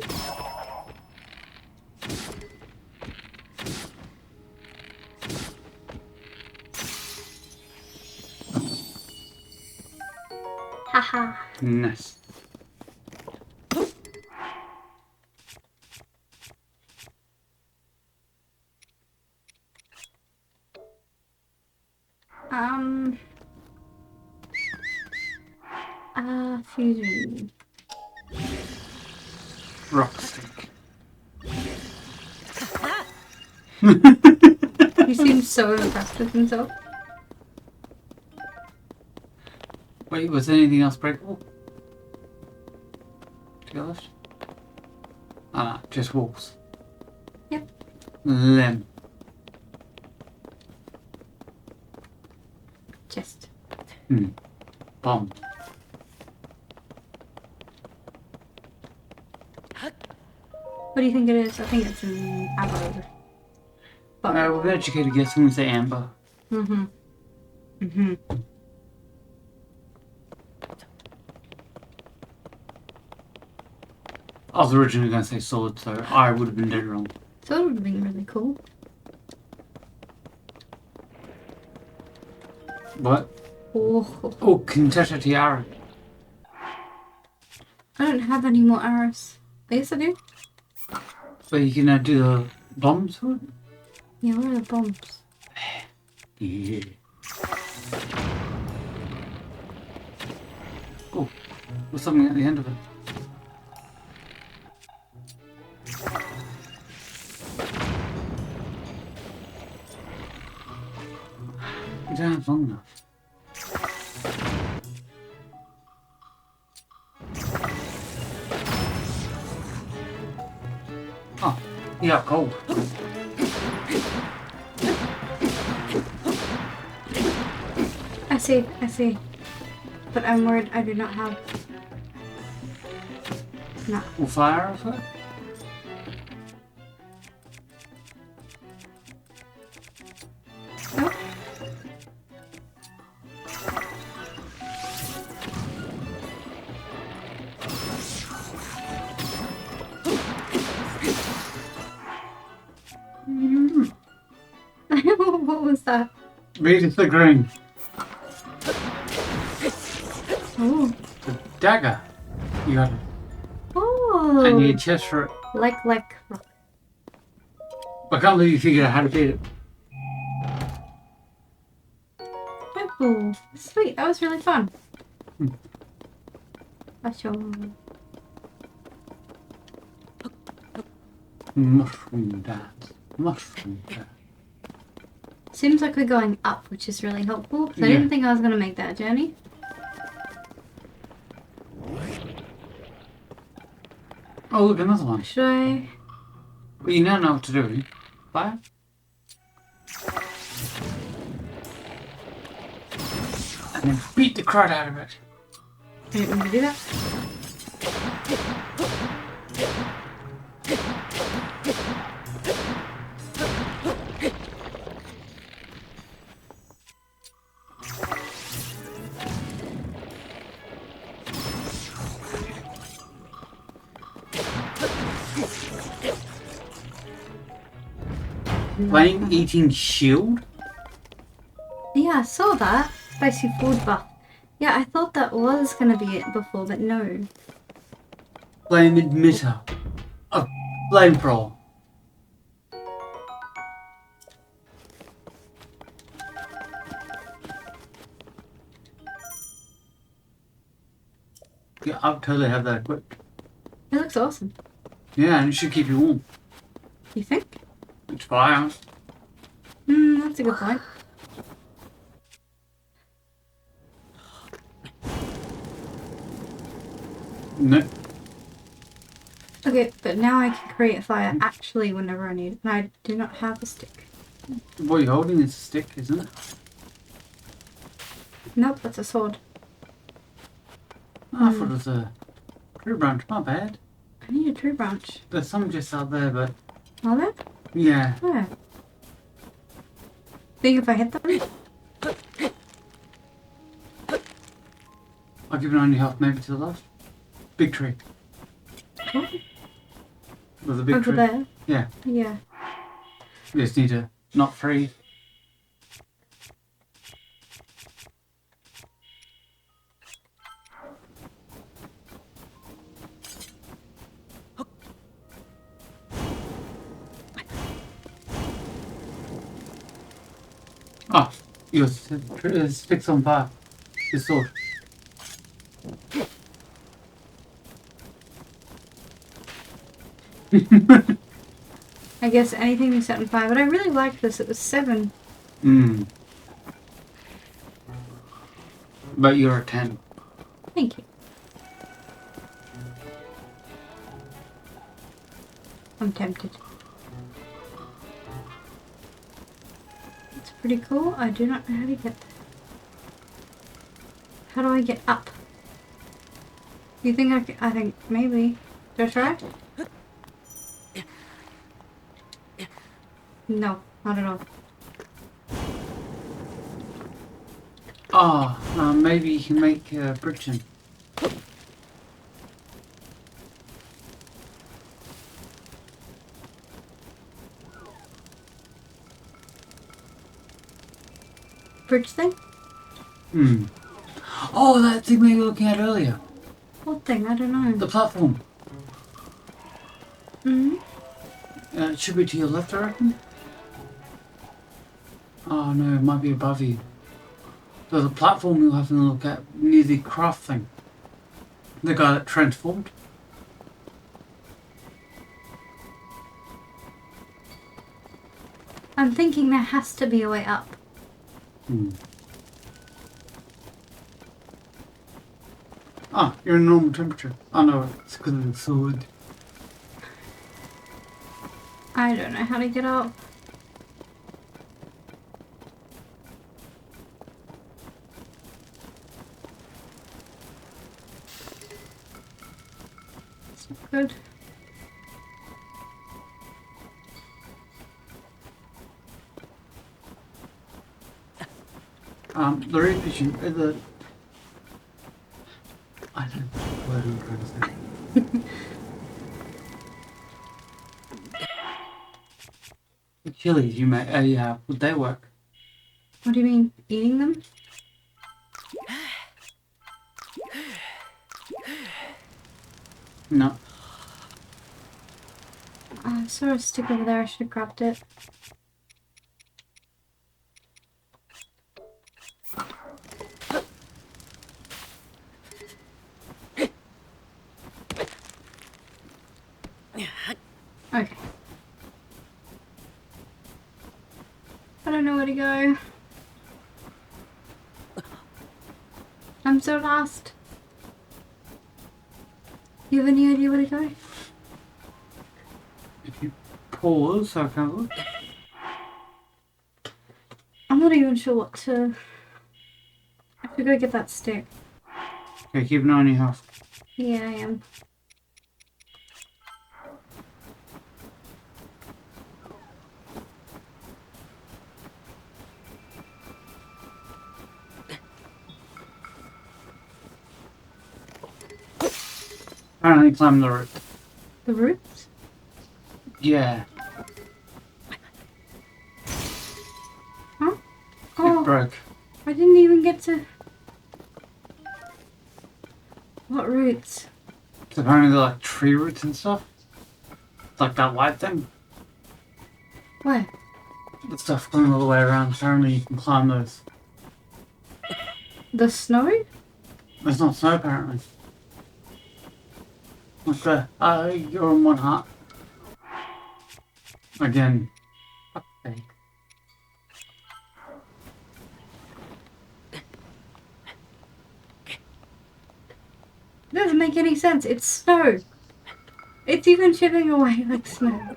Haha. Nice. Fusion. Rock stick. He seems so impressed with himself. Wait, was there anything else breakable? To the left? Ah, just walls. Yep. Limb. Chest. Bomb. What do you think it is? I think it's an amber. But We're educated guess when we say amber. I was originally going to say sword, so I would have been dead wrong. so it would have been really cool. What? Oh, Oh, can you touch a tiara? I don't have any more arrows. Yes, I do. So you can do the bombs for it? Yeah, where are the bombs? Yeah. Oh, there's something at the end of it. You don't have long enough. Oh, yeah, cold. I see. But I'm worried I do not have... No. Or fire or something? Nope. What was that? Read it the green. Oh. The dagger. You got it. Oh. I need a chest for it. Like. I can't believe you figured out how to beat it. Oh, sweet. That was really fun. That's your... Mushroom dance. Mushroom dance. Seems like we're going up, which is really helpful. So I Yeah. didn't think I was going to make that journey. Oh, look, another one. Should I... Well, you now know what to do. Fire. And then beat the crud out of it. I didn't mean to do that. Flame eating shield? Yeah, I saw that. Spicy food buff. Yeah, I thought that was going to be it before, but no. Flame emitter. A flamethrower. Yeah, I'll totally have that equipped. It looks awesome. Yeah, and it should keep you warm. You think? It's fire. That's a good point. No. Okay, but now I can create a fire actually whenever I need it. And I do not have a stick. What you're holding is a stick, isn't it? Nope, that's a sword. Oh, I thought it was a tree branch. My bad. I need a tree branch. There's some just out there, but Are there? Yeah. Where? Think if I hit them? I'll give it on your health, maybe to the left. Big tree. What? There's a big Over tree. there? Yeah. Yeah. You just need to not freeze. Ah, your stick's on fire. Your sword. I guess anything you set on fire, but I really liked this. It was 7. Mmm. But you're a 10. Thank you. I'm tempted. It's pretty cool. I do not know how to get there. How do I get up? You think I can? I think maybe. Do I try? No, not at all. Ah, maybe you can make Bridgeton. Bridge thing? Hmm. Oh, that thing we were looking at earlier. What thing? I don't know. The platform. Hmm. It should be to your left, I reckon. Oh no, it might be above you. There's a platform you'll have to look at near the craft thing. The guy that transformed. I'm thinking there has to be a way up. Hmm. Ah, you're in normal temperature. Oh no, it's because of the sword. I don't know how to get up. It's not good. The revision, the... I don't know what I'm trying to say. The chilies you make, yeah, would they work? What do you mean? Eating them? No. I saw a stick over there. I should have grabbed it. Okay. I don't know where to go. I'm so lost. You have any idea where to go? If you pause, I can look. I'm not even sure what to... I have to go get that stick. Okay, keep an eye on your health. Yeah, I am. Apparently climb the roof. The roots? Yeah, Huh? it Oh, broke. I didn't even get to... What roots? So apparently they're like tree roots and stuff. Like that white thing. Where? The stuff going all the way around. Apparently you can climb those. The snow? There's not snow apparently. Like the, you're on one heart. Again. Okay. It doesn't make any sense. It's snow. It's even chipping away like snow.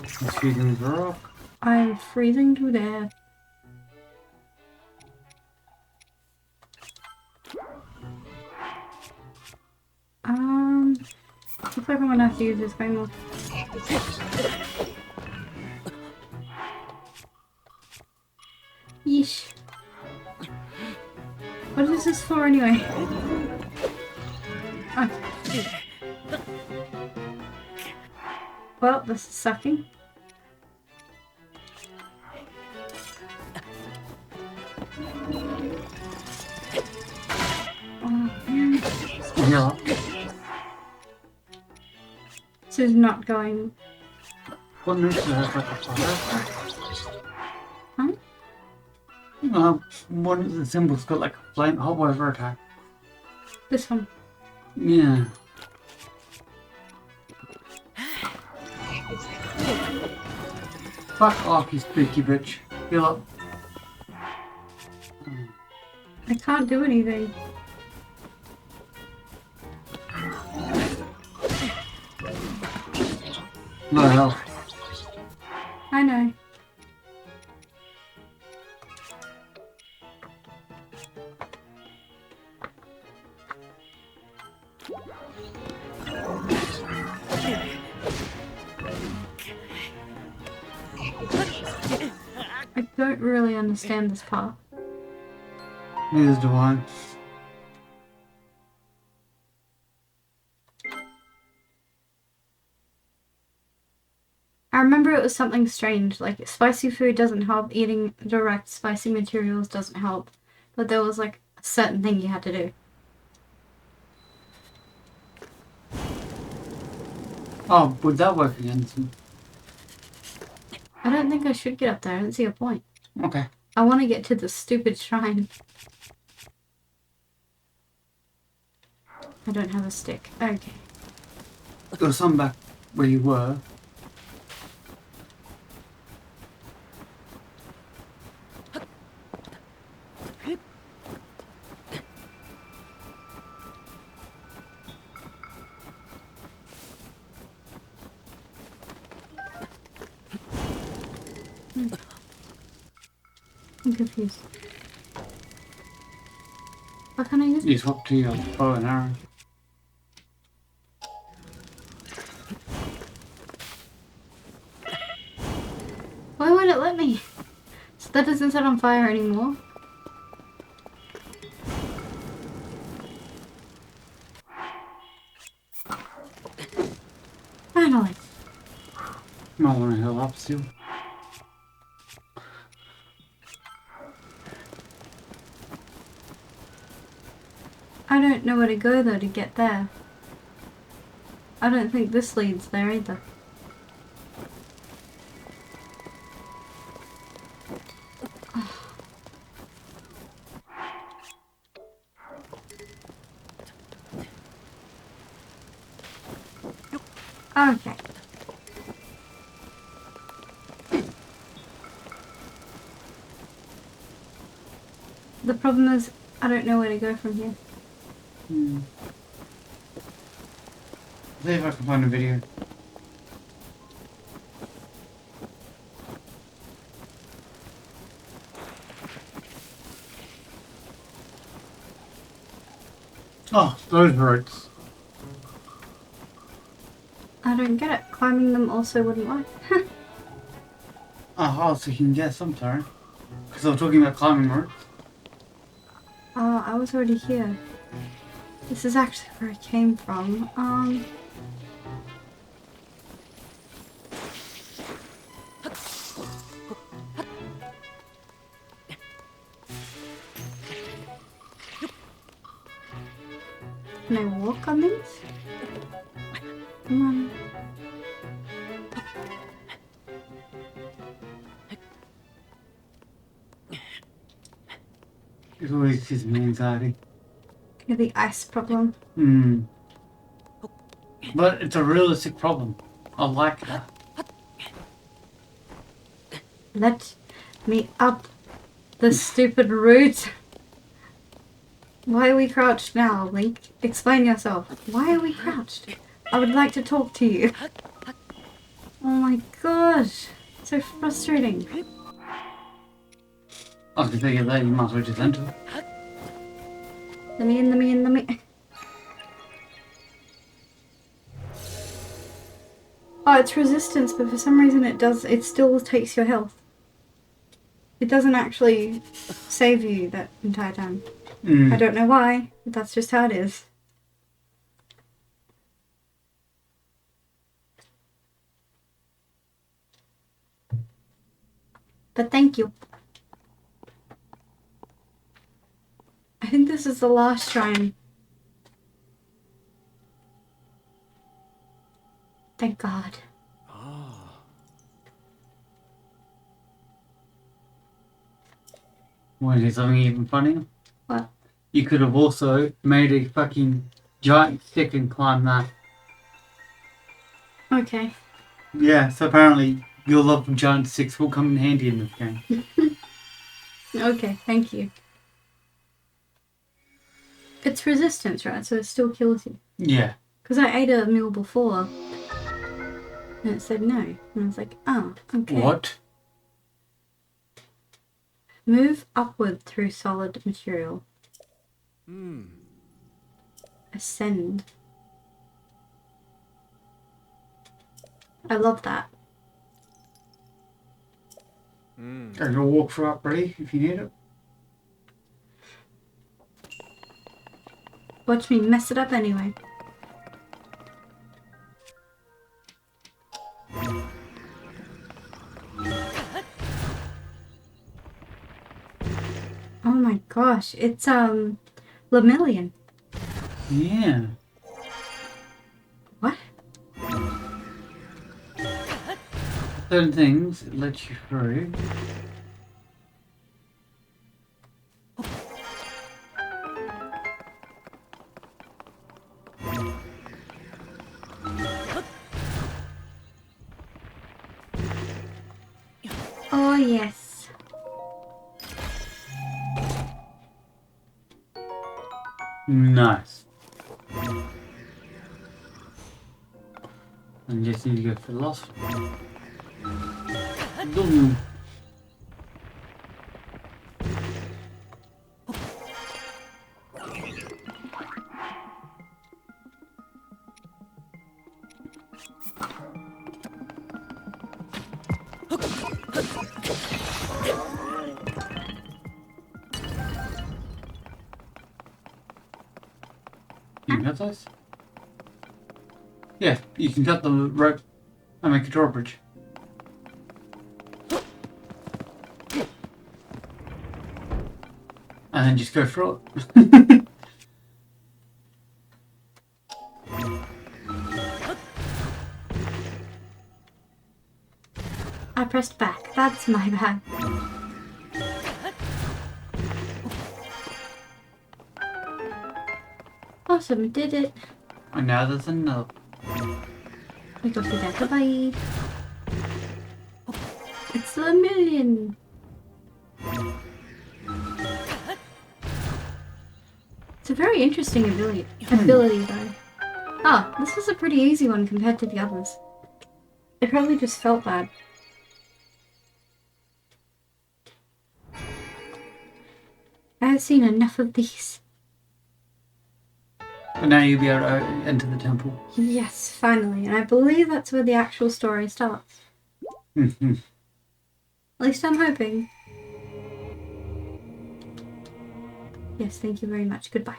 It's freezing the rock. I'm freezing to death. like I'm gonna have to use this way more. Yeesh. What is this for anyway? Oh. Well, this is sucking. Oh, man. Yeah. This is not going. What nursery has like a fire? Huh? One of the symbols got like a flying hot water attack. This one. Yeah. Fuck off, you spooky bitch. Heal up. I can't do anything. No health. I know. I don't really understand this part. Neither do I. I remember it was something strange, like spicy food doesn't help, eating direct spicy materials doesn't help, but there was like a certain thing you had to do. Oh, would that work against me? I don't think I should get up there, I don't see a point. Okay. I want to get to the stupid shrine. I don't have a stick. Okay. There was some back where you were. I'm confused. What can I use? You swap to your bow and arrow. Why won't it let me? So that doesn't set on fire anymore. Finally. Might want to heal up still. I don't know where to go though to get there. I don't think this leads there either. Okay. The problem is, I don't know where to go from here. See if I can find a video. Oh, those roots. I don't get it. Climbing them also wouldn't work. Oh, so you can get some, sorry. Because I was talking about climbing roots. Oh, I was already here. This is actually where I came from. Can I walk on these? Come on. It always gives me anxiety. You're the ice problem. But it's a realistic problem. I like that. Let me up the stupid root. Why are we crouched now, Link? Explain yourself. Why are we crouched? I would like to talk to you. Oh my gosh. So frustrating. I can figure that, you might as well just enter it. Let me in, let me in, let me. Oh, it's resistance, but for some reason it still takes your health. It doesn't actually save you that entire time. I don't know why, but that's just how it is. But thank you. I think this is the last shrine. Thank God. Want to do something even funnier? What? You could have also made a fucking giant stick and climbed that. Okay. Yeah, so apparently your love for giant sticks will come in handy in this game. Okay, thank you. It's resistance, right? So it still kills you. Yeah. Because I ate a meal before. And it said no. And I was like, oh, okay. What? Move upward through solid material. Ascend. I love that. Go to walk for up, ready, if you need it. Watch me mess it up anyway. Oh my gosh, it's Lemillion. Yeah. What? Certain things it lets you through. Oh yes. Nice. And just need to go for the last one. Boom. You can cut those? Yeah, you can cut the rope and make a drawbridge. And then just go for it. I pressed back. That's my bad. Awesome, did it. And now there's another. We go through that. Goodbye. It's Lemillion. It's a very interesting ability though. Ah, this was a pretty easy one compared to the others. It probably just felt bad. I have seen enough of these. And now you'll be able to enter the temple. Yes, finally. And I believe that's where the actual story starts. Mm-hmm. At least I'm hoping. Yes, thank you very much. Goodbye.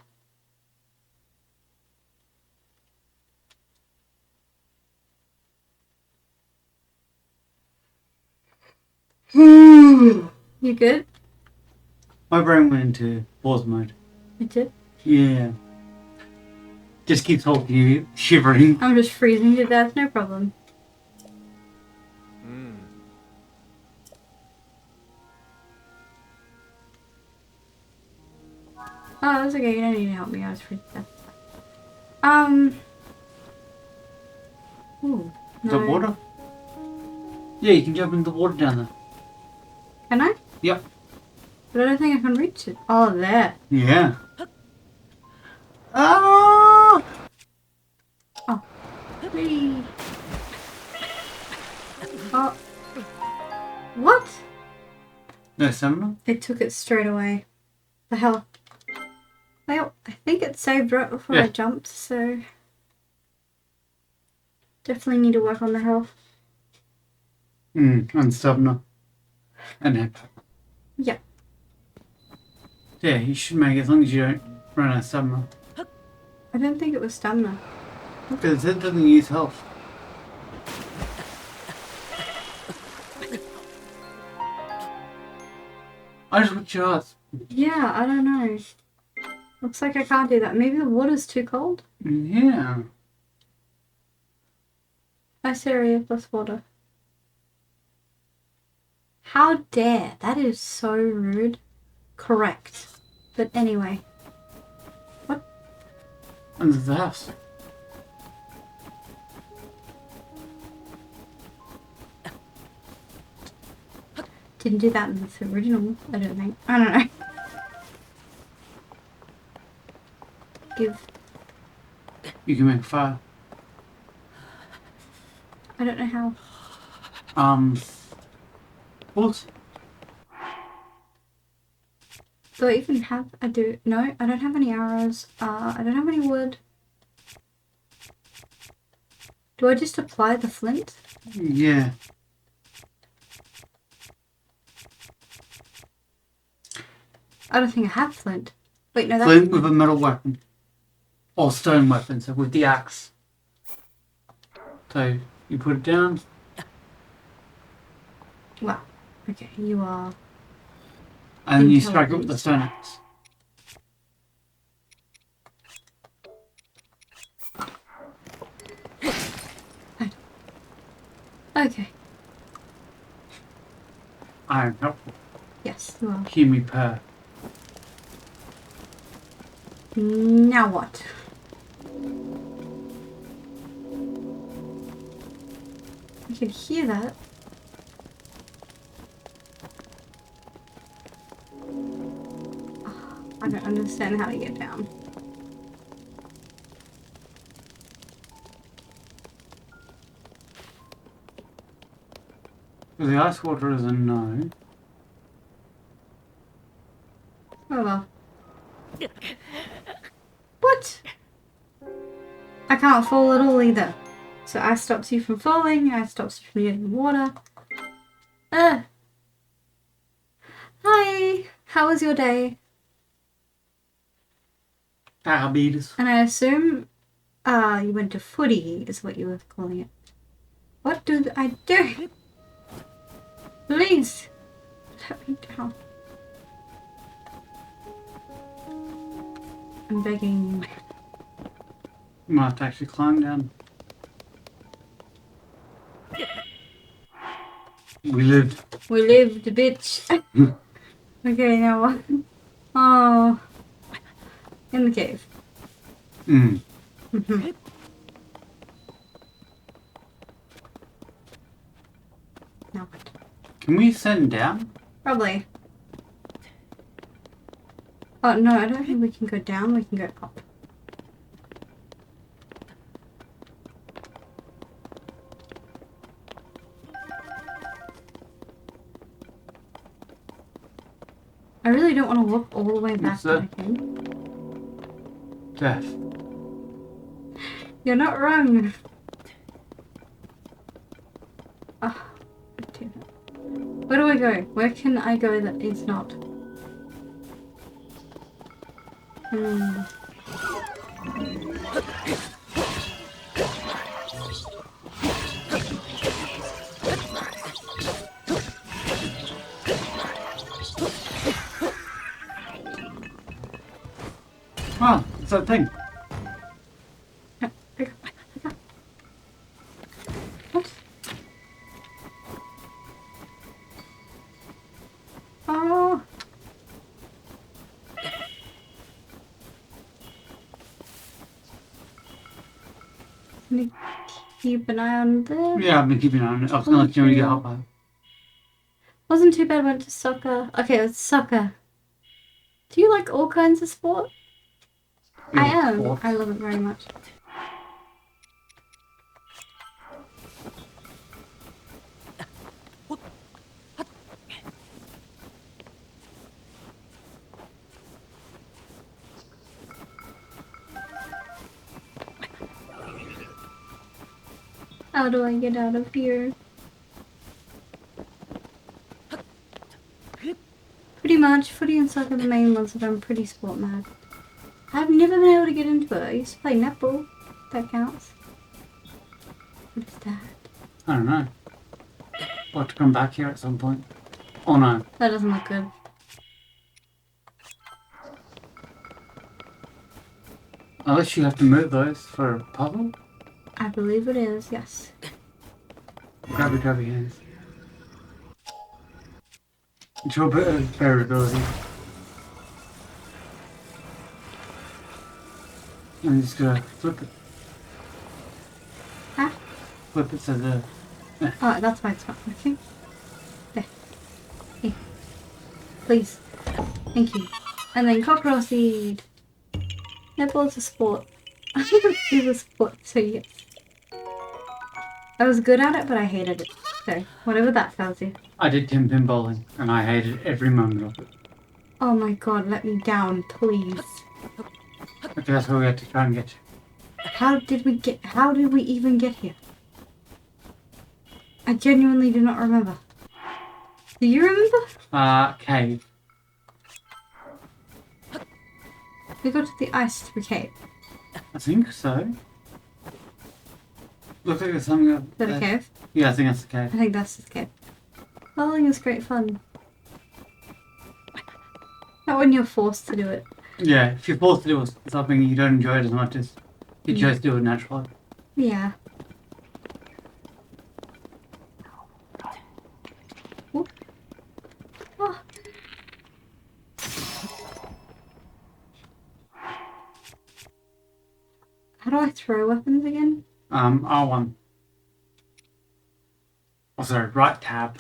You good? My brain went into pause mode. It did? Yeah. Just keep talking, you shivering. I'm just freezing to death, no problem. Oh, that's okay. You don't need to help me. I was freezing to death. Ooh, no. The water? Yeah, you can jump in the water down there. Can I? Yep. But I don't think I can reach it. Oh, there. Yeah. Ah! Oh. Whee. Oh. What? No stamina? It took it straight away. The hell? Well, I think it saved right before Yeah. I jumped, so... Definitely need to work on the health. And stamina. And hip. Yeah. Yeah, you should make it as long as you don't run out of stamina. I don't think it was stamina. Because it doesn't use health. I just want your ass. Yeah, I don't know. Looks like I can't do that. Maybe the water's too cold? Yeah. Ice area plus water. How dare! That is so rude. Correct. But anyway. What? And there's the house. Didn't do that in the original, I don't think. I don't know. Give. You can make fire. I don't know how. What? Do I even have? I do. No, I don't have any arrows. I don't have any wood. Do I just apply the flint? Yeah. I don't think I have flint. Wait, no, that's Flint with a metal weapon. Or stone weapon, so with the axe. So, you put it down. Wow. Okay, you are. And you strike it with the stone axe. Okay. I am helpful. Yes, you are. Hear me purr. Now what? I can hear that. I don't understand how to get down. Well, the ice water is a no. Oh well. What? I can't fall at all either. So ice stops you from falling, ice stops you from getting water. Hi! How was your day? Diabetes. And I assume you went to footy is what you were calling it. What do I do? Please! Let me down. I'm begging. You might have to actually climb down. We lived. We lived, bitch. Okay, now what? Oh. In the cave. Mm. Now what? Can we send down? Probably. Oh, no, I don't think we can go down. We can go up. I really don't want to walk all the way back, What's but I that? can. Death. You're not wrong. Oh, where do I go? Where can I go that is not? Ah, it's that thing. What? Oh. Can you keep an eye on this? Yeah, I've been keeping an eye on it. I was gonna let you know when you get help by it. Wasn't too bad. Went to soccer. Okay, it's soccer. Do you like all kinds of sport? I am. Sports. I love it very much. How do I get out of here? Pretty much, footy and soccer are the main ones that I'm pretty sport mad. I've never been able to get into it. I used to play netball. That counts. What is that? I don't know. We'll have to come back here at some point. Oh no. That doesn't look good. Unless you have to move those for a puzzle. I believe it is, yes. Grab your hands. Show a bit of variability. And just gonna flip it. Huh? Flip it so the... Oh, that's why it's not working. There. Here. Please. Thank you. And then cockerel seed. Netball's a sport. It's a sport, so yes. I was good at it, but I hated it. So, whatever that tells you. I did 10-pin bowling, and I hated every moment of it. Oh my god, let me down, please. Okay, that's where we had to try and get you. How did we even get here? I genuinely do not remember. Do you remember? Cave. We got to the ice through cave. I think so. Looks like there's something up Is that a there. cave? Yeah, I think that's the cave. I think that's the cave. Bowling is great fun. Not when you're forced to do it. Yeah, if you're forced to do something you don't enjoy it as much as you just do it naturally. Yeah. Ooh. Oh. How do I throw weapons again? R1. Oh, sorry, right tab.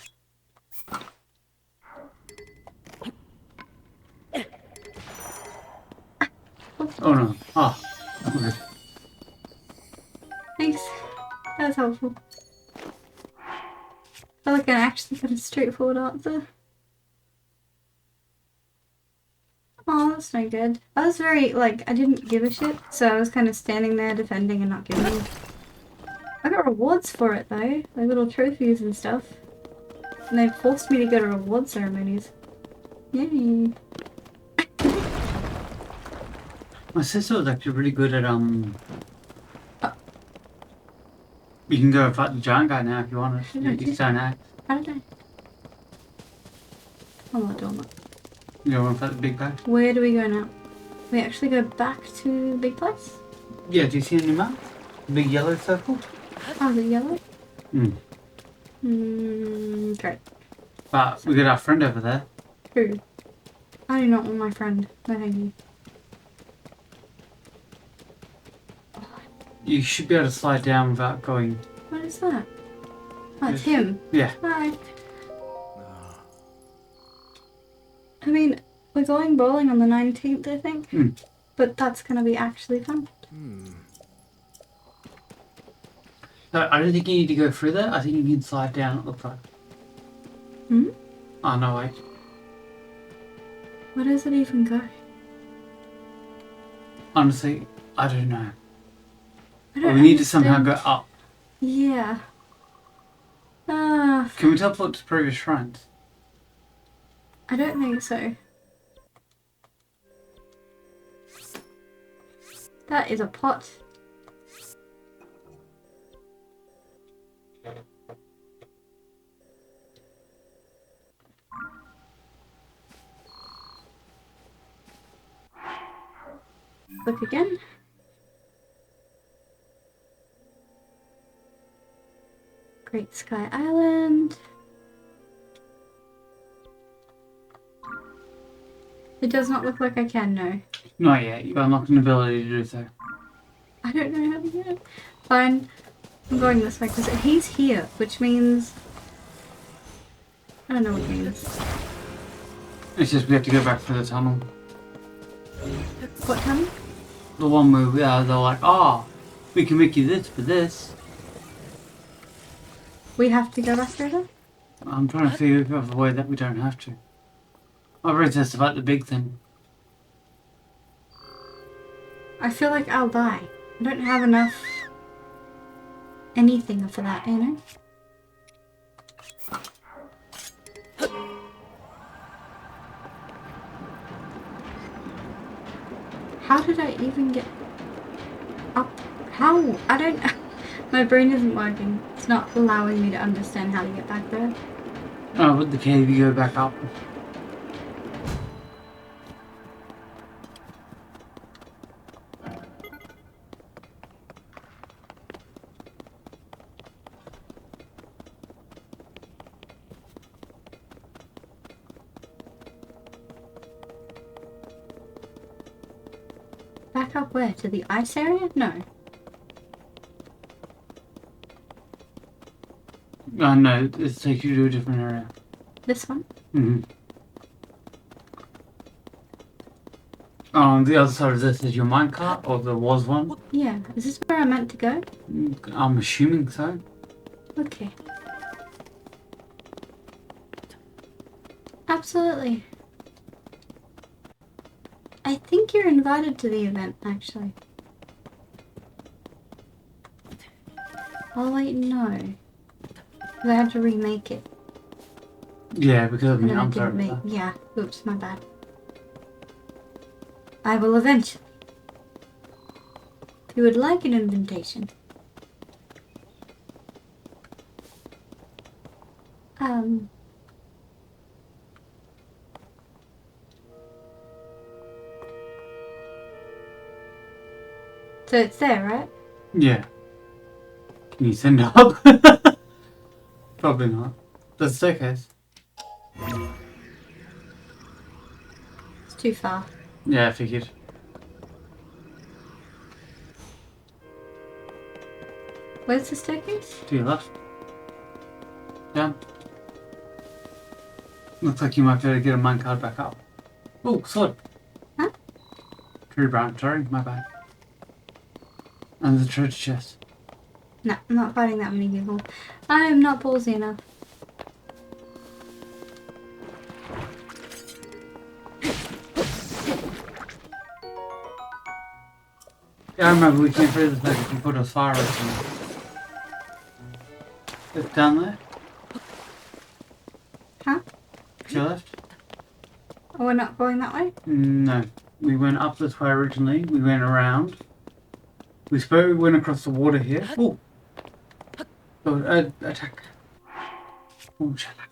Oh no. Oh, good. Thanks. That was helpful. I feel like an actually kind of straightforward answer. Oh, that's no good. I was very, like, I didn't give a shit, so I was kind of standing there defending and not giving. I got rewards for it, though. Like little trophies and stuff. And they forced me to go to reward ceremonies. Yay. My sister was actually really good at, You can go fight the giant guy now if you want to. You stone axe. How did I? I'm not doing that. You don't want to fight the big guy? Where do we go now? We actually go back to the big place? Yeah, do you see any map? The big yellow circle? Oh, the yellow? Hmm. Great. But we got our friend over there. Who? I do not want my friend. No, thank you. You should be able to slide down without going. What is that? Oh, it's him. Yeah. Hi. I mean, we're going bowling on the 19th, I think. But that's going to be actually fun. No, I don't think you need to go through there. I think you can slide down, it looks like. Hmm? Oh, no, wait. Where does it even go? Honestly, I don't know. I don't We need to somehow go understand. up. Yeah. Can we teleport to previous shrines? I don't think so. That is a pot. Look again. Great Sky Island. It does not look like I can, no. Not yet. You've unlocked an ability to do so. I don't know how to get it. Fine. I'm going this way because he's here, which means... I don't know what it means. It's just we have to go back through the tunnel. What tunnel? The one where they're like, oh, we can make you this for this. We have to go back through there? I'm trying to figure out a way that we don't have to. I've read this about the big thing. I feel like I'll die. I don't have enough anything for that, you know? How did I even get up? How? I don't... My brain isn't working. It's not allowing me to understand how to get back there. Oh, with the cave you go back up. Back up where? To the ice area? No. No, it takes you to a different area. This one? Mm-hmm. On the other side of this is your minecart, or there was one. Yeah. Is this where I meant to go? I'm assuming so. Okay. Absolutely. I think you're invited to the event, actually. Oh wait, no. 'Cause I had to remake it. Yeah, because of And me. then I I'm sorry didn't about make... that. Yeah. Oops, my bad. I will eventually. If you would like an invitation. So it's there, right? Yeah. Can you send it up? Probably not. There's a staircase. It's too far. Yeah, I figured. Where's the staircase? To your left. Yeah. Looks like you might be able to get a minecart back up. Oh, sword. Huh? Tree branch, sorry, my bad. And the treasure chest. No, I'm not fighting that many people. I am not ballsy enough. Yeah, I remember we came through this place and put a fire or something. It's down there? Huh? To your left? Oh, we're not going that way? No. We went up this way originally. We went around. We spoke. We went across the water here. Oh! Oh, attack. Oh, shut up.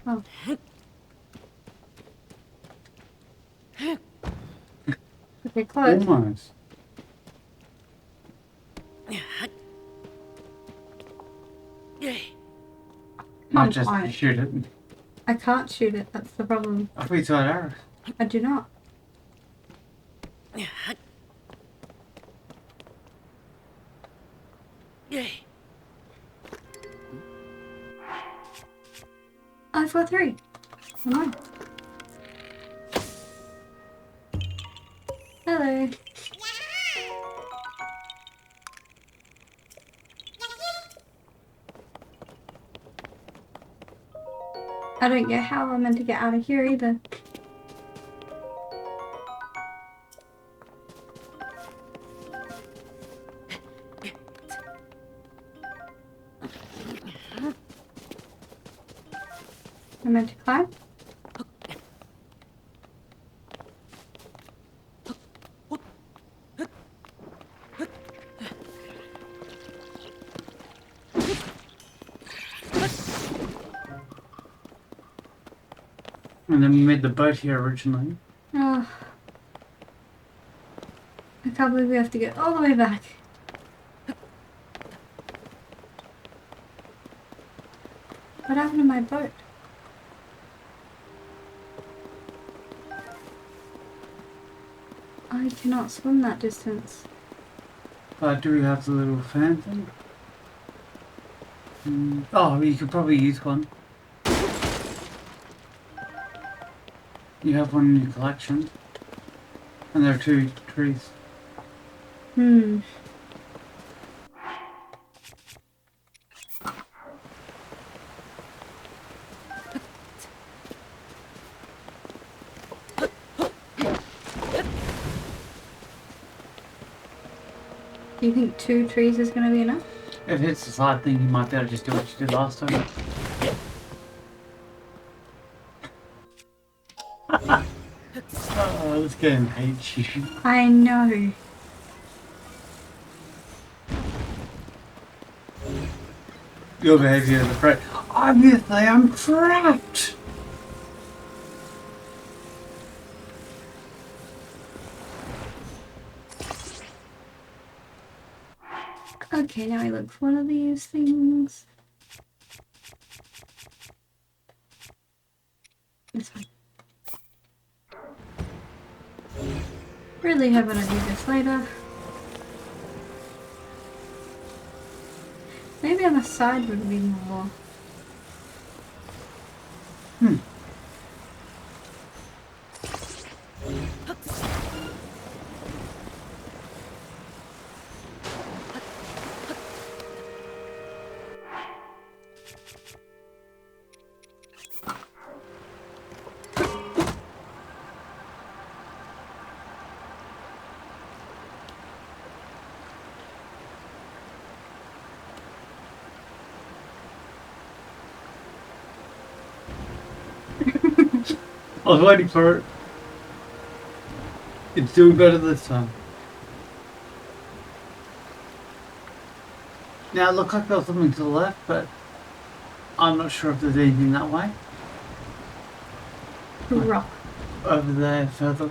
Oh. Okay, close. Almost. Might just on. shoot it. I can't shoot it, that's the problem. I thought you still had arrows. I do not. I've got 3. Come on. Hello. I don't get how I'm meant to get out of here either. I'm meant to climb? And then we made the boat here originally. Oh. I can't believe we have to get all the way back. What happened to my boat? I cannot swim that distance. Do we have the little fan thing? Oh, you could probably use one. You have one in your collection. And there are 2 trees. Hmm. Do you think 2 trees is going to be enough? If it's the side thing, you might be able to just do what you did last time. Oh, this game hates you. I know. Your behaviour is afraid. Obviously, I'm trapped! Okay, now I look for one of these things. This one. Really hoping I do this later. Maybe on the side would be more. I was waiting for it. It's doing better this time. Now it looked like there was something to the left, but I'm not sure if there's anything that way. Rock. Over there, further.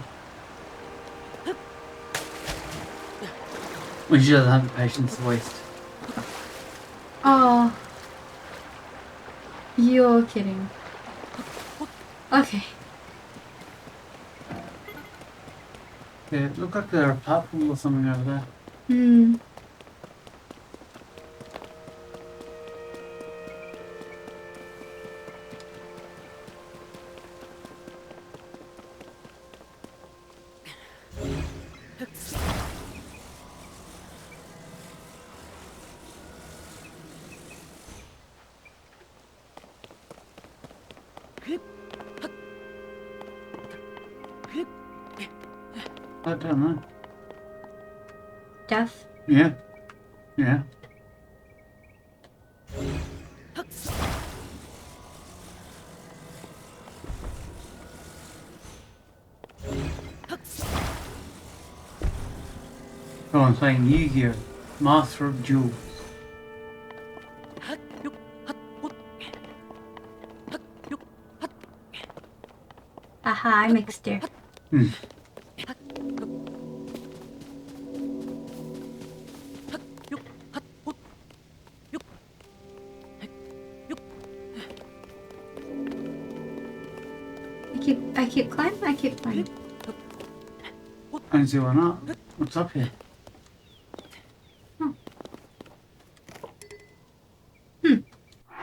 When she doesn't have the patience to waste. Oh. You're kidding. Okay. Yeah, it looked like there are a platform or something over there. Hmm. I don't know. Death. Yeah. Yeah. Someone's playing Yu-Gi-Oh! Master of Jewels. Aha, I mixed it. Hmm. I keep climbing, I keep climbing. I don't see why not. What's up here? Oh.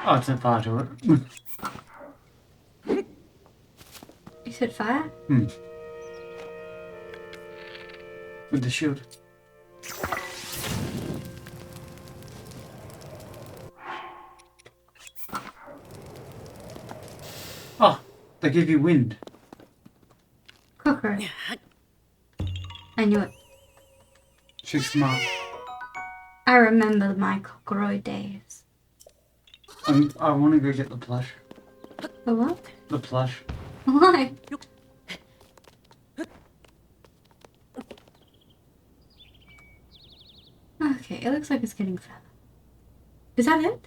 Oh, it's a fire to it. You said fire? Hmm. With the shield. Oh, they give you wind. Cockroach. I knew it. She's smart. I remember my cockroach days. I want to go get the plush. The what? The plush. Why? Okay, it looks like it's getting further. Is that it?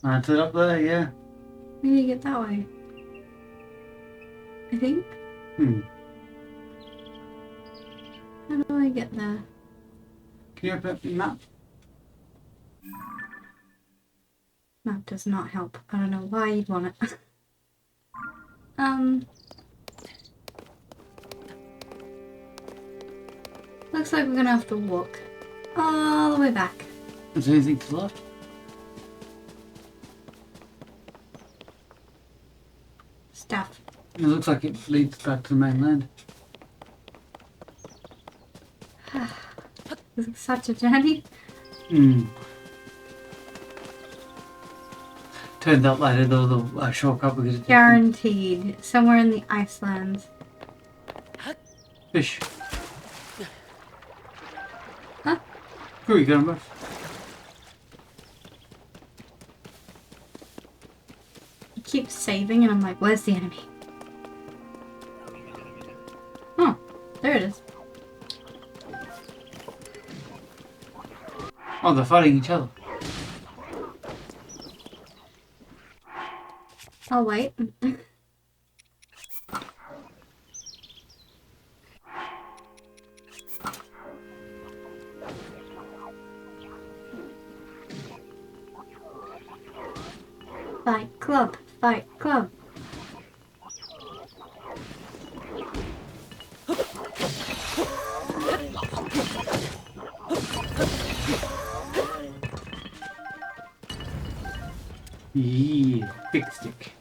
That's it up there, yeah. We need to get that way. I think. Hmm. How do I get there? Can you open up the map? Map does not help. I don't know why you'd want it. Looks like we're gonna have to walk all the way back. Is there anything to the left? Stuff. It looks like it leads back to the mainland. This is such a journey. Hmm. Turns out later there was a shortcut we could Guaranteed. Somewhere in the Icelands. fish. Huh? Cool, you got them both. He keeps saving and I'm like, where's the enemy? Oh, there it is. Oh, they're fighting each other. I'll wait. Fight club, fight club. Yeah, big stick.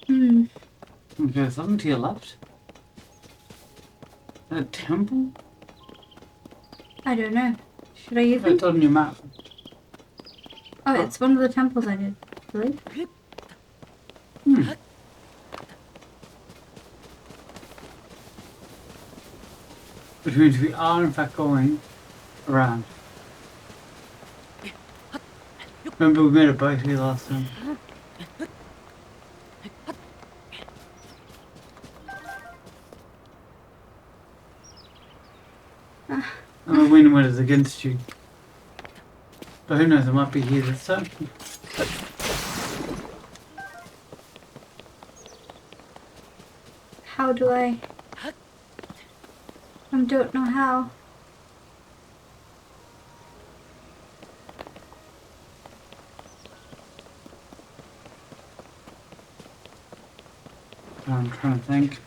Hmm. Okay, there's something to your left. A temple? I don't know. Should I even? It's on your map. Oh, it's one of the temples I did. Really? Hmm. Which means we are in fact going around. Remember we made a boat here last time? And the wind was against you. But who knows, it might be here this time. How do I don't know how. I'm trying to think.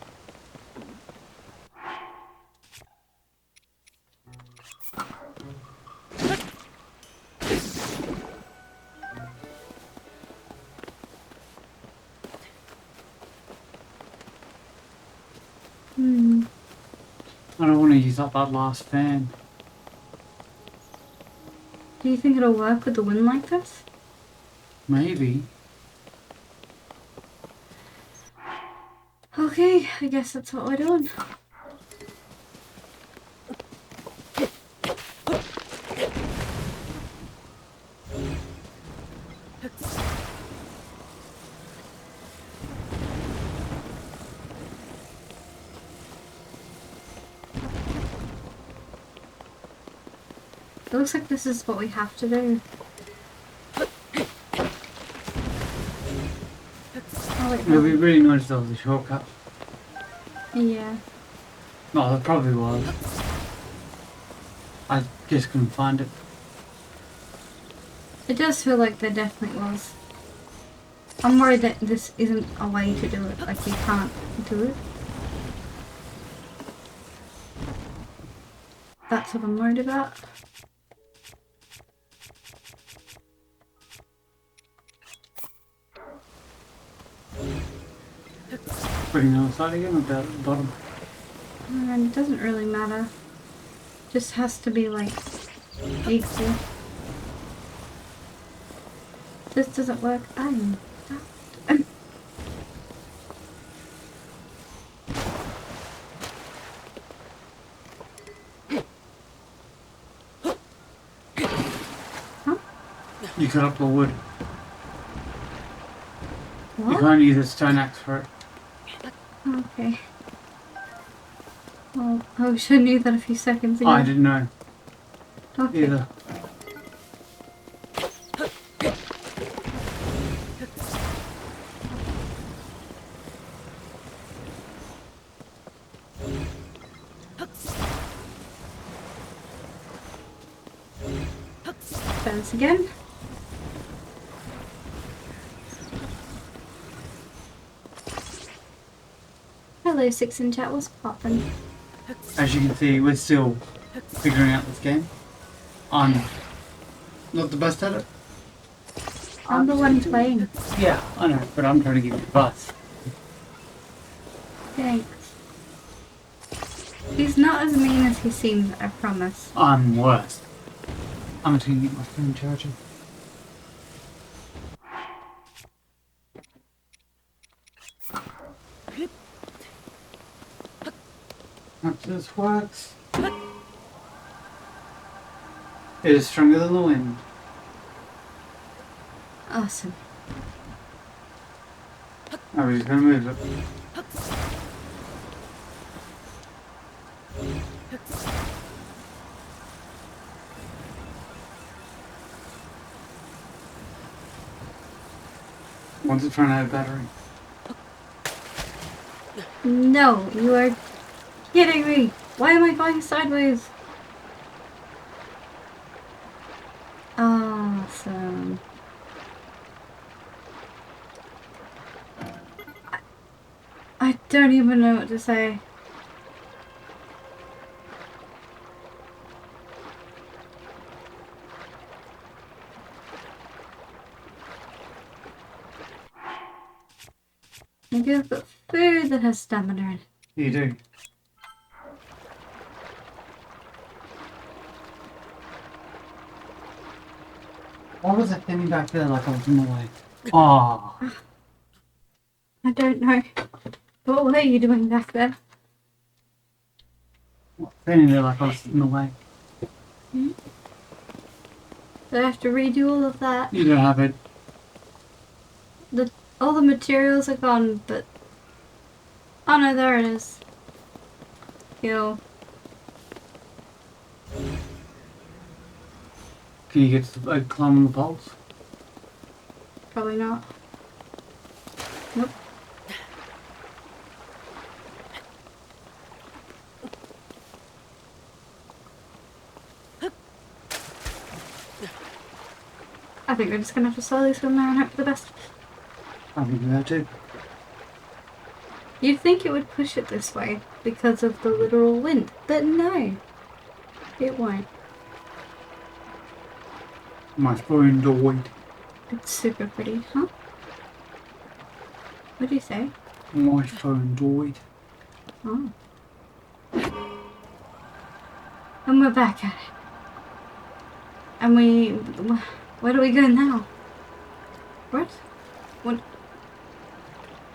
Hmm. I don't want to use up that last fan. Do you think it'll work with the wind like this? Maybe. Okay, I guess that's what we're doing. It looks like this is what we have to do. Oh wait, It'll be no. really nice if there was a shortcut. Yeah. Oh, there probably was. I just couldn't find it. It does feel like there definitely was. I'm worried that this isn't a way to do it, like you can't do it. That's what I'm worried about. Putting it on the side again or down at the bottom? And it doesn't really matter. Just has to be like equal. This doesn't work. I'm stuck. You cut up the wood. You What? can't use a stone axe for it. Okay. Well, I wish I knew that a few seconds ago. I didn't know Okay. either. Fence again. Hello, 6 in chat. What's poppin'? As you can see, we're still figuring out this game. I'm not the best at it. I'm the one playing. Yeah, I know, but I'm trying to give you advice. Thanks. He's not as mean as he seems, I promise. I'm worse. I'm going to get my phone charger. That's This works. It is stronger than the wind. Awesome. Are we just gonna move it? Once it's run out of battery. No, you are kidding me. Why am I going sideways? Awesome. I don't even know what to say. Maybe I've got food that has stamina in it. You do. What was that thing back there like I was in the way? Oh, I don't know. What were you doing back there? standing there like I was in the way. Do I have to redo all of that? You don't have it. All the materials are gone, but... Oh no, there it is. Heal. Can you get to the, climb on the poles? Probably not. Nope. I think we're just gonna have to slowly swim there and hope for the best. I can do that too. You'd think it would push it this way because of the literal wind, but no. It won't. My phone died. It's super pretty, huh? What do you say? My phone died. Oh. And we're back at it. And where do we go now? What? What?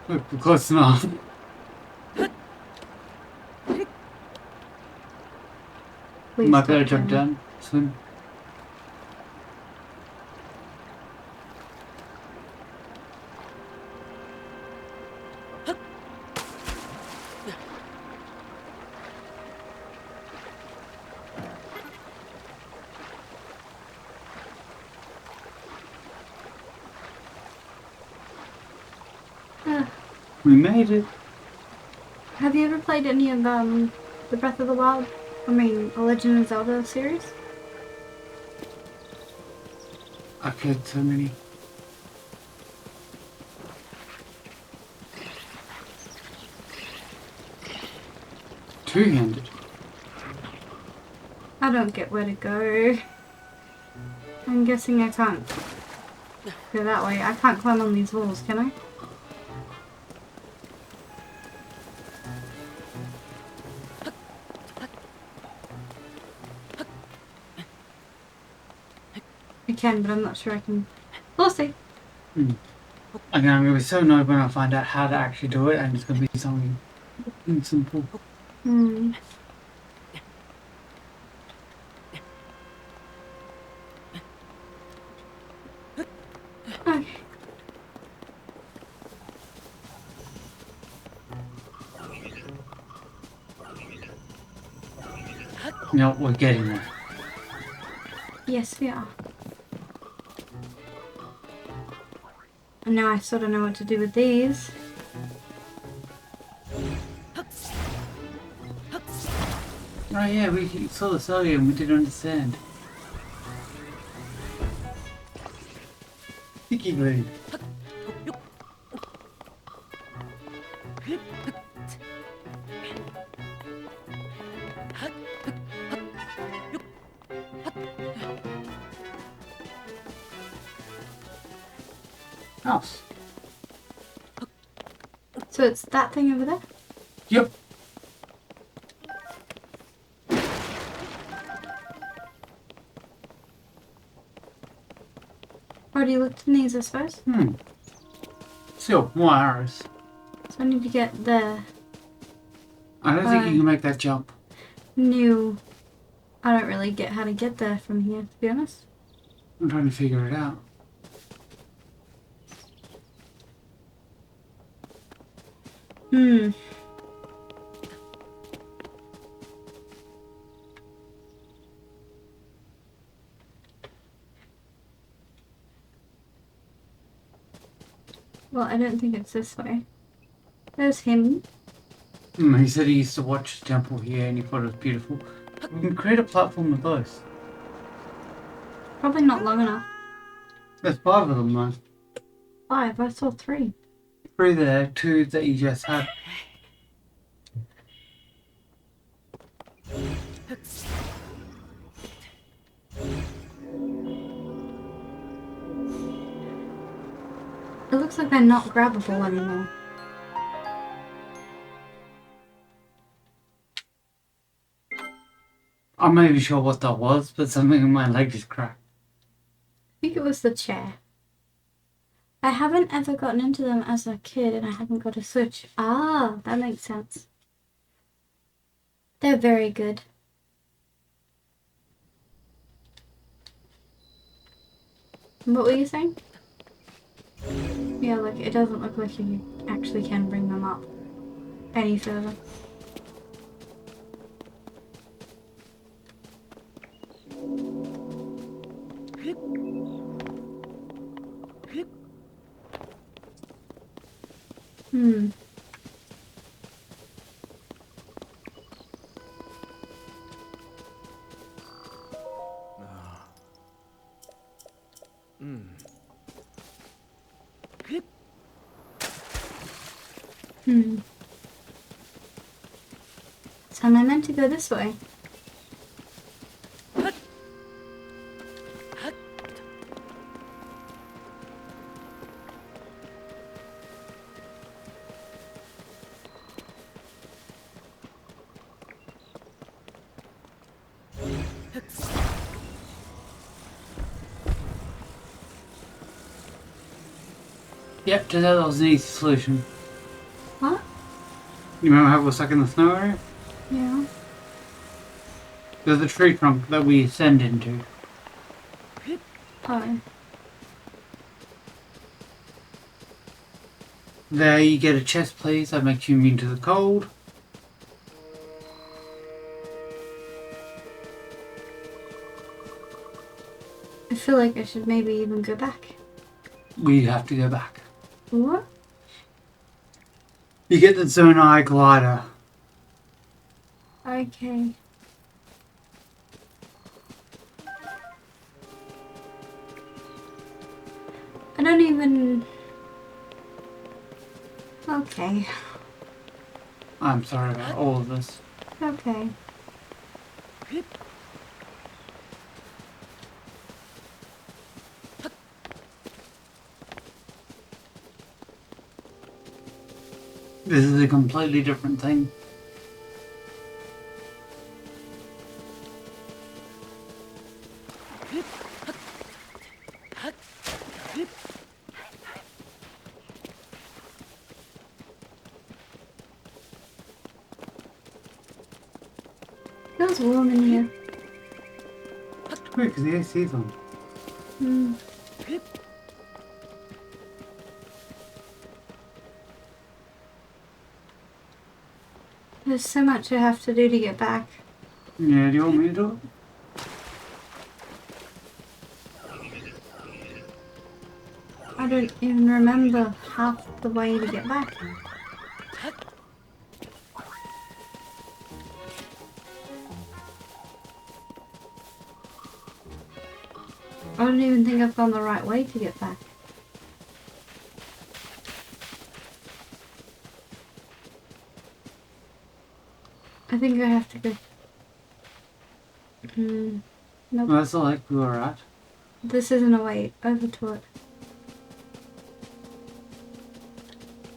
Look, we're close enough. Please Might stop better jump doing down soon. that. We made it. Have you ever played any of the Breath of the Wild? I mean, a Legend of Zelda series? I've played so many. Two-handed. I don't get where to go. I'm guessing I can't go that way. I can't climb on these walls, can I? I can, but I'm not sure I can. We'll see. Again, I'm going to be so annoyed when I find out how to actually do it, and it's going to be something simple. Hmm. Okay. No, we're getting there. Yes, we are. And now I sort of know what to do with these. Oh yeah, we saw this earlier and we didn't understand. Sticky glue. House. So it's that thing over there? Yep. Already looked in these, I suppose. Still, more arrows. So I need to get there. I don't think you can make that jump. new. I don't really get how to get there from here, to be honest. I'm trying to figure it out. Hmm. Well, I don't think it's this way. There's him. He said he used to watch the temple here and he thought it was beautiful. We can create a platform with both. Probably not long enough. There's 5 of them though. 5, I saw 3. 3 there, 2 that you just had. It looks like they're not grabbable anymore. I'm not even sure what that was, but something in my leg just cracked. I think it was the chair. I haven't ever gotten into them as a kid and I haven't got a Switch. Ah, that makes sense. They're very good. What were you saying? Yeah, like it doesn't look like you actually can bring them up any further. Hmm. Hmm. So am I meant to go this way? Yep, turns out that was an easy solution. What? You remember how we were stuck in the snow area? Yeah. There's a tree trunk that we ascend into. Oh. There you get a chest piece that makes you immune to the cold. I feel like I should maybe even go back. We have to go back. What? You get the Zonai glider. Okay. I don't even... Okay. I'm sorry about all of this. Okay. This is a completely different thing. Feels warm in here. Weird, because the AC's on. Hmm. There's so much I have to do to get back. Yeah, do you want me to do it? I don't even remember half the way to get back. I don't even think I've gone the right way to get back. I think I have to go. Nope. That's the lake we were at. This isn't a way over to it.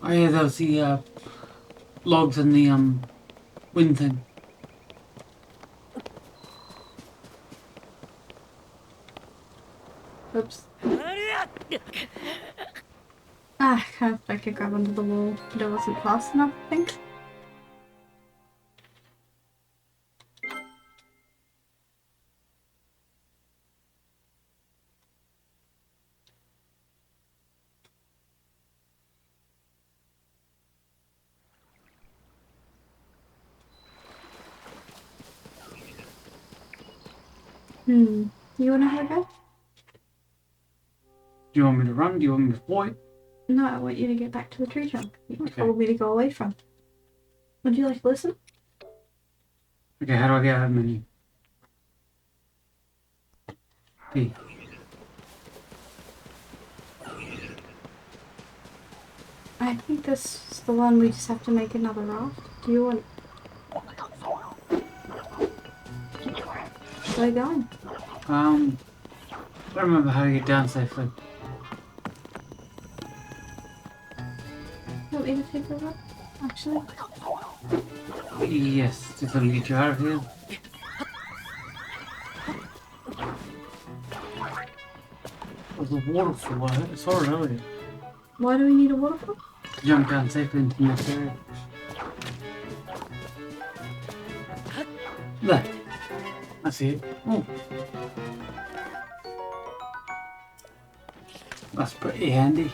Oh yeah, there was the logs and the wind thing. Oops. Ah, kind of like I grab onto the wall, but it wasn't fast enough, I think. You wanna have a go? Do you want me to run? Do you want me to fly? No, I want you to get back to the tree trunk. You Okay. told me to go away from. Would you like to listen? Okay, how do I get out of the menu? P. I think this is the one we just have to make another raft. Do you want... Where are you going? I don't remember how to get down safely. You want me to figure it out? Actually? Yes, just let me get you out of here. There's a waterfall. I saw it earlier. Why do we need a waterfall? To jump down safely into the next area. There. I see it. Oh. That's pretty handy.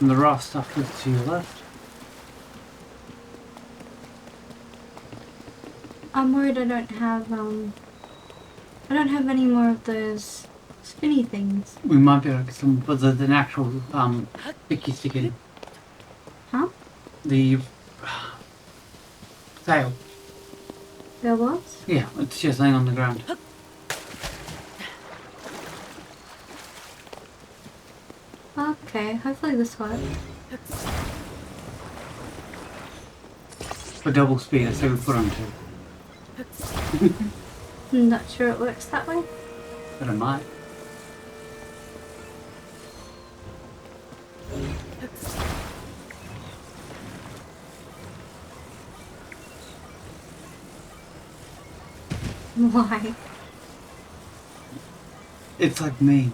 And the raw stuff is to your left. I'm worried I don't have any more of those spinny things. We might be able to get some, but there's an actual sticky sticky. Huh? The sail. There was? Yeah, it's just laying on the ground. Okay, hopefully this works. For double speed, I say we put on two. I'm not sure it works that way. But it might. Why? It's like me.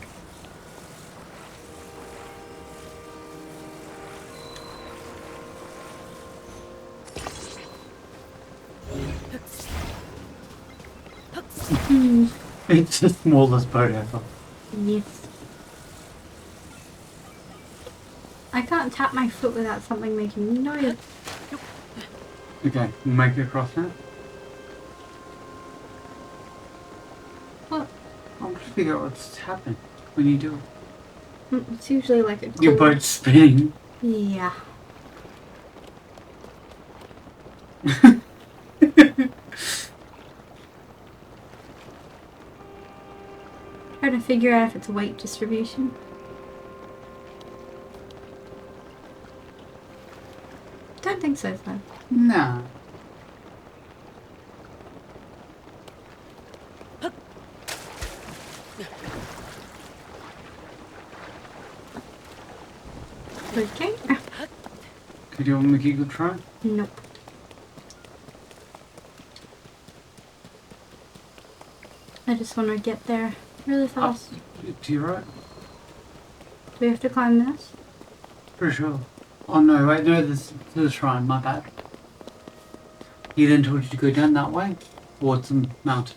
It's the smallest boat ever. Yes. I can't tap my foot without something making noise. Okay, we'll make it across now. What? I'm trying to figure out what's happened when you do it. It's usually like a Your cool- boat's spinning. Yeah. Trying to figure out if it's weight distribution. Don't think so, though. Nah. Okay. Could you want me to give it a try? Nope. I just want to get there really fast. To your right? Do we have to climb this? Pretty sure. Oh no, wait, no, this is the shrine, my bad. He then told you to go down that way towards the mountain.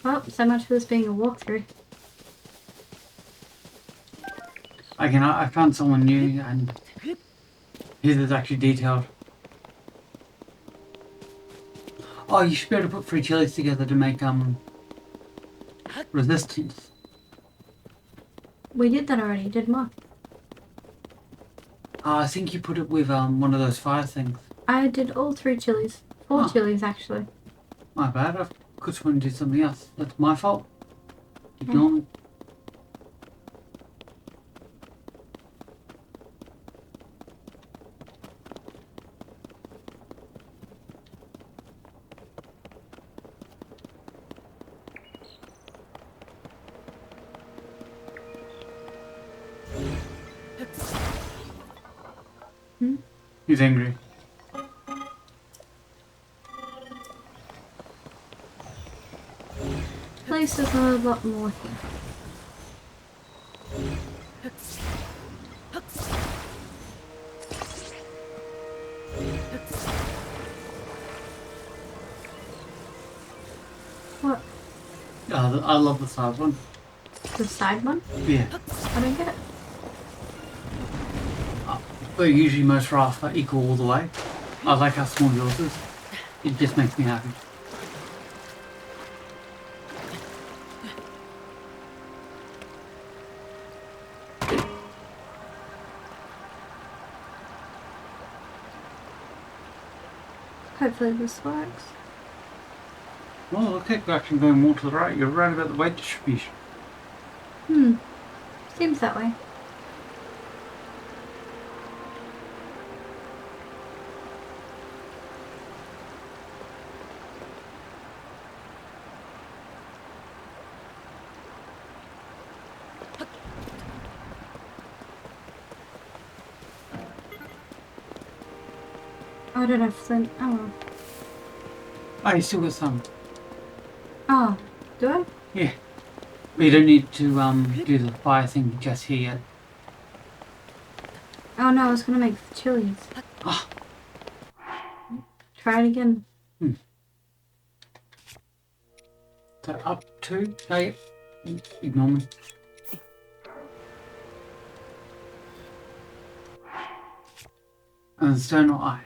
Well, so much for this being a walkthrough. I found someone new and his is actually detailed. Oh, you should be able to put 3 chilies together to make resistance. We did that already, didn't we? I think you put it with one of those fire things. I did all 3 chilies. 4 Oh. chilies, actually. My bad, I could have did something else. That's my fault. Ignore me. He's angry. guess there's a lot more here. What? I love the side one. The side one? Yeah. I don't get it. But usually most rafts are equal all the way. I like how small yours is. It just makes me happy. Hopefully this works. Well, okay, we're actually going more to the right. You're right about the weight distribution. Seems that way. Oh, I don't have flint. Oh well. Oh, you still got some. Oh, do I? Yeah. But you don't need to do the fire thing just here yet. Oh no, I was gonna make chilies. Ah. Try it again. So up to... Oh, yeah. Ignore me. And stone or iron.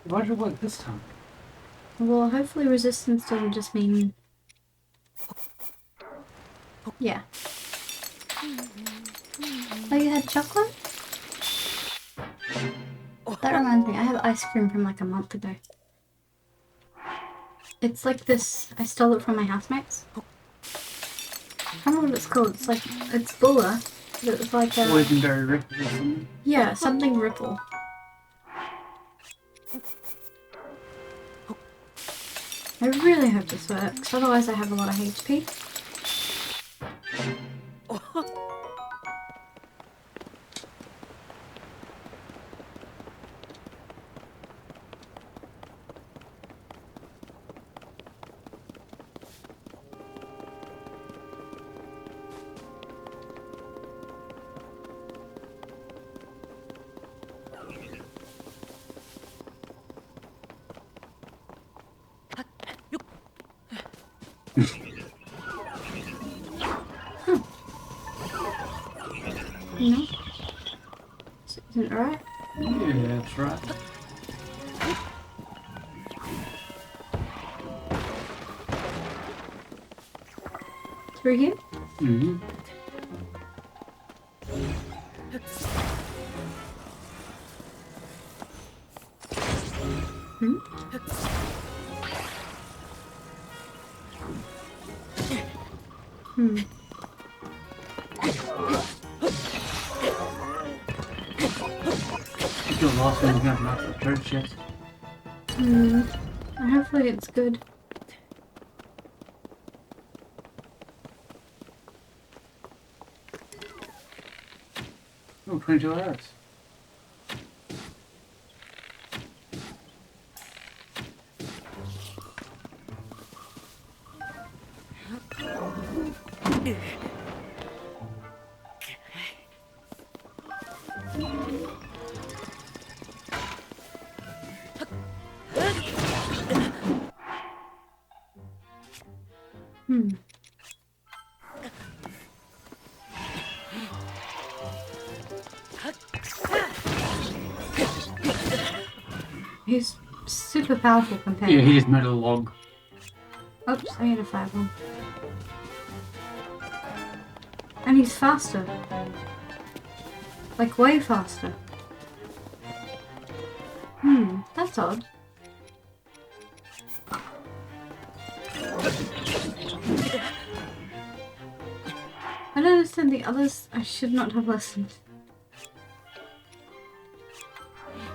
Why did it work this time? Well, hopefully resistance doesn't just mean... Yeah. Oh, you had chocolate? That reminds me, I have ice cream from like a month ago. It's like this, I stole it from my housemates. I don't know what it's called, it's like, it's Bulla, but it's like a... Boysenberry Ripple or something. Yeah, something ripple. I really hope this works, otherwise I have a lot of HP. No? Isn't it right? Yeah, that's right. Through here? Mm-hmm. Hmm? Hmm. You're lost when you got knocked out the chest. Hmm. Hopefully it's good. Oh, 22 hours. Hmm. He's super powerful compared Yeah, to... he just made a log. Oops, I need a 5-1. And he's faster. Like, way faster. Hmm, that's odd. I don't understand the others. I should not have listened.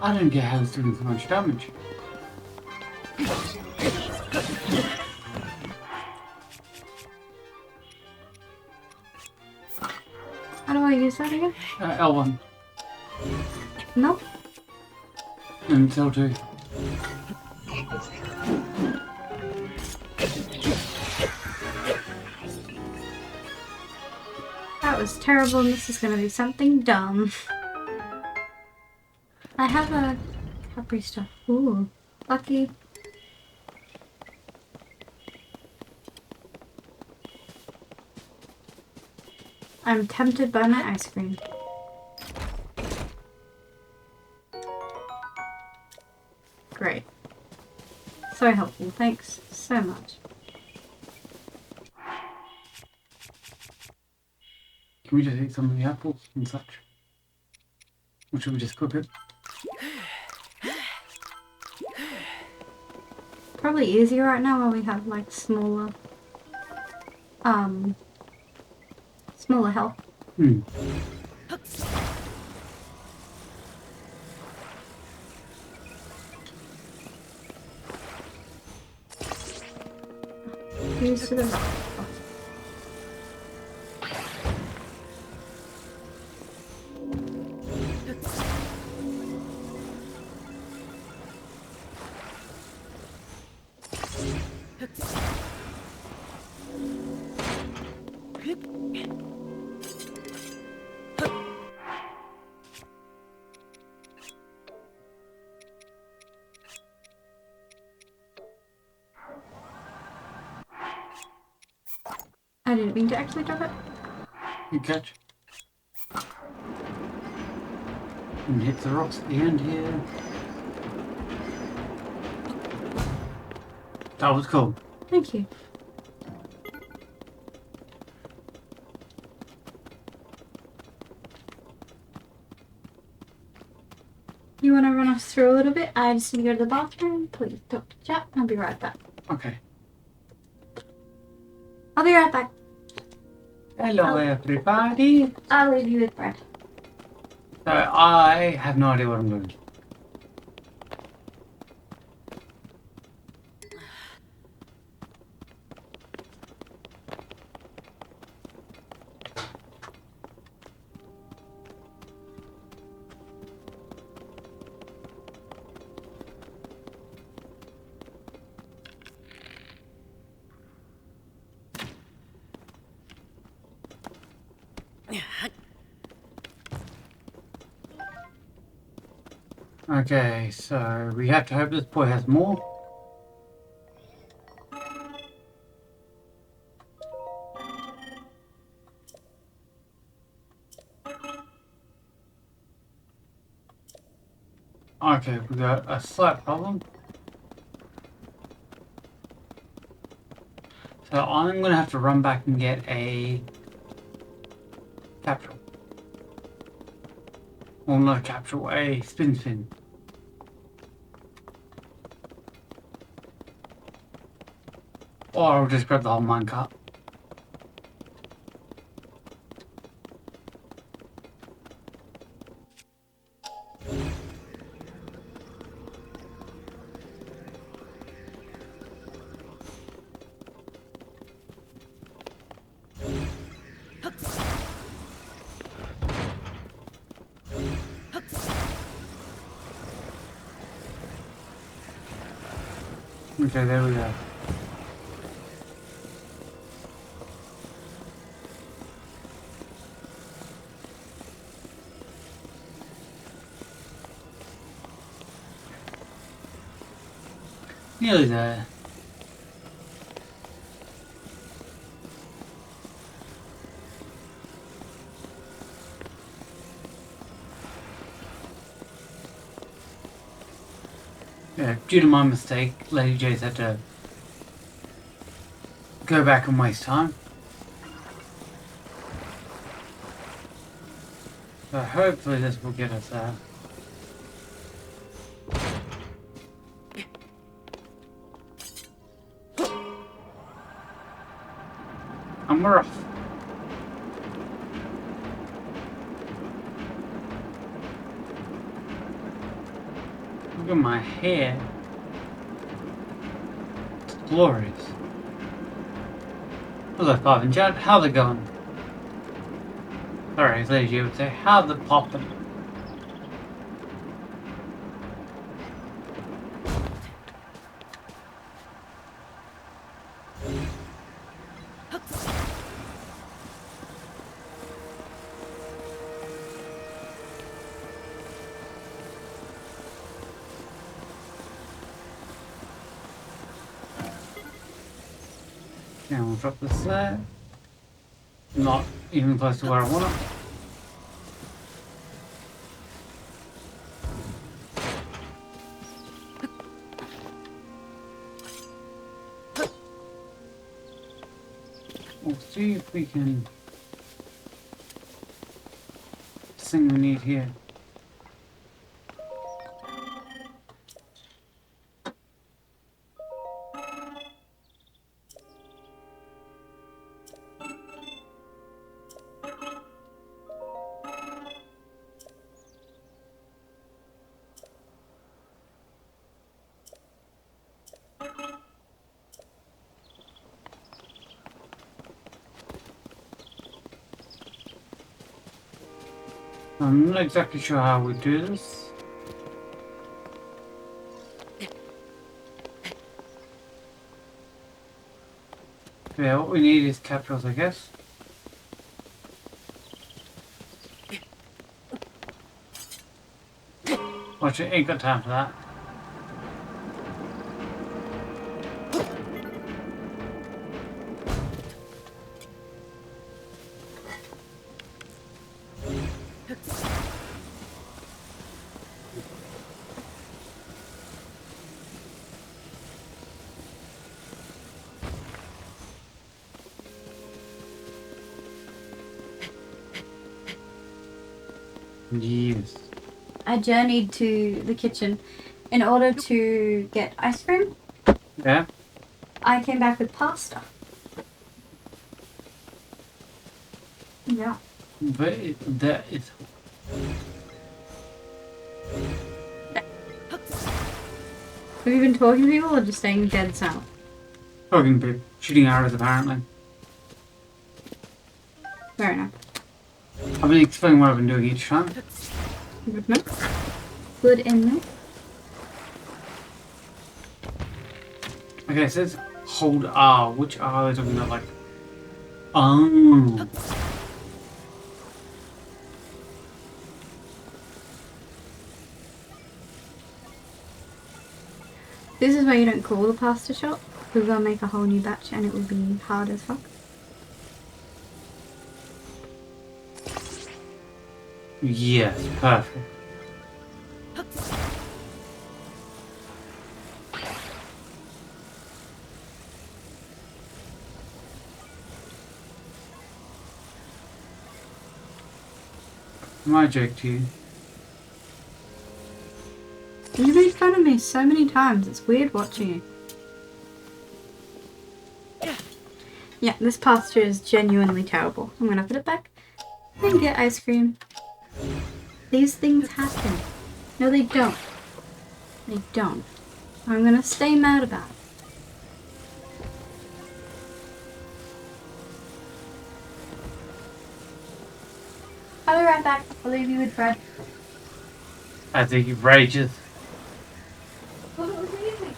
I don't get how it's doing so much damage. How do I use that again? L1 No. and L2. That was terrible, and this is going to be something dumb. I have a Capri stuff. Ooh, lucky. I'm tempted by my ice cream. Great. So helpful. Thanks so much. Can we just eat some of the apples and such? Or should we just cook it? Probably easier right now while we have like smaller health. Hmm. Use to the rock. I didn't mean to actually drop it. Good catch. And hit the rocks at the end here. That was cool. Thank you. You want to run us through a little bit? I just need to go to the bathroom. Please talk to chat. I'll be right back. Okay. I'll be right back. Hello everybody. I'll leave you with bread. So I have no idea what I'm doing. Okay, so we have to hope this boy has more. Okay, we got a slight problem. So I'm gonna have to run back and get a capsule. Well, not a capsule, a spin. Or I'll just grab the whole minecart. Okay, there we go. Nearly there. Yeah, due to my mistake, Lady J's had to go back and waste time. So hopefully this will get us there. And we're off. at my hair. It's glorious. Hello, Bob and Judd. How they going? Sorry, as you would say, how they popping? And we'll drop this there. Not even close to where I want it. We'll see if we can... This thing we need here. I'm not exactly sure how we do this. Yeah, what we need is capsules, I guess. Watch it, ain't got time for that. Yes. I journeyed to the kitchen in order to get ice cream. Yeah? I came back with pasta. Yeah. But that is... Have you been talking to people or just staying dead silent? Talking to people. Shooting arrows, apparently. Fair enough. I've been explaining what I've been doing each time. Good enough. Good enough. Okay, it says hold R. Which R are they talking about? Like... Oh. This is why you don't call the pasta shop. Because they'll make a whole new batch and it would be hard as fuck. Yes, perfect. My joke to you. You made fun of me so many times. It's weird watching you. Yeah, this pasta is genuinely terrible. I'm gonna put it back and get ice cream. These things happen. No, they don't. They don't. I'm gonna stay mad about it. I'll be right back. I'll leave you with Fred. I think you've rages. What was easy?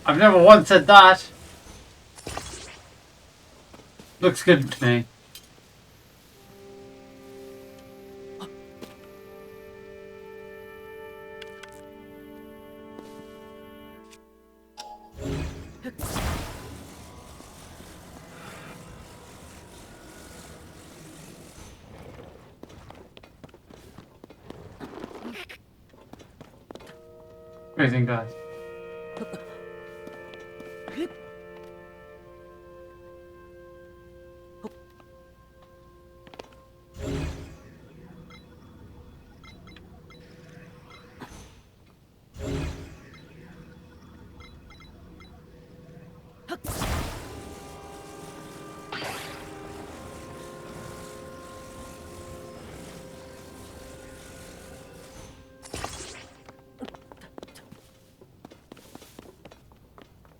I've never once said that. Looks good to me. What do you think, guys?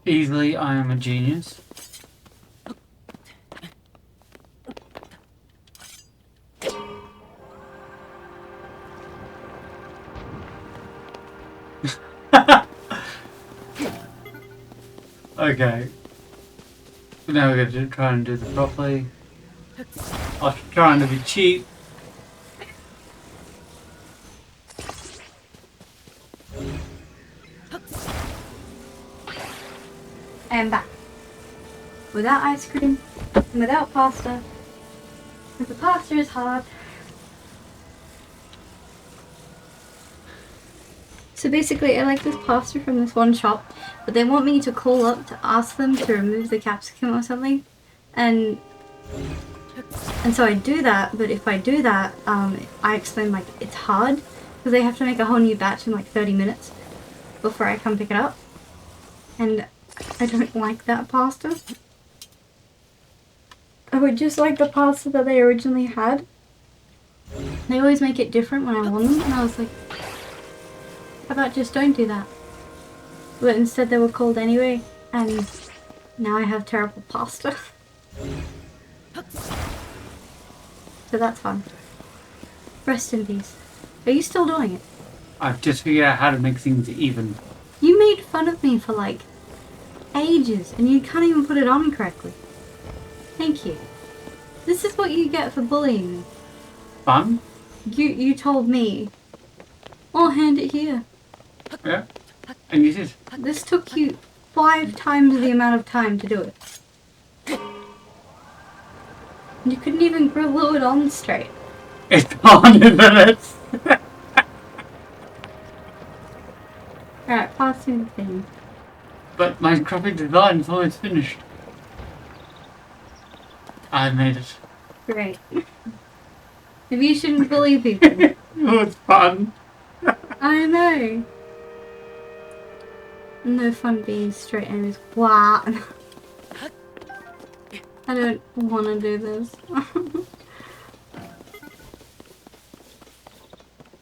Easily, I am a genius. Okay. Now we're going to try and do this properly. I was trying to be cheap. I am back. Without ice cream, and without pasta. Because the pasta is hard. So basically, I like this pasta from this one shop, but they want me to call up to ask them to remove the capsicum or something, and so I do that. But if I do that, I explain like it's hard because they have to make a whole new batch in like 30 minutes before I come pick it up, and I don't like that pasta. I would just like the pasta that they originally had. They always make it different when I want them, and I was like, how about just don't do that? But instead they were cold anyway, and now I have terrible pasta. So that's fun. Rest in peace. Are you still doing it? I've just figured out how to make things even. You made fun of me for like ages, and you can't even put it on correctly. Thank you. This is what you get for bullying me. Fun? You told me, I'll hand it here. Yeah. And you did. This took you 5 times the amount of time to do it. You couldn't even glue it on straight. It's on, isn't it? Alright, pass me the thing. But my graphic design is always finished. I made it. Great. Maybe you shouldn't bully people. Oh, it's fun. I know. No fun being straight and just wow. I don't want to do this.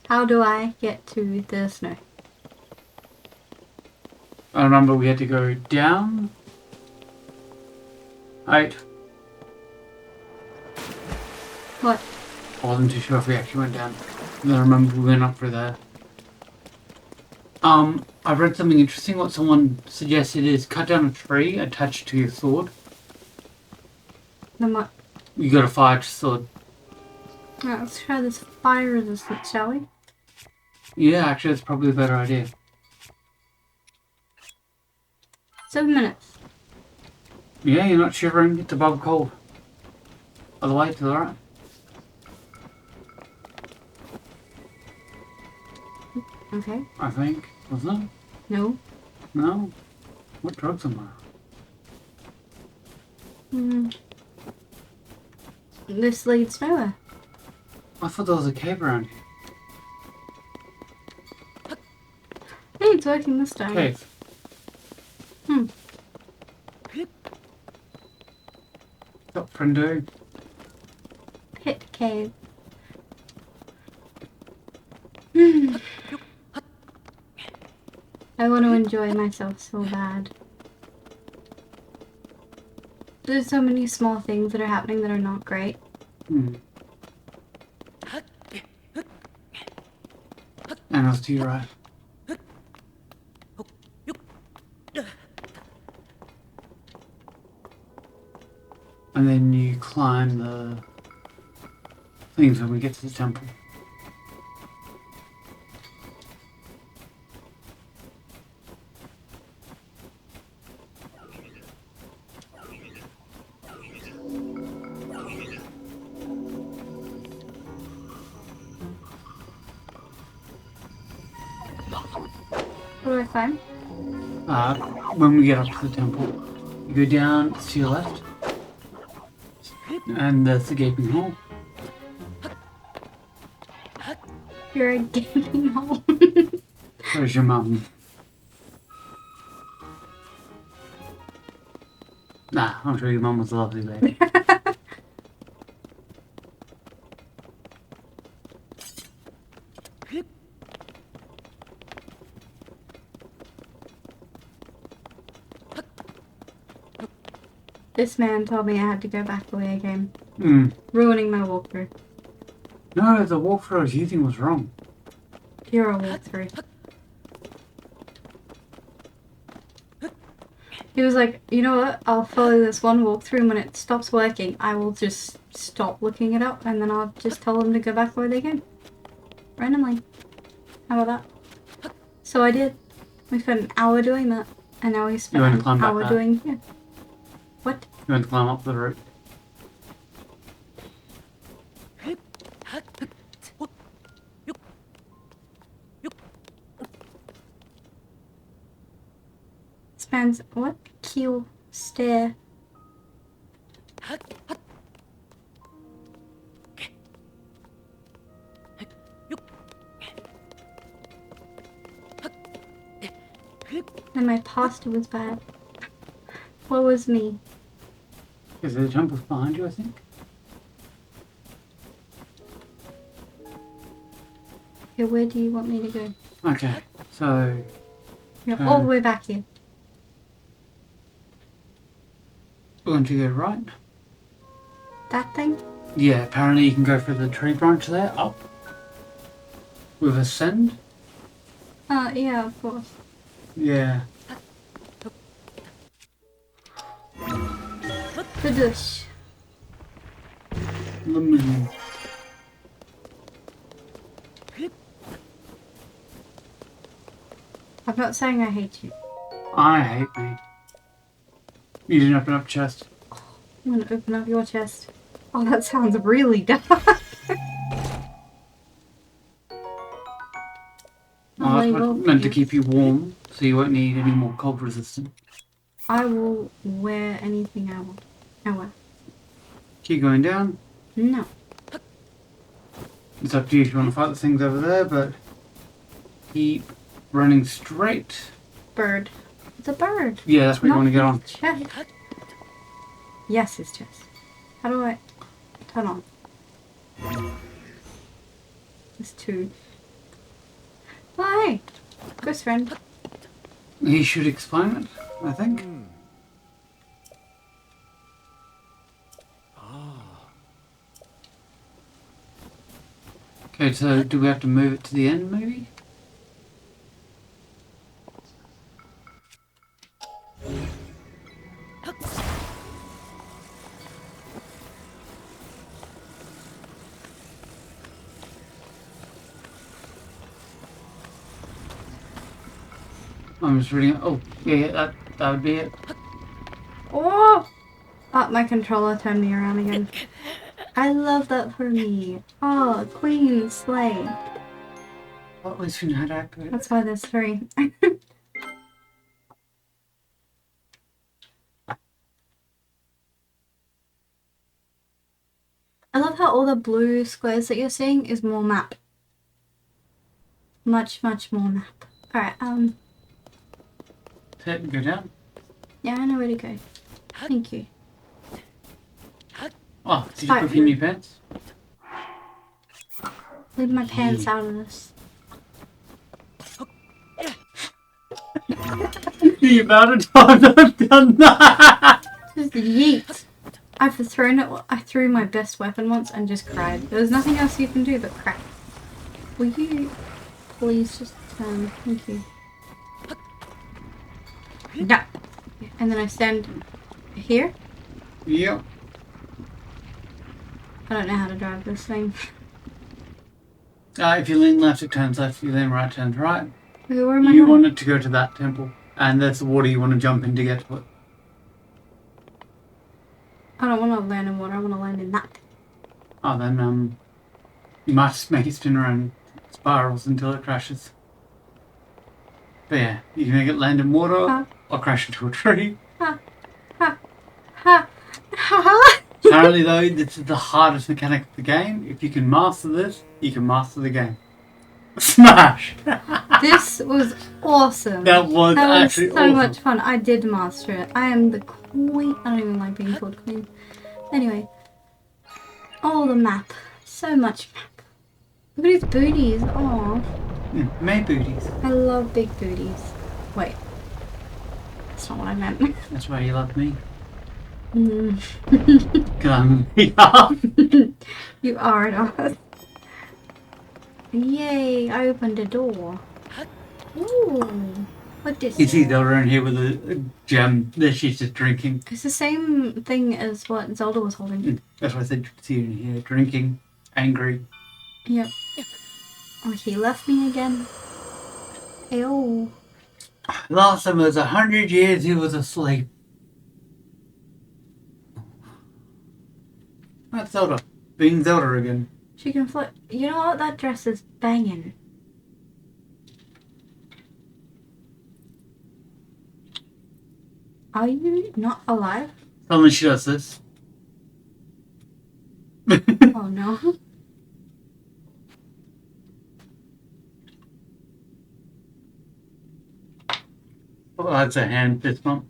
How do I get to the snow? I remember we had to go down. Right. What? I wasn't too sure if we actually went down. And then I remember we went up through there. I read something interesting. What someone suggested is cut down a tree attached to your sword. Then what? You got a fire sword. Alright, let's try this fire resistance, shall we? Yeah, actually, that's probably a better idea. 7 minutes. Yeah, you're not shivering. It's above cold. Other way to the right. Okay. I think. Wasn't it? No. No? What drugs am I? This leads nowhere. I thought there was a cave around here. Hey, it's working this time. Cave. What's up, friendo? Pit cave. I want to enjoy myself so bad. There's so many small things that are happening that are not great. And else to your right. And then you climb the things when we get to the temple. What do I find? When we get up to the temple, you go down to your left, and there's the gaping hole. You're a gaping hole. Where's your mum? Nah, I'm sure your mum was a lovely lady. This man told me I had to go back the way I came. Ruining my walkthrough. No, the walkthrough I was using was wrong. You're a walkthrough. He was like, you know what? I'll follow this one walkthrough, and when it stops working, I will just stop looking it up, and then I'll just tell them to go back where they came. Randomly. How about that? So I did. We spent an hour doing that, and now we spent an hour doing... Yeah. What? You went to climb up the rope. Spans what? Keel stare. And my pasta was bad. What was me? Is there a jump behind you, I think? Okay, where do you want me to go? Okay, so... You're all the way back here. Won't you go right? That thing? Yeah, apparently you can go for the tree branch there, up. With ascend. Yeah, of course. Yeah. Kadush. Lemon. I'm not saying I hate you. I hate me. You didn't open up chest. I'm gonna open up your chest. Oh, that sounds really dark. Well, that's what's meant to keep you warm, so you won't need any more cold resistance. I will wear anything I want. I will. Keep going down. No. It's up to you if you want to fight the things over there, but keep running straight. Bird. It's a bird. Yeah, that's what you want to get on. Chest. Yes, his chest. How do I turn on? There's two. Hi! Ghost friend. He should explain it, I think. Okay, so do we have to move it to the end, maybe? I'm just reading it. Oh, yeah, that would be it. Oh! Oh, my controller turned me around again. I love that for me. Oh, Queen Slay. Well, at least we know how to activate it. That's why there's three. I love how all the blue squares that you're seeing is more map. Much, much more map. Alright, Hit and go down. yeah, I know where to go. Thank you. Oh, did you put in your pants? Leave my pants out of this. The amount of times I've done that! Just yeet. I've thrown it. I threw my best weapon once and just cried. There was nothing else you can do but cry. Will you please just turn? Thank you. No. And then I stand here. Yep. I don't know how to drive this thing. If you lean left, it turns left. If you lean right, it turns right. Okay, where am I You going? want it to go to that temple. And that's the water you want to jump in to get to it. I don't want to land in water. I want to land in that. Oh, then, you might just make it spin around spirals until it crashes. But yeah, you can make it land in water or crash into a tree. Ha. Ha. Ha. Ha. Apparently though, this is the hardest mechanic of the game. If you can master this, you can master the game. Smash! This was awesome. That was actually so awesome. much fun. I did master it. I am the queen. I don't even like being called queen. Anyway. Oh, the map. So much map. Look at his booties. Aww. May booties. I love big booties. Wait. That's not what I meant. That's why you love me. Mm. Yeah. You are an ass. Yay, I opened a door. Ooh. What is You it? see Zelda in here with a gem that she's just drinking. It's the same thing as what Zelda was holding. That's why I said you could see her in here drinking, angry. Yep. Oh, he left me again. Ew. Last time it was 100 years he was asleep. That's Zelda. Being Zelda again. She can fly. You know what? That dress is banging. Are you not alive? Suddenly she does this. Oh no. Oh, that's a hand fist bump.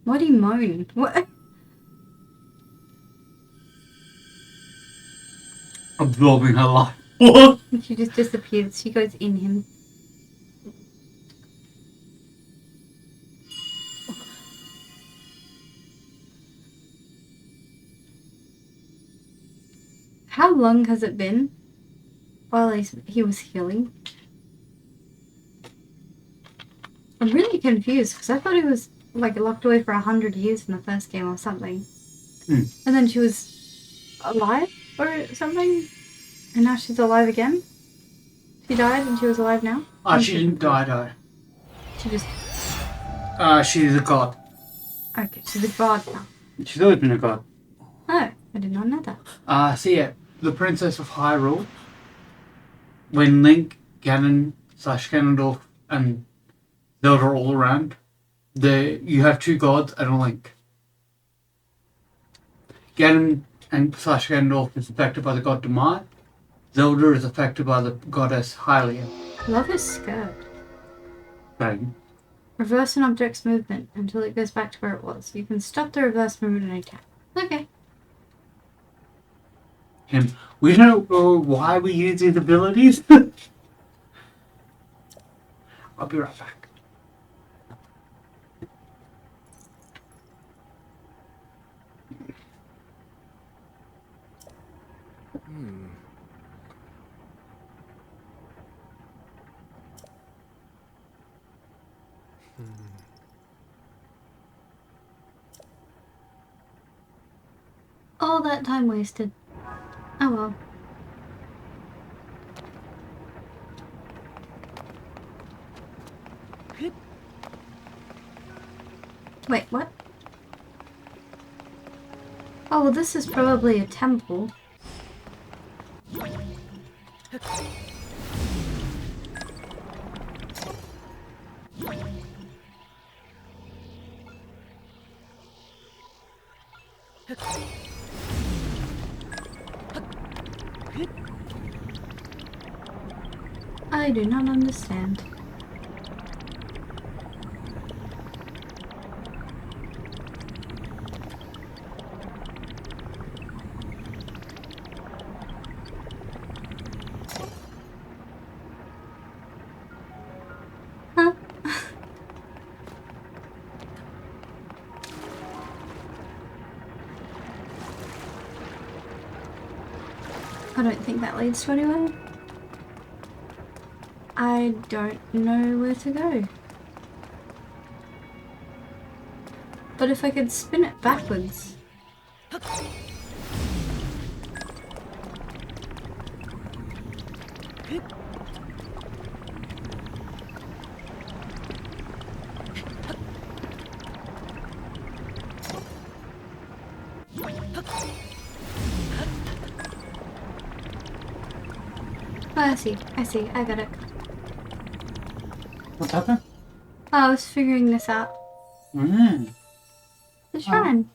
What do you moan? What? Absorbing her life. What? She just disappears. She goes in him. How long has it been while he was healing? I'm really confused because I thought he was like locked away for 100 years in the first game or something. Hmm. And then she was alive or something? And now she's alive again? She died and she was alive now? Oh, she didn't die. She just... She's a god. Okay, she's a god now. She's always been a god. Oh, I did not know that. So yeah, the Princess of Hyrule, when Link, Ganon, / Ganondorf, and Zelda are all around, you have two gods and a Link. Ganon and / Ganondorf is affected by the god Demai. Zelda is affected by the goddess Hylia. I love his skirt. Bang. Reverse an object's movement until it goes back to where it was. You can stop the reverse movement at any time. Okay. Him. We don't know why we use these abilities. I'll be right back. All that time wasted. Oh well. Wait, what? Oh, well, this is probably a temple. I do not understand. Huh? I don't think that leads to anywhere. I don't know where to go. But if I could spin it backwards. Oh, I see, I got it. What's happening? Oh, I was figuring this out. Mm. The shrine.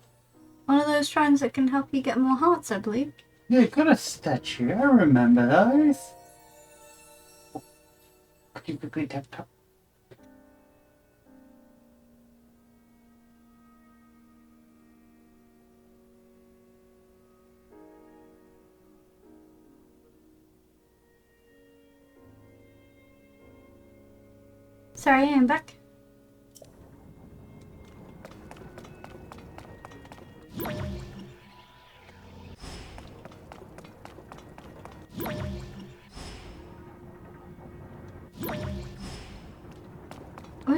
One of those shrines that can help you get more hearts, I believe. Yeah, you got a statue. I remember those. Quickly tap tap. Sorry, I'm back.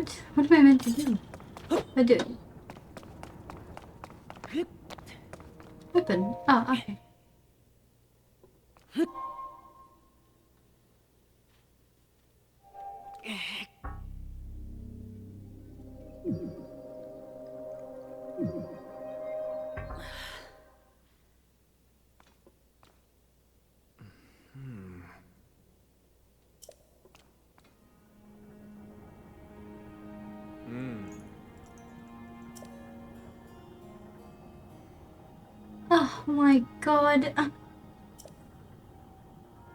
What? What am I meant to do? I do. Open. Oh, okay. Oh my god.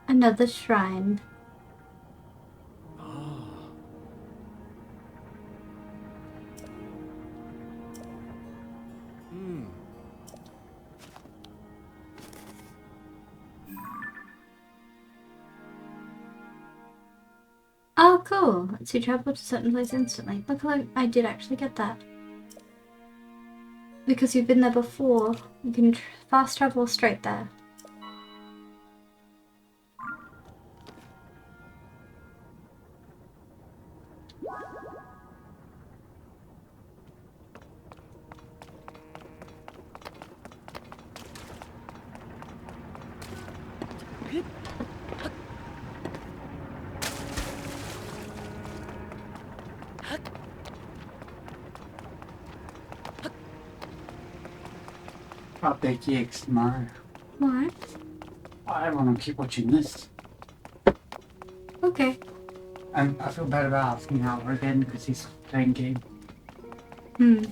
Another shrine. Oh, cool. Lets you travel to certain place instantly. Look, I did actually get that. Because you've been there before, you can fast travel straight there. Update GX tomorrow. Why? I want to keep watching this. Okay. And I feel bad about asking Albert again because he's playing game. Hmm.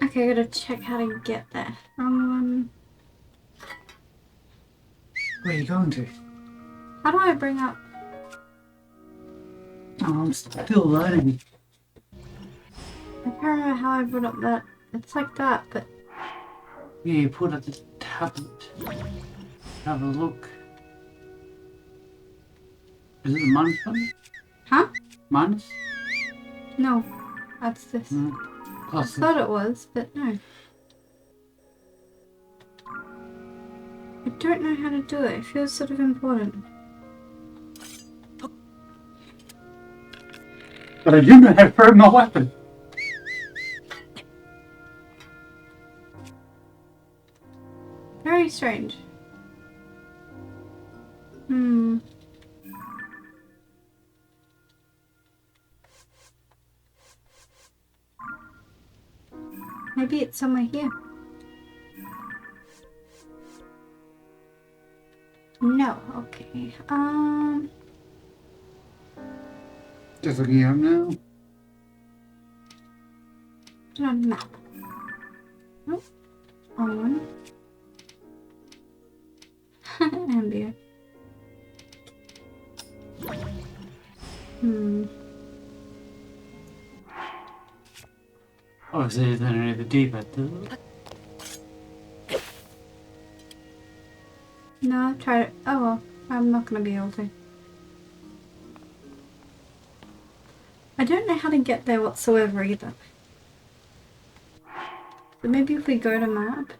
Okay, I gotta check how to get there. Wrong one. Where are you going to? How do I bring up? Oh, I'm still learning. I can't remember how I brought up that. It's like that, but Yeah, you put it at the tablet. Have a look. Is it the minus button? huh? Minus? No, that's this. No. I Plus. thought it was, but no. I don't know how to do it. It feels sort of important. But I do know how to throw my weapon. Very strange. Hmm. Maybe it's somewhere here. No, okay. Just looking up now. Put it on the map. Nope. On one. Ambient. Hmm. Obviously, it's only the D-pad, doesn't it? No, I've tried it. Oh well, I'm not gonna be able to. I don't know how to get there whatsoever either. So maybe if we go to map.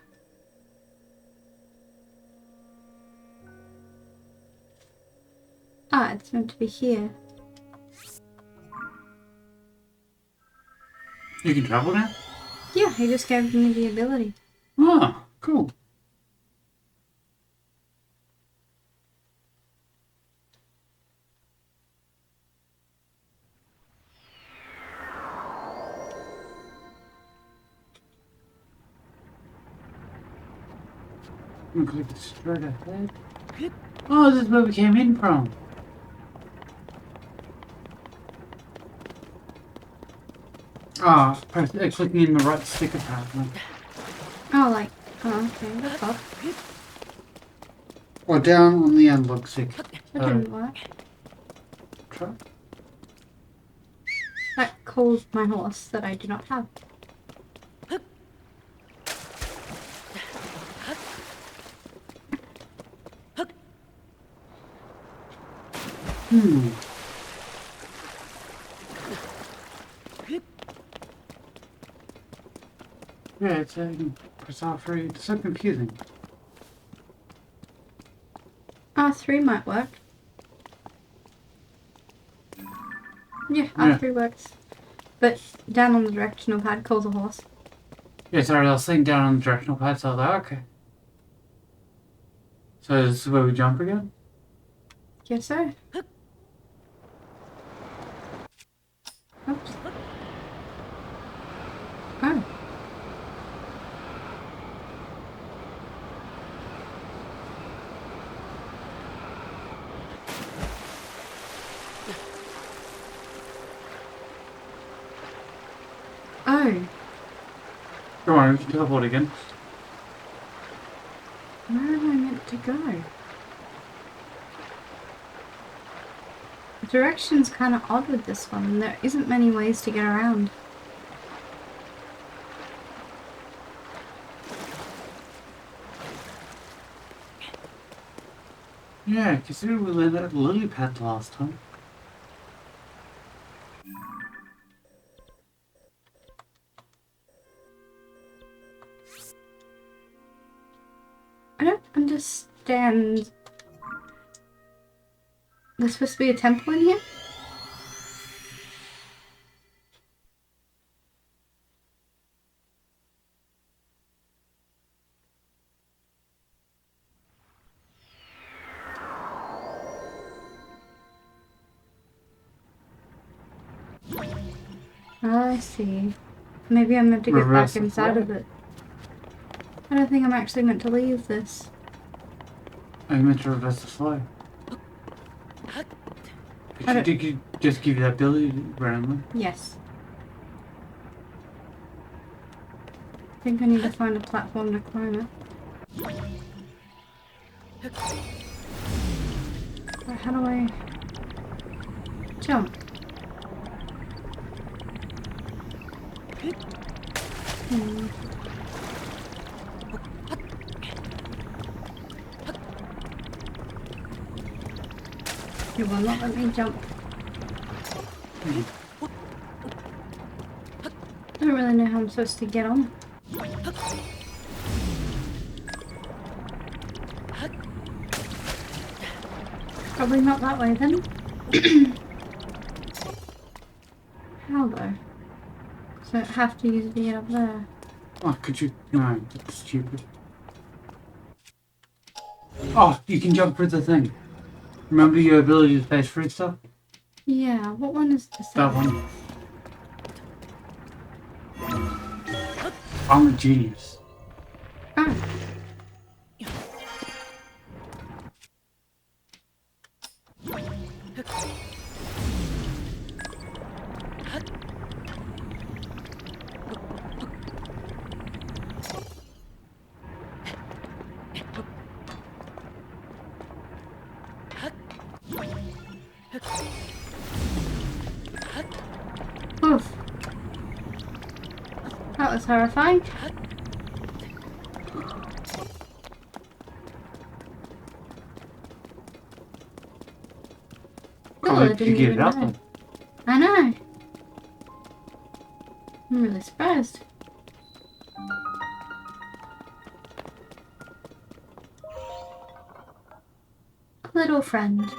Ah, it's meant to be here. You can travel now? Yeah, he just gave me the ability. Oh, cool. I'm gonna click straight ahead. Oh, this is where we came in from. Ah, clicking in the right stick apparently. Oh, like, oh, okay, that's off. Or down on the analog stick. That didn't work. Try. That calls my horse that I do not have. Hmm. Yeah, it's press R3. It's so confusing. R3 might work. Yeah, R3 works. But down on the directional pad, call the horse. Yeah, sorry, I was sitting down on the directional pad, so I was like, okay. So this is where we jump again? Guess so. Oops. Oh. Oh. Come on, we can teleport again. Where am I meant to go? The direction's kind of odd with this one, and there isn't many ways to get around. Yeah, considering we landed at the lily pad last time. I don't understand. There's supposed to be a temple in here? Oh, I see. Maybe I'm meant to get Reverse back the inside of flow. it. I don't think I'm actually meant to leave this. I meant to reverse the flow. I don't- Did you just give you that ability randomly? Yes. I think I need to find a platform to climb it. Right, how do I jump? Hmm. You will not let me jump. I don't really know how I'm supposed to get on. Probably not that way then. How though? So I have to use it to get up there. Oh, could you? No, that's stupid. Oh, you can jump through the thing. Remember your ability to phase through stuff? Yeah, what one is this? That one. I'm a genius. Oh. Oof. That was horrifying. Can't I wait to didn't get even it up know. there. I know. I'm really surprised. Little friend.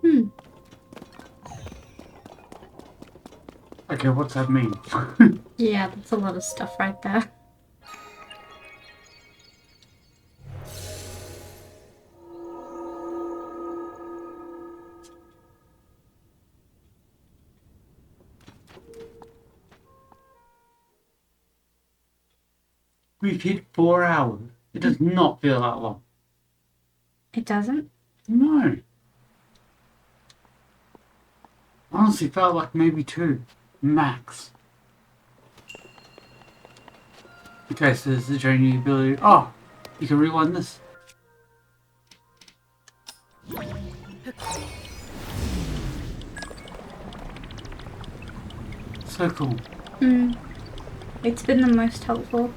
Hmm. Okay, what's that mean? Yeah, that's a lot of stuff right there. We've hit 4 hours. It does not feel that long. It doesn't? No. Honestly, felt like maybe 2. Max. Okay, so there's the training ability. Oh! You can rewind this. So cool. Hmm. It's been the most helpful.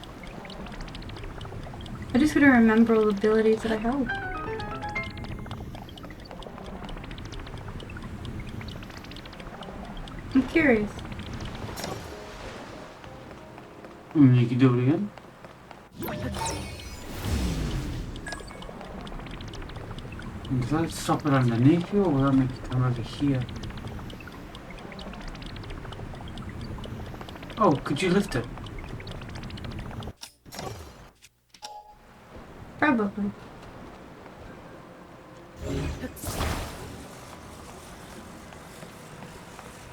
I just gotta remember all the abilities that I held. curious. You can do it again. Does that stop it underneath you, or will that make it come over here? Oh, could you lift it? Probably.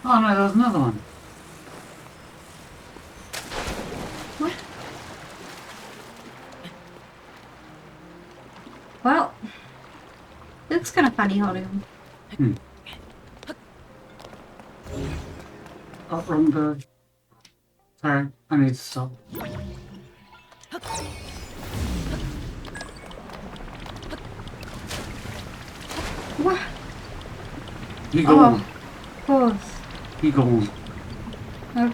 Oh no, there's another one. What? Well, looks kind of funny holding them. Oh, wrong bird. Sorry, I need to stop. What? You go on. Of course. You go on. Okay.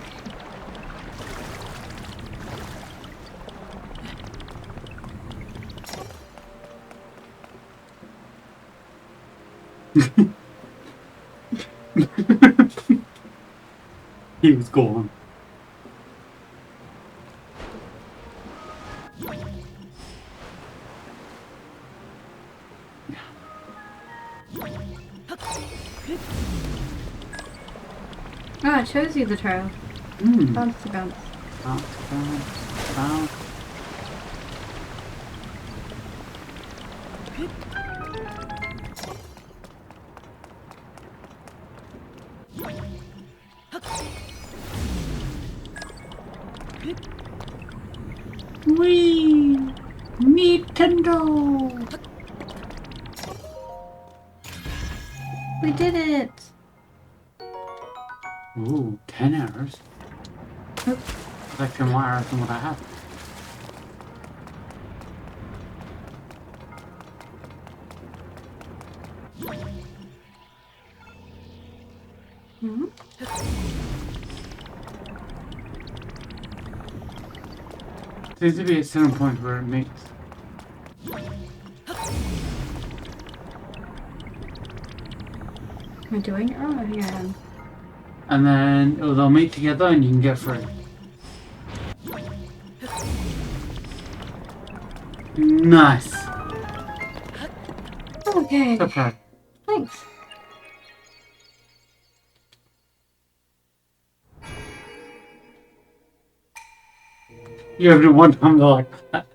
He was gone. Oh, it shows you the trail. Mm. Bounce to bounce. Bounce, bounce, bounce. Wee! Nintendo! We did it! Ooh, 10 arrows. Oops. Like 10 more arrows than what I have. Hmm? Seems to be a certain point where it meets. Am I doing it wrong? Oh, yeah. And then they'll meet together and you can get free. Nice. Okay. So proud. Thanks. You have to one time they're like that.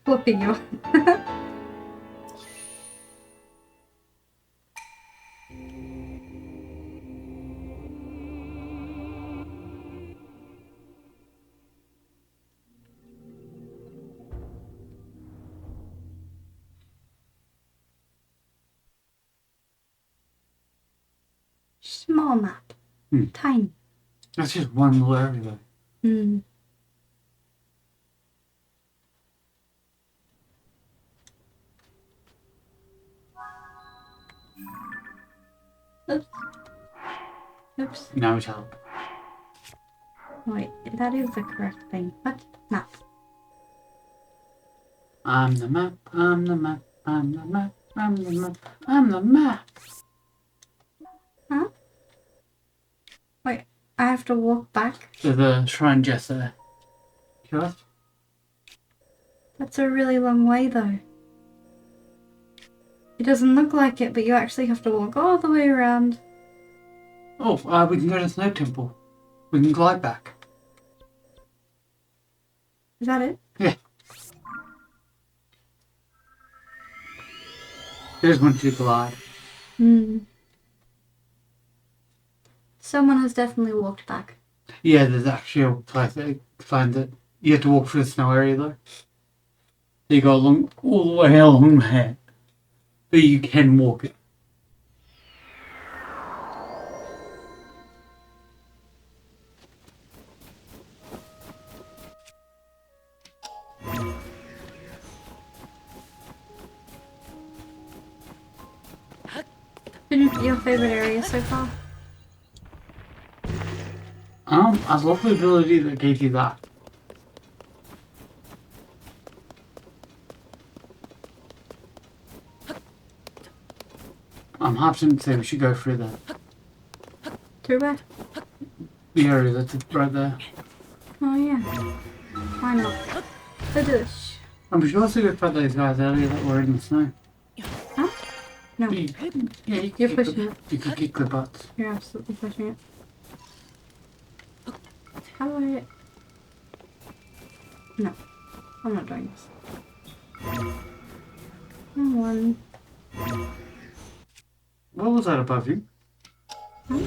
Whooping you. Small map. Tiny. That's just one little area though. Hmm. Oops. Oops. Now it's help. Wait, that is the correct thing. What? Map. I'm the map, I'm the map, I'm the map, I'm the map, I'm the map. Huh? Wait, I have to walk back? To the shrine just there. Sure? That's a really long way though. It doesn't look like it, but you actually have to walk all the way around. Oh, we can go to the Snow Temple. We can glide back. Is that it? Yeah. There's one to glide. Hmm. Someone has definitely walked back. Yeah, there's actually a place that you find it. You have to walk through the snow area though. So you go along all the way along there. But you can walk it. Been your favourite area so far? I love the ability that gave you that. I'm happy to say we should go through that. To where? The area that's right there. Oh yeah. Why not? Finish. I'm sure I got those guys earlier that were in the snow. Huh? No. Yeah, you You're could pushing kick it. you could kick the butts. You're absolutely pushing it. How do I... No. I'm not doing this. Come on. What was that above you? Huh?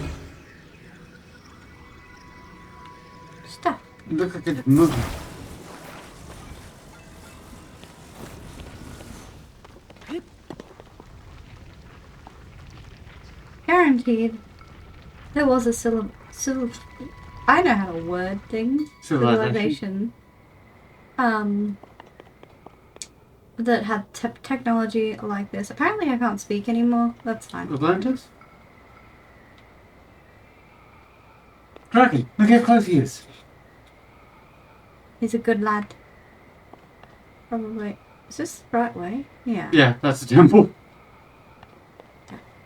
Stuff. It looked like it's moving. Guaranteed. There was a I know how to word things. Civilization. That had technology like this. Apparently I can't speak anymore. That's fine. Atlantis? Dragon, look how close he is. He's a good lad. Probably. Is this the right way? Yeah. Yeah, that's the temple.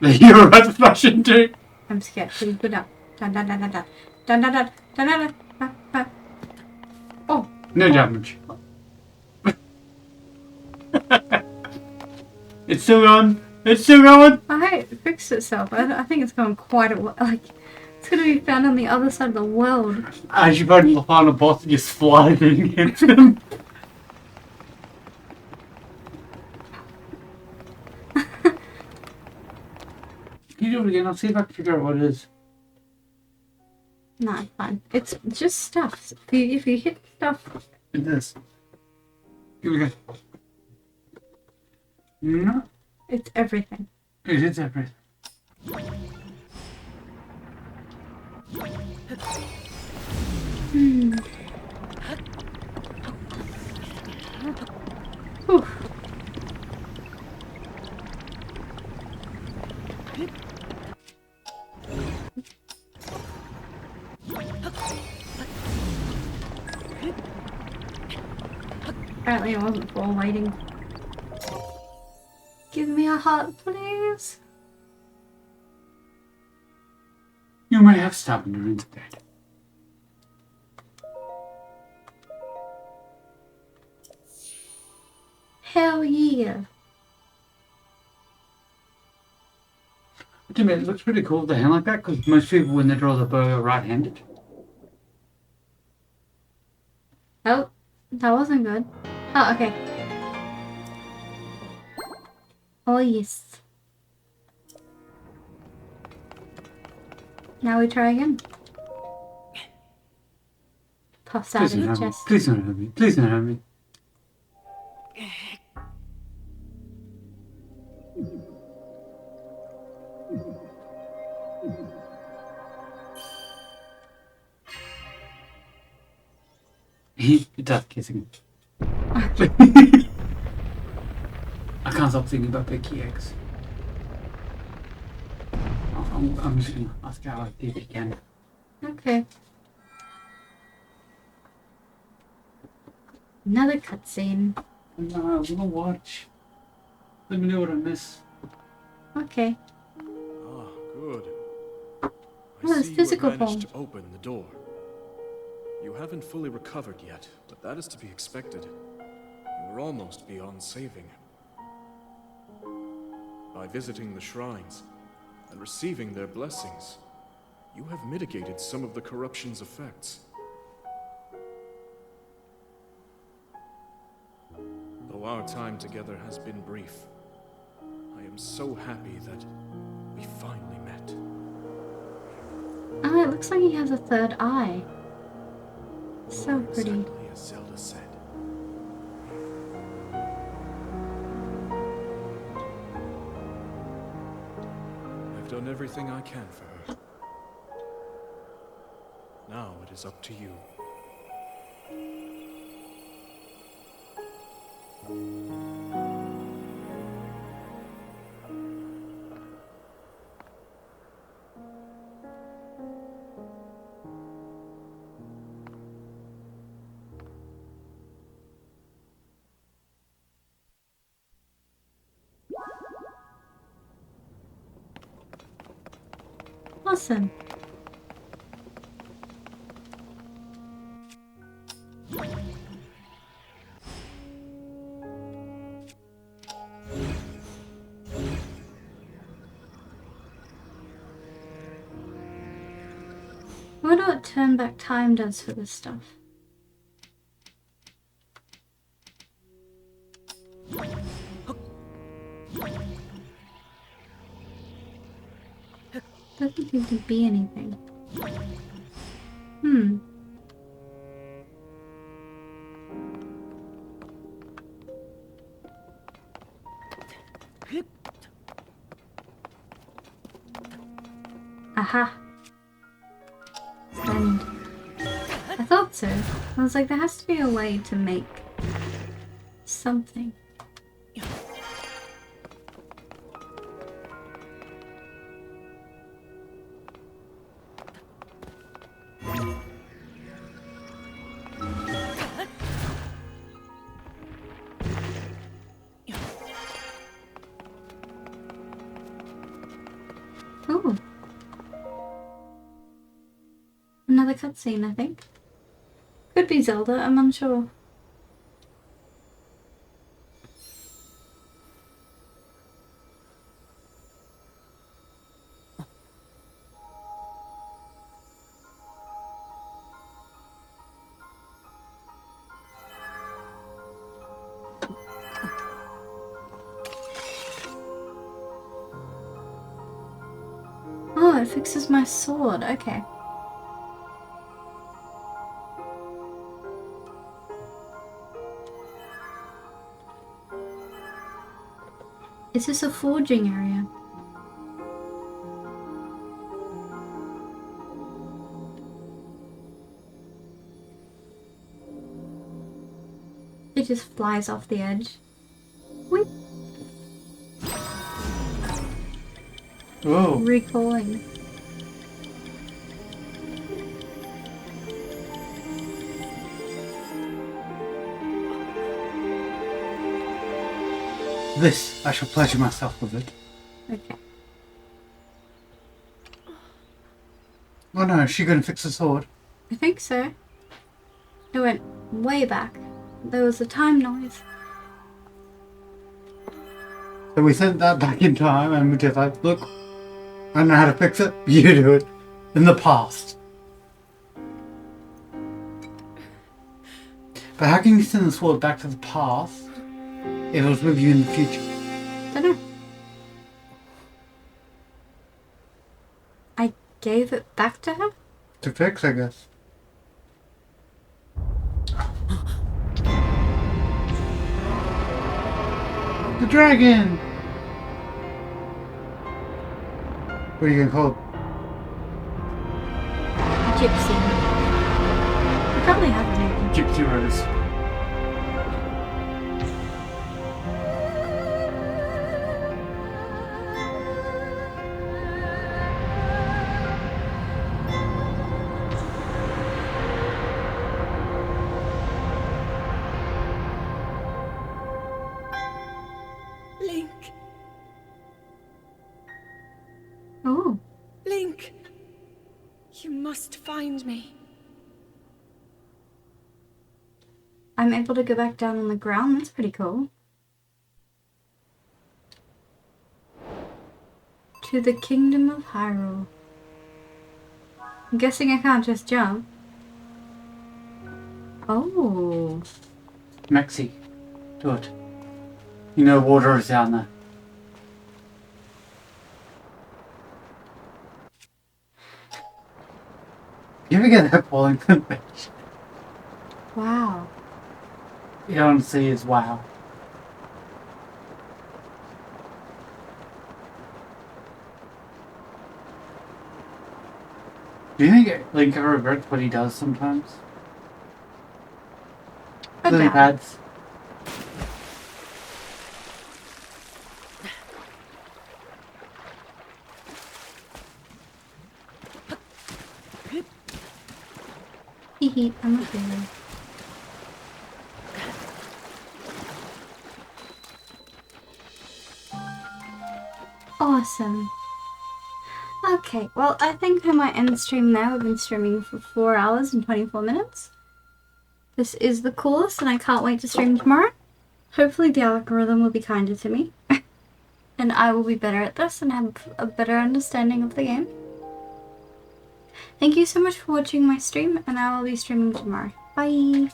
That you're about to smash into. I'm scared. Please go down. Dun dun dun dun dun. Dun dun dun dun dun dun. Oh. No damage. It's still going. It's still going. It fixed itself. I think it's gone quite a while. Like, it's going to be found on the other side of the world. As you go to the final boss and you're sliding against him. Can you do it again? I'll see if I can figure out what it is. No, it's fine. It's just stuff. If you hit stuff... It is. Here we go. No. It's everything. It is everything. Whew. Apparently it wasn't for waiting. Give me a heart, please. You may have stamina instead. Hell yeah. Wait a minute, it looks pretty cool with the hand like that because most people when they draw the bow are right-handed. Oh, that wasn't good. Oh, okay. Oh, yes. Now we try again. Puffs out Please of don't your hurt me. chest. Please don't hurt me. Please don't hurt me. He does kissing. I can't stop thinking about picky eggs. I'm just gonna ask how I did again. Okay. Another cutscene. No, I wanna watch. Let me know what I miss. Okay. Ah, good. Oh, I it's see you physical have managed form. to open the door. You haven't fully recovered yet, but that is to be expected. You were almost beyond saving. By visiting the shrines and receiving their blessings, you have mitigated some of the corruption's effects. Though our time together has been brief, I am so happy that we finally met. Oh, it looks like he has a third eye. So pretty. Exactly as Zelda said. I've done everything I can for her. Now it is up to you. Awesome. I wonder what turn back time does for this stuff. Doesn't seem to be anything. Aha. Send. I thought so. I was like, there has to be a way to make something. Oh. Another cutscene, I think. Could be Zelda, I'm unsure. Oh, it fixes my sword. Okay. Is this a forging area? It just flies off the edge. Wait. Whoa. Recalling. This, I shall pleasure myself with it. Okay. Oh no, is she gonna fix the sword? I think so. It went way back. There was a time noise. So we sent that back in time and we just like, look, I know how to fix it, you do it. In the past. But how can you send the sword back to the past if it was with you in the future? Dunno. I gave it back to her? To fix, I guess. The dragon! What are you gonna call it? Gypsy. I probably have a name. Gypsy Rose. Link. Oh. Link. You must find me. I'm able to go back down on the ground. That's pretty cool. To the Kingdom of Hyrule. I'm guessing I can't just jump. Oh. Maxi, do it. You know water is down there. You ever get that Wellington fish? Wow. You don't see is wow. Do you think Link ever regrets what he does sometimes? Lily pads. Hehe, I'm a fairy. Awesome. Okay, well, I think I might end the stream now. I've been streaming for 4 hours and 24 minutes. This is the coolest, and I can't wait to stream tomorrow. Hopefully the algorithm will be kinder to me. And I will be better at this and have a better understanding of the game. Thank you so much for watching my stream, and I will be streaming tomorrow. Bye!